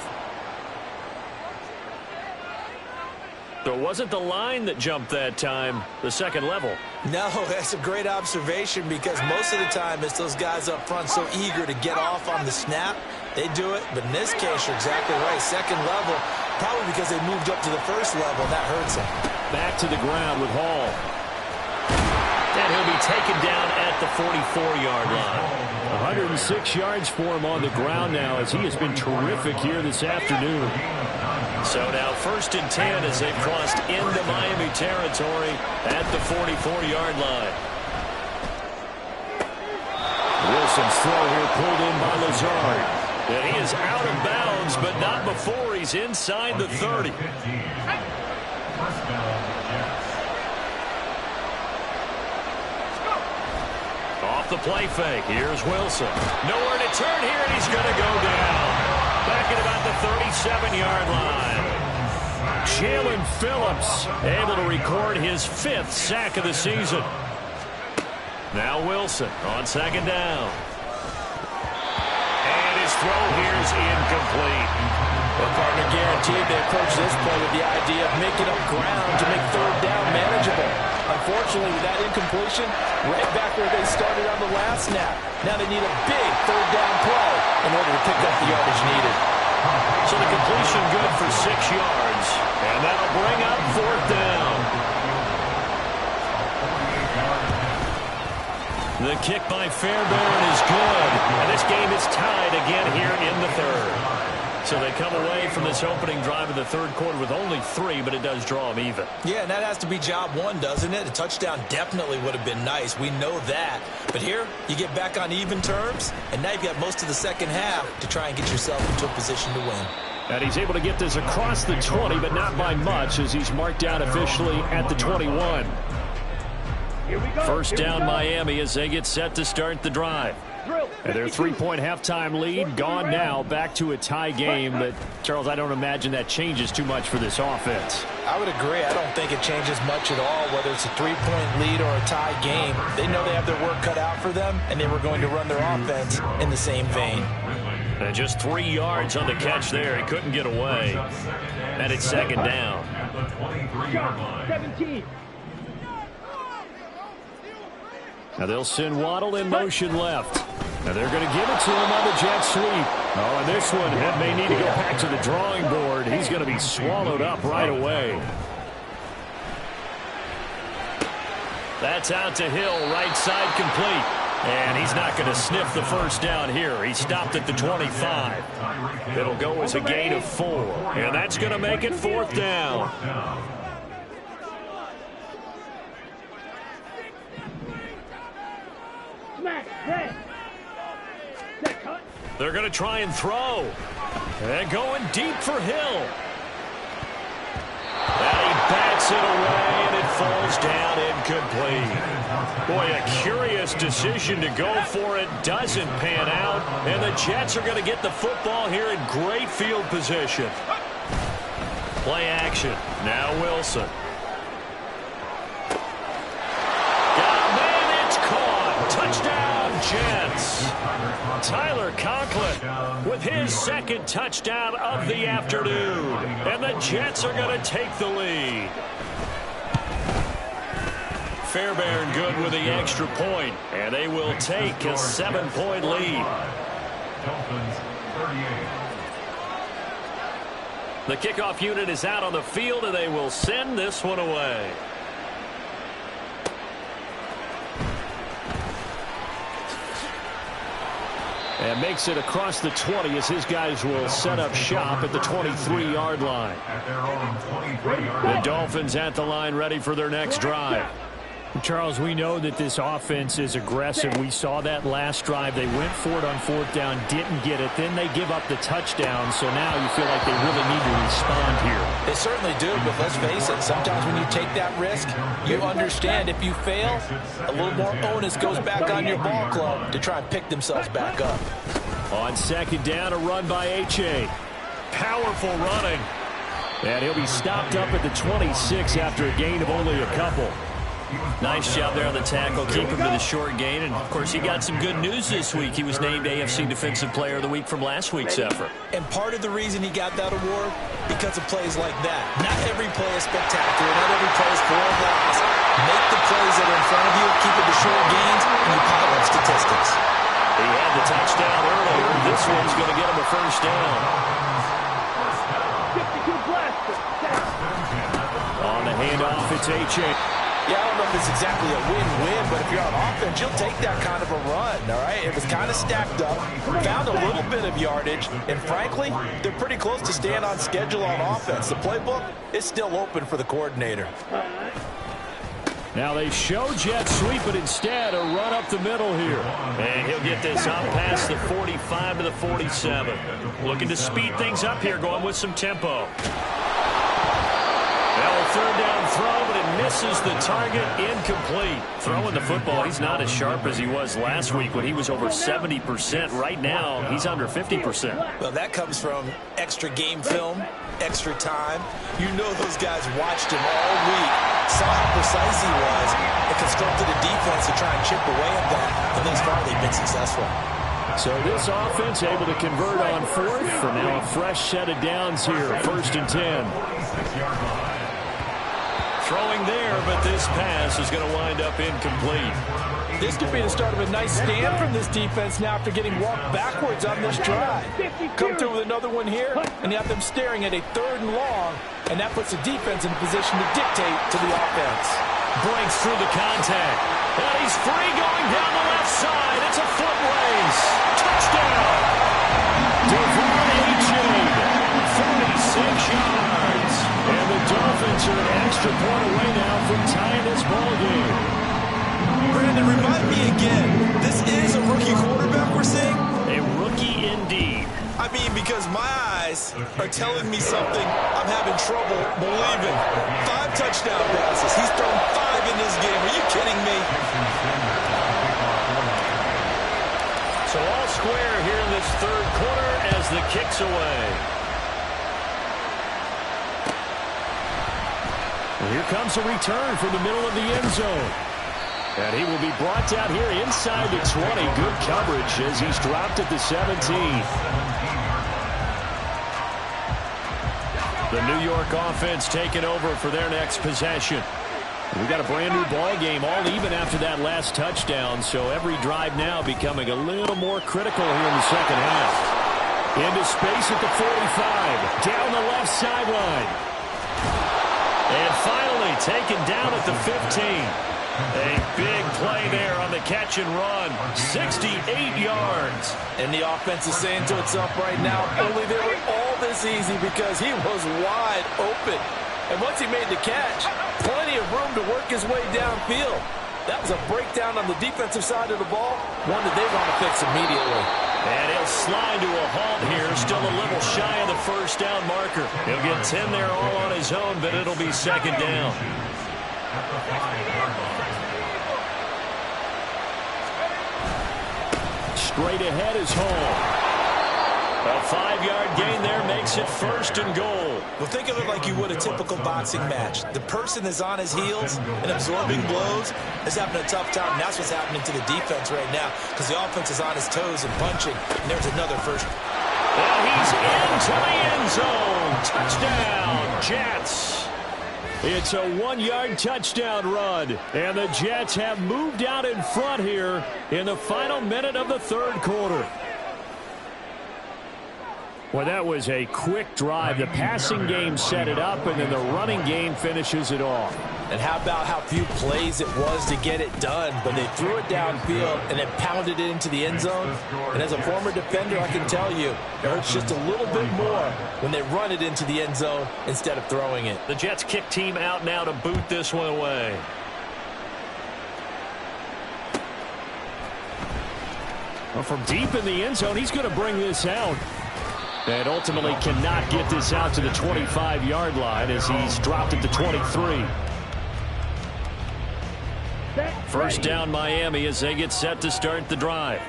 [SPEAKER 12] So it wasn't the line that jumped that time, the second level.
[SPEAKER 14] No, that's a great observation because most of the time it's those guys up front so eager to get off on the snap. They do it, but in this case, you're exactly right. Second level, probably because they moved up to the first level, and that hurts them.
[SPEAKER 12] Back to the ground with Hall. And he'll be taken down at the 44-yard line. 106 yards for him on the ground now as he has been terrific here this afternoon. So now 1st and 10 as they've crossed into Miami territory at the 44-yard line. Wilson's throw here pulled in by Lazard. And he is out of bounds, but not before he's inside the 30. Off the play fake. Here's Wilson. Nowhere to turn here, and he's going to go down. Back at about the 37-yard line. Jalen Phillips able to record his 5th sack of the season. Now Wilson on 2nd down. And his throw here is incomplete.
[SPEAKER 14] The partner guaranteed they approach this play with the idea of making up ground to make 3rd down manageable. Unfortunately, with that incompletion, right back where they started on the last snap. Now they need a big 3rd down play in order to pick up the yardage needed.
[SPEAKER 12] So the completion good for 6 yards. And that'll bring up 4th down. The kick by Fairbairn is good. And this game is tied again here in the 3rd. So they come away from this opening drive in the 3rd quarter with only 3, but it does draw them even.
[SPEAKER 14] Yeah, and that has to be job 1, doesn't it? A touchdown definitely would have been nice. We know that. But here, you get back on even terms, and now you've got most of the second half to try and get yourself into a position to win.
[SPEAKER 12] And he's able to get this across the 20, but not by much as he's marked down officially at the 21. First down Miami as they get set to start the drive. And their 3-point halftime lead gone now, back to a tie game. But, Charles, I don't imagine that changes too much for this offense.
[SPEAKER 14] I would agree. I don't think it changes much at all, whether it's a 3-point lead or a tie game. They know they have their work cut out for them, and they were going to run their offense in the same vein.
[SPEAKER 12] And just 3 yards on the catch there. He couldn't get away. And it's 2nd down.
[SPEAKER 10] 17.
[SPEAKER 12] Now they'll send Waddle in motion left. Now they're going to give it to him on the jet sweep. Oh, and this one may need to go back to the drawing board. He's going to be swallowed up right away. That's out to Hill, right side complete. And he's not going to sniff the first down here. He stopped at the 25. It'll go as a gain of 4. And that's going to make it 4th down. They're going to try and throw. And going deep for Hill. And he bats it away, and it falls down incomplete. Boy, a curious decision to go for it. Doesn't pan out. And the Jets are going to get the football here in great field position. Play action. Now Wilson. Touchdown, Jets. Tyler Conklin with his 2nd touchdown of the afternoon. And the Jets are going to take the lead. Fairbairn good with the extra point. And they will take a 7-point lead. The kickoff unit is out on the field, and they will send this one away. And makes it across the 20 as his guys will set up shop at the 23-yard line. The Dolphins at the line ready for their next drive.
[SPEAKER 13] Charles, we know that this offense is aggressive. We saw that last drive. They went for it on 4th down, didn't get it. Then they give up the touchdown. So now you feel like they really need to respond here.
[SPEAKER 14] They certainly do, but let's face it. Sometimes when you take that risk, you understand if you fail, a little more onus goes back on your ball club to try and pick themselves back up.
[SPEAKER 12] On 2nd down, a run by H.A. Powerful running. And he'll be stopped up at the 26 after a gain of only a couple.
[SPEAKER 11] Nice job there on the tackle. Keep him to the short gain. And, of course, he got some good news this week. He was named AFC Defensive Player of the Week from last week's effort.
[SPEAKER 14] And part of the reason he got that award, because of plays like that. Not every play is spectacular. Not every play is for a loss. Make the plays that are in front of you, keep it to short gains, and you pile up statistics.
[SPEAKER 12] He had the touchdown earlier. This one's going to get him a first down. On the handoff, it's H.A.
[SPEAKER 14] Yeah, I don't know if it's exactly a win-win, but if you're on offense, you'll take that kind of a run, all right? It was kind of stacked up, found a little bit of yardage, and frankly, they're pretty close to staying on schedule on offense. The playbook is still open for the coordinator.
[SPEAKER 12] Now they show jet sweep, but instead a run up the middle here.
[SPEAKER 11] And he'll get this up past the 45 to the 47. Looking to speed things up here, going with some tempo.
[SPEAKER 12] Well, 3rd down throw, but it misses the target, incomplete.
[SPEAKER 11] Throwing the football, he's not as sharp as he was last week when he was over 70%. Right now, he's under 50%.
[SPEAKER 14] Well, that comes from extra game film, extra time. You know those guys watched him all week, saw how precise he was, and constructed a defense to try and chip away at that. And thus far, they've been successful.
[SPEAKER 12] So this offense able to convert on 4th for now a fresh set of downs here, 1st and 10. Throwing there, but this pass is going to wind up incomplete.
[SPEAKER 14] This could be the start of a nice stand from this defense now after getting walked backwards on this drive. Come through with another one here, and you have them staring at a 3rd and long, and that puts the defense in a position to dictate to the offense.
[SPEAKER 12] Breaks through the contact. And he's free going down the left side. It's a foot race. Touchdown. Devon Achane, 46 yards. And the Dolphins are an extra point away now from tying this ball game.
[SPEAKER 14] Brandon, remind me again, this is a rookie quarterback we're seeing?
[SPEAKER 11] A rookie indeed.
[SPEAKER 14] I mean, because my eyes are telling me something I'm having trouble believing. 5 touchdown passes. He's thrown 5 in this game. Are you kidding me?
[SPEAKER 12] So all square here in this 3rd quarter as the kick's away. Here comes a return from the middle of the end zone. And he will be brought down here inside the 20. Good coverage as he's dropped at the 17. The New York offense taking over for their next possession. We got a brand new ball game, all even after that last touchdown. So every drive now becoming a little more critical here in the second half. Into space at the 45. Down the left sideline. And finally taken down at the 15. A big play there on the catch and run. 68 yards.
[SPEAKER 14] And the offense is saying to itself right now, only they were all this easy because he was wide open. And once he made the catch, plenty of room to work his way downfield. That was a breakdown on the defensive side of the ball, one that they want to fix immediately.
[SPEAKER 12] And he'll slide to a halt here, still a little shy of the 1st down marker. He'll get 10 there all on his own, but it'll be 2nd down. Straight ahead is home. A 5-yard gain there makes it 1st and goal.
[SPEAKER 14] Well, think of it like you would a typical boxing match. The person is on his heels and absorbing blows is having a tough time. And that's what's happening to the defense right now because the offense is on his toes and punching. And there's another first.
[SPEAKER 12] Well, he's into the end zone. Touchdown, Jets. It's a 1-yard touchdown run. And the Jets have moved out in front here in the final minute of the 3rd quarter. Well, that was a quick drive. The passing game set it up, and then the running game finishes it off.
[SPEAKER 14] And how about how few plays it was to get it done, but they threw it downfield and then pounded it into the end zone. And as a former defender, I can tell you, it hurts just a little bit more when they run it into the end zone instead of throwing it.
[SPEAKER 11] The Jets kick team out now to boot this one away. Well, from deep in the end zone, he's going to bring this out. And ultimately cannot get this out to the 25-yard line as he's dropped at the 23. First down Miami as they get set to start the drive.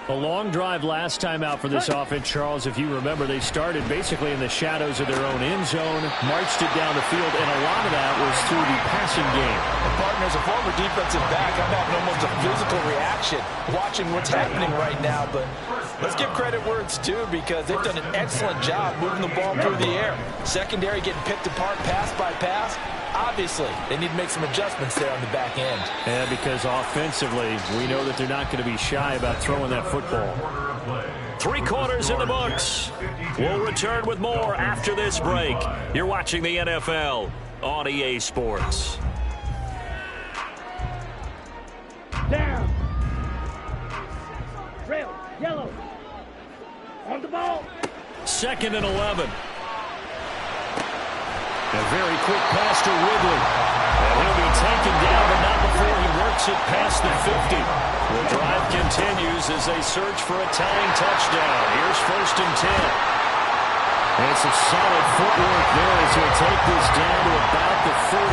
[SPEAKER 11] A long drive last time out for this offense, Charles. If you remember, they started basically in the shadows of their own end zone, marched it down the field, and a lot of that was through the passing game.
[SPEAKER 14] And partner, as a former defensive back, I'm having almost a physical reaction watching what's happening right now. But let's give credit where it's due because they've done an excellent job moving the ball through the air. Secondary getting picked apart pass by pass. Obviously, they need to make some adjustments there on the back end.
[SPEAKER 11] Yeah, because offensively, we know that they're not going to be shy about throwing that football. 3 quarters in the books. We'll return with more after this break. You're watching the NFL on EA Sports.
[SPEAKER 10] Down. Red, yellow. On the ball.
[SPEAKER 11] 2nd and 11. A very quick pass to Ridley. And he'll be taken down, but not before he works it past the 50. The drive continues as they search for a tying touchdown. Here's 1st and 10. And it's a solid footwork there as he'll take this down to about the 48.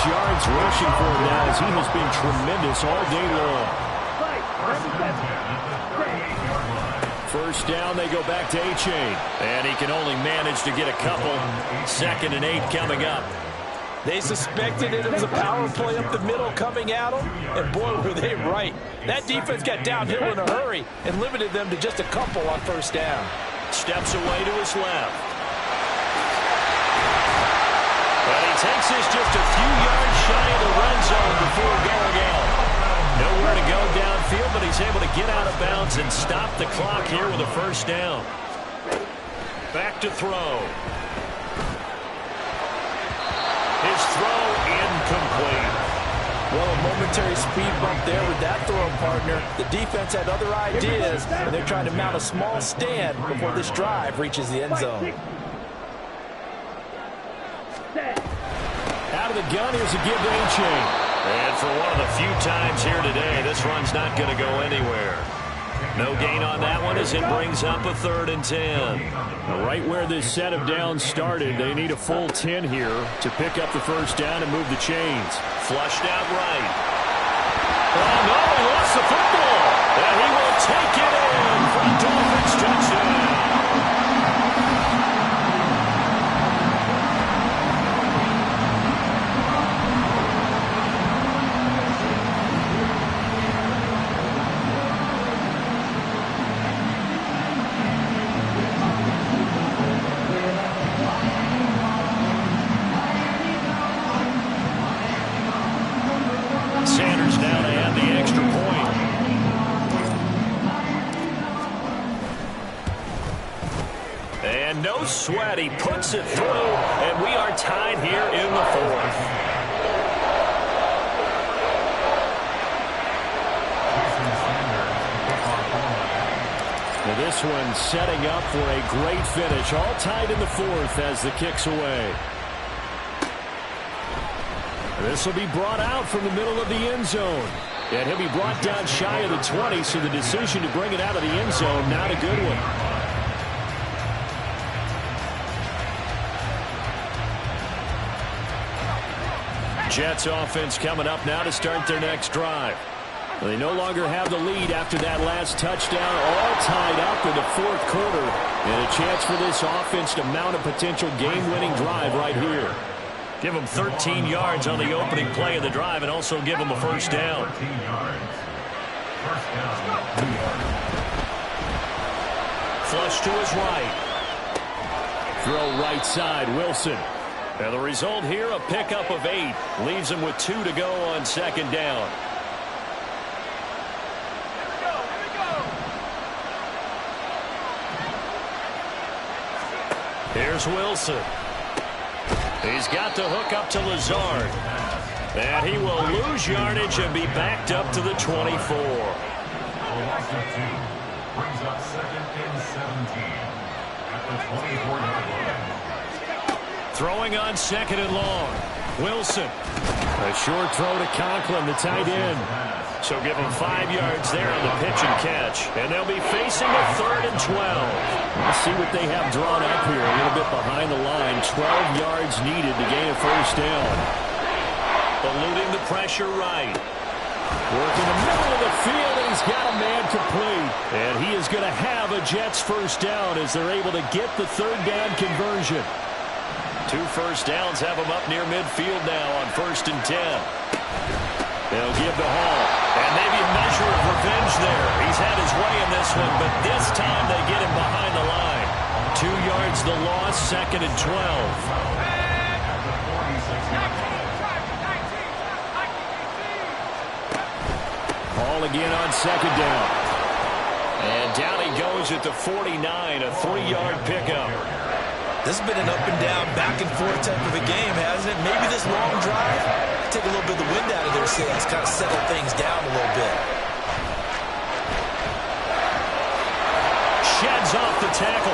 [SPEAKER 11] 136 yards rushing for him now as he has been tremendous all day long. First down, they go back to A-Chain. And he can only manage to get a couple. 2nd and 8 coming up.
[SPEAKER 14] They suspected it was a power play up the middle coming at them. And boy, were they right. That defense got downhill in a hurry and limited them to just a couple on 1st down.
[SPEAKER 11] Steps away to his left. And he takes this just a few yards shy of the red zone before going out. Nowhere to go downfield, but he's able to get out of bounds and stop the clock here with a 1st down. Back to throw. His throw incomplete.
[SPEAKER 14] Well, a momentary speed bump there with that throw, partner. The defense had other ideas, and they're trying to mount a small stand before this drive reaches the end zone.
[SPEAKER 11] Out of the gun, here's a give to A-Chain. And for one of the few times here today, this run's not going to go anywhere. No gain on that one as it brings up a 3rd and 10.
[SPEAKER 12] Right where this set of downs started, they need a full 10 here to pick up the 1st down and move the chains.
[SPEAKER 11] Flushed out right. Oh, no, he lost the football. And he will take it in for a Dolphins touchdown. Sanders now to add the extra point. And no sweat, he puts it through, and we are tied here in the 4th.
[SPEAKER 12] Now this one setting up for a great finish, all tied in the 4th as the kick's away. This will be brought out from the middle of the end zone. And he'll be brought down shy of the 20, so the decision to bring it out of the end zone, not a good one. Jets offense coming up now to start their next drive. They no longer have the lead after that last touchdown, all tied up in the 4th quarter. And a chance for this offense to mount a potential game-winning drive right here.
[SPEAKER 11] Give him 13 yards on the opening play of the drive and also give him a 1st down. Flush to his right.
[SPEAKER 12] Throw right side, Wilson.
[SPEAKER 11] And the result here, a pickup of 8. Leaves him with 2 to go on 2nd down.
[SPEAKER 12] Here's Wilson. He's got the hook up to Lazard. And he will lose yardage and be backed up to the 24.
[SPEAKER 4] A loss of 2 brings up 2nd and 17 at the 24-yard line.
[SPEAKER 12] Throwing on 2nd and long. Wilson. A short throw to Conklin, the tight end. So give him 5 yards there on the pitch and catch. And they'll be facing a 3rd and 12.
[SPEAKER 11] Let's see what they have drawn up here. A little bit behind the line. 12 yards needed to gain a first down.
[SPEAKER 12] Eluding the pressure right.
[SPEAKER 11] Working the middle of the field, and he's got a man complete. And he is going to have a Jets first down as they're able to get the 3rd down conversion.
[SPEAKER 12] 2 first downs have him up near midfield now on 1st and 10. They'll give to Hall. And maybe a measure of revenge there. He's had his way in this one, but this time they get him behind the line. 2 yards the loss, 2nd and 12.
[SPEAKER 11] Hall again on 2nd down.
[SPEAKER 12] And down he goes at the 49, a 3-yard pickup.
[SPEAKER 14] This has been an up-and-down, back-and-forth type of a game, hasn't it? Maybe this long drive, take a little bit of the wind out of their sails, kind of settle things down a little bit.
[SPEAKER 12] Sheds off the tackle.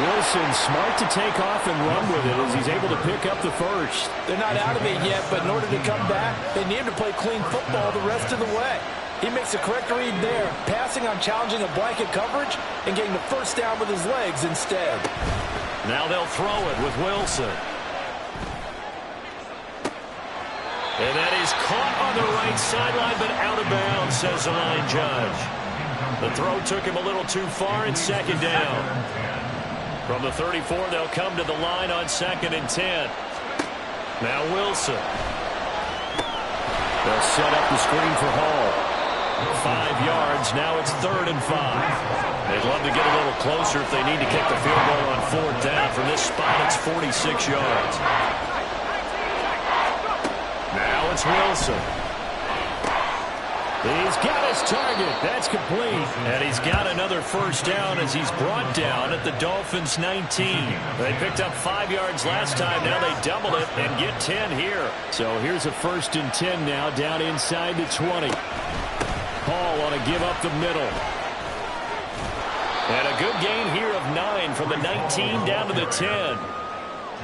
[SPEAKER 11] Wilson smart to take off and run with it as he's able to pick up the first.
[SPEAKER 14] They're not out of it yet, but in order to come back, they need to play clean football the rest of the way. He makes a correct read there, passing on challenging a blanket coverage and getting the first down with his legs instead.
[SPEAKER 12] Now they'll throw it with Wilson. And that is caught on the right sideline, but out of bounds, says the line judge. The throw took him a little too far, and 2nd down. From the 34, they'll come to the line on 2nd and 10. Now Wilson.
[SPEAKER 11] They'll set up the screen for Hall.
[SPEAKER 12] 5 yards. Now it's 3rd and 5. They'd love to get a little closer if they need to kick the field goal on 4th down. From this spot, it's 46 yards. Now it's Wilson.
[SPEAKER 11] He's got his target. That's complete.
[SPEAKER 12] And he's got another first down as he's brought down at the Dolphins' 19. They picked up 5 yards last time. Now they doubled it and get 10 here.
[SPEAKER 11] So here's a 1st and 10 now down inside the 20. Hall on a give up the middle.
[SPEAKER 12] And a good gain here of 9 from the 19 down to the 10.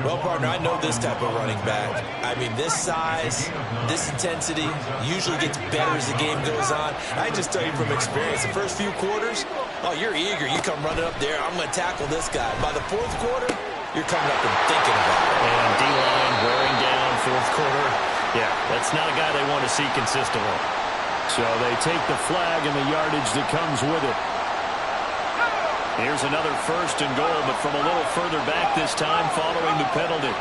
[SPEAKER 14] Well, partner, I know this type of running back. I mean, this size, this intensity usually gets better as the game goes on. I just tell you from experience, the first few quarters, oh, you're eager. You come running up there, I'm going to tackle this guy. By the 4th quarter, you're coming up and thinking about it.
[SPEAKER 12] And D-line wearing down 4th quarter. Yeah, that's not a guy they want to see consistently.
[SPEAKER 11] So they take the flag and the yardage that comes with it.
[SPEAKER 12] Here's another 1st and goal, but from a little further back this time following the penalty.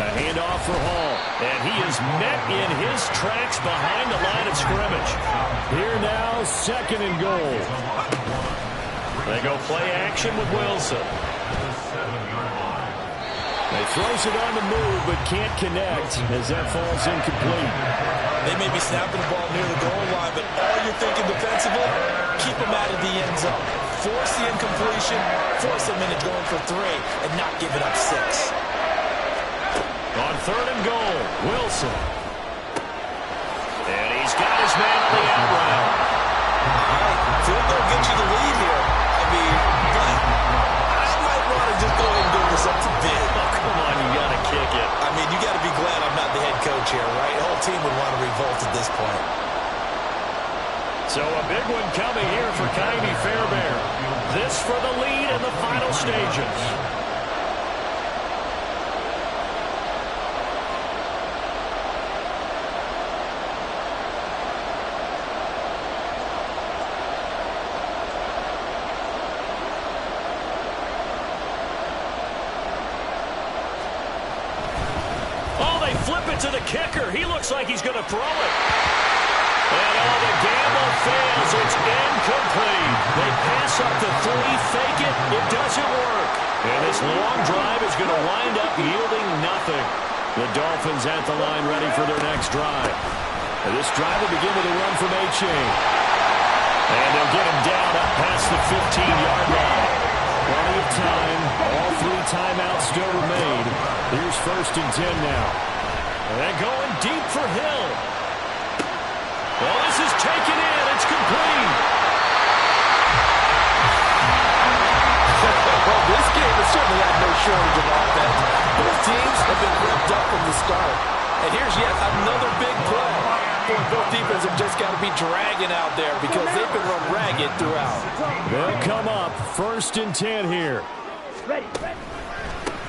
[SPEAKER 11] A handoff for Hall.
[SPEAKER 12] And he is met in his tracks behind the line of scrimmage.
[SPEAKER 11] Here now, 2nd and goal.
[SPEAKER 12] They go play action with Wilson.
[SPEAKER 11] They throws it on the move, but can't connect as that falls incomplete.
[SPEAKER 14] They may be snapping the ball near the goal line, but all you're thinking defensively, keep them out of the end zone. Force the incompletion, force them into going for 3, and not give it up 6.
[SPEAKER 12] On 3rd and goal, Wilson. And he's got his man on the out route.
[SPEAKER 14] Field goal gets you the lead here. I mean, I might want to just go ahead and go this up to bid.
[SPEAKER 12] Oh, come on, you got to kick it.
[SPEAKER 14] I mean, you got to be glad I'm not the head coach here, right? The whole team would want to revolt at this point.
[SPEAKER 12] So a big one coming here for Kymie Fairbairn. This for the lead in the final stages. Flip it to the kicker. He looks like he's going to throw it. And the gamble fails. It's incomplete. They pass up the 3, fake it. It doesn't work. And this long drive is going to wind up yielding nothing. The Dolphins at the line ready for their next drive.
[SPEAKER 11] And this drive will begin with a run from H.A.
[SPEAKER 12] And they'll get him down up past the 15-yard line.
[SPEAKER 11] Plenty of time
[SPEAKER 12] timeout still remain. Here's 1st and 10 now. And going deep for Hill. Well, this is taken in. It's complete.
[SPEAKER 14] Well, this game has certainly had no shortage of offense. Both teams have been ripped up from the start. And here's yet another big play. Both defenses have just got to be dragging out there because they've been run ragged throughout.
[SPEAKER 12] They'll come up 1st and 10 here.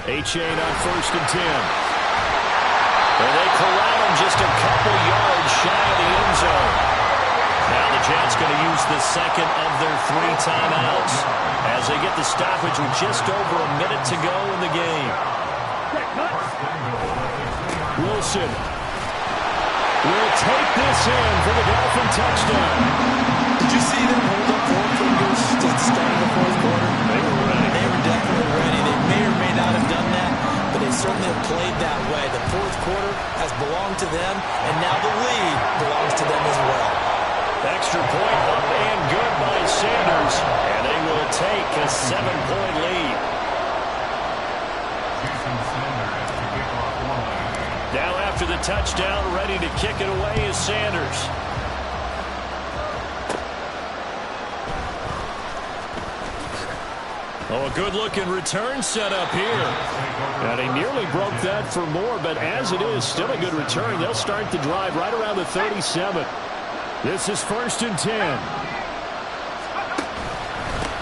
[SPEAKER 12] Achane on 1st and 10. And they corral him just a couple yards shy of the end zone. Now the Jets going to use the second of their 3 timeouts as they get the stoppage with just over a minute to go in the game. Wilson will take this in for the Dolphin touchdown.
[SPEAKER 14] Did you see them hold up 4 fingers at the start of the 4th quarter?
[SPEAKER 12] They were ready.
[SPEAKER 14] They were definitely ready. They may or may not have done that, but they certainly have played that way. The 4th quarter has belonged to them, and now the lead belongs to them as well.
[SPEAKER 12] Extra point up and good by Sanders, and they will take a 7-point lead. Now after the touchdown, ready to kick it away is Sanders. Oh, a good-looking return set up here. And he nearly broke that for more, but as it is, still a good return. They'll start the drive right around the 37. This is 1st and 10.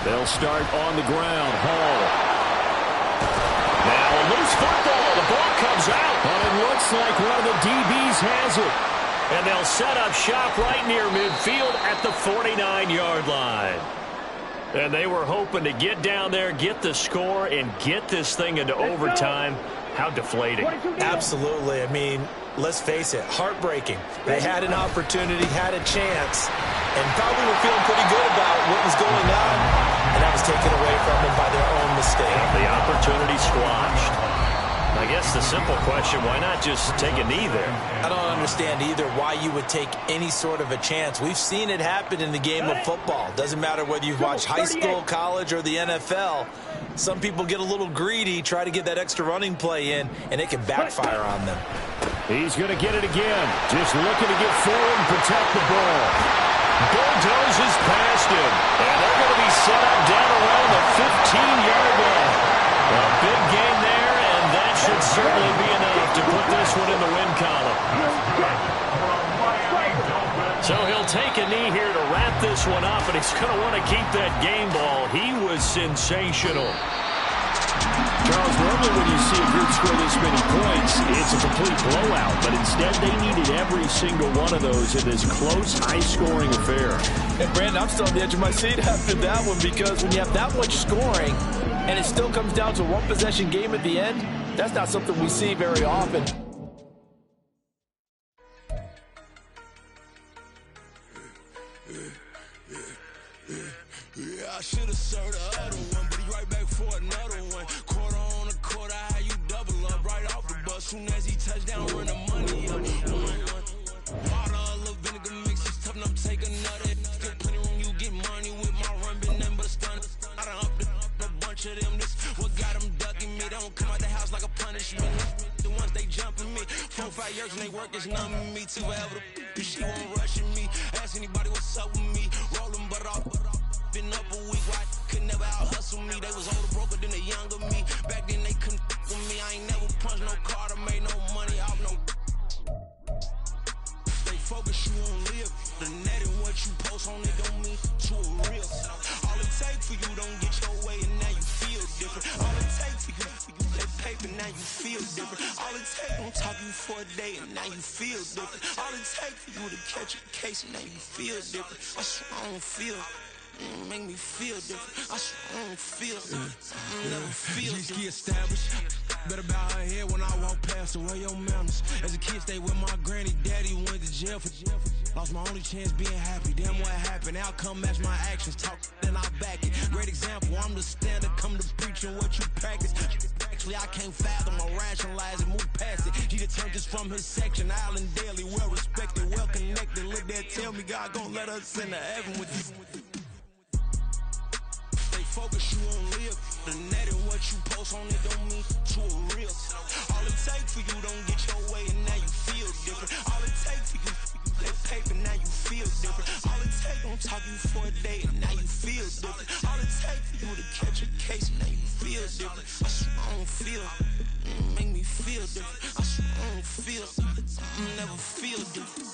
[SPEAKER 12] They'll start on the ground. Hall. Now a loose football. The ball comes out. But it looks like one of the DBs has it. And they'll set up shop right near midfield at the 49-yard line. And they were hoping to get down there, get the score, and get this thing into overtime. How deflating.
[SPEAKER 14] Absolutely. I mean, let's face it, heartbreaking. They had an opportunity, had a chance, and probably were feeling pretty good about what was going on, and that was taken away from them by their own mistake.
[SPEAKER 12] The opportunity squashed. I guess the simple question, why not just take a knee there?
[SPEAKER 14] I don't understand either why you would take any sort of a chance. We've seen it happen in the game of football. Doesn't matter whether you've watched high school, college, or the NFL. Some people get a little greedy, try to get that extra running play in, and it can backfire on them.
[SPEAKER 12] He's going to get it again. Just looking to get forward and protect the ball. Bulldozes past him. And they're going to be set up down around the 15-yard line. A big game there, and that should certainly be enough to put this one in the win column. So he'll take a knee here to wrap this one up, and he's going to want to keep that game ball. He was sensational. Charles, normally when you see a group score this many points, it's a complete blowout. But instead, they needed every single one of those in this close, high-scoring affair.
[SPEAKER 14] And Brandon, I'm still on the edge of my seat after that one because when you have that much scoring and it still comes down to one possession game at the end, that's not something we see very often.
[SPEAKER 5] Yeah, I should have served the other one, but he right back for another one. Quarter on a quarter, how you double up right off the bus. Soon as he touch down, run the money up. Water, a little vinegar mix, it's tough, and I'm taking another. Still plenty room, you get money with my run, been nothing but a stun. I done up a bunch of them, this what got them ducking me. They don't come out the house like a punishment. The ones they jumping me, 4 or 5 years when they work, it's numbing me. Too forever, she won't rushing me. Ask anybody what's up with me, rolling butt off. Been up a week, why could never out hustle me? They was older, broker than the younger me. Back then they couldn't with me. I ain't never punched no card or made no money off no. They focus you on live. The net and what you post on it don't mean to a real. All it take for you don't get your way and now you feel different. All it take for you that paper, now you feel different. All it take don't talk you for a day and now you feel different. All it take for you to catch a case and now you feel different. I swear I don't feel. Make me feel different. I swear I don't feel. I never feel. Just get established. Better bow her head when I walk past her. Where your manners? As a kid, stay with my granny. Daddy went to jail for. Lost my only chance being happy. Damn, what happened? Outcome match my actions. Talk, then I back it. Great example. I'm the standard. Come to preaching what you practice. Actually, I can't fathom or rationalize it. Move past it. He just turned this from his section. Island daily, well respected, well connected. Look there, tell me God gon' let us into heaven with you. Focus you on live. The net and what you post on it don't
[SPEAKER 8] take for you don't get your way and now you feel different. All it takes for you that paper, now you feel different. All it takes don't talk you for a day and now you feel different. All it takes for you to catch a case and now you feel different. I swear I don't feel make me feel different. I swear I don't feel never feel different.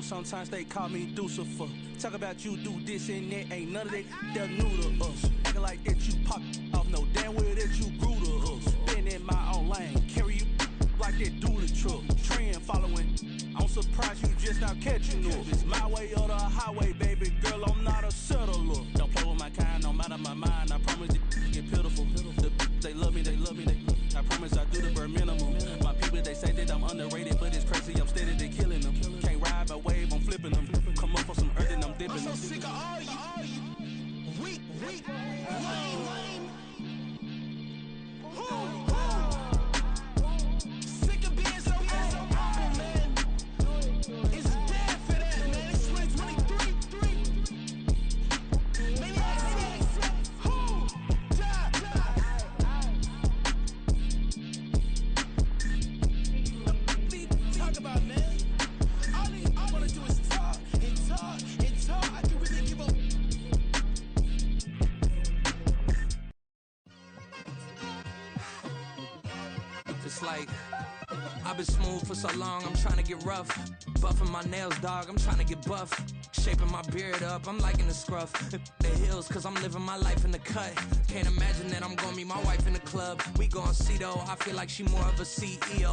[SPEAKER 8] Sometimes they call me Lucifer. Talk about you do this and that, ain't none of that. They're new to us. Acting like that you pop off, no damn well that you grew to us. Been in my own lane, carry you like that do the truck. Trend following, I'm surprised you just not catching up. It's my way or the highway, baby girl, I'm not a settler. Don't play with my kind, no matter my mind. I promise they get pitiful. They love me, I promise I do the bare minimum. My people, they say that I'm underrated, but it's crazy, I'm steady, they killing them. Can't ride a wave, I'm flipping them. Come up for some earth and I'm dipping them. I'm so sick of all you. Weak, lame. Sick of being so humble, man. It's dead for that, man. It's 2023. Talk about, man. All I wanna do is talk and talk and talk. I can really give up. It's like I've been smooth for so long, I'm trying to get rough. Buffing my nails, dog, I'm trying to get buff. Shaping my beard up, I'm liking the scruff. The heels, cause I'm living my life in the cut. Can't imagine that I'm gonna meet my wife in the club. We gon' see though, I feel like she more of a CEO.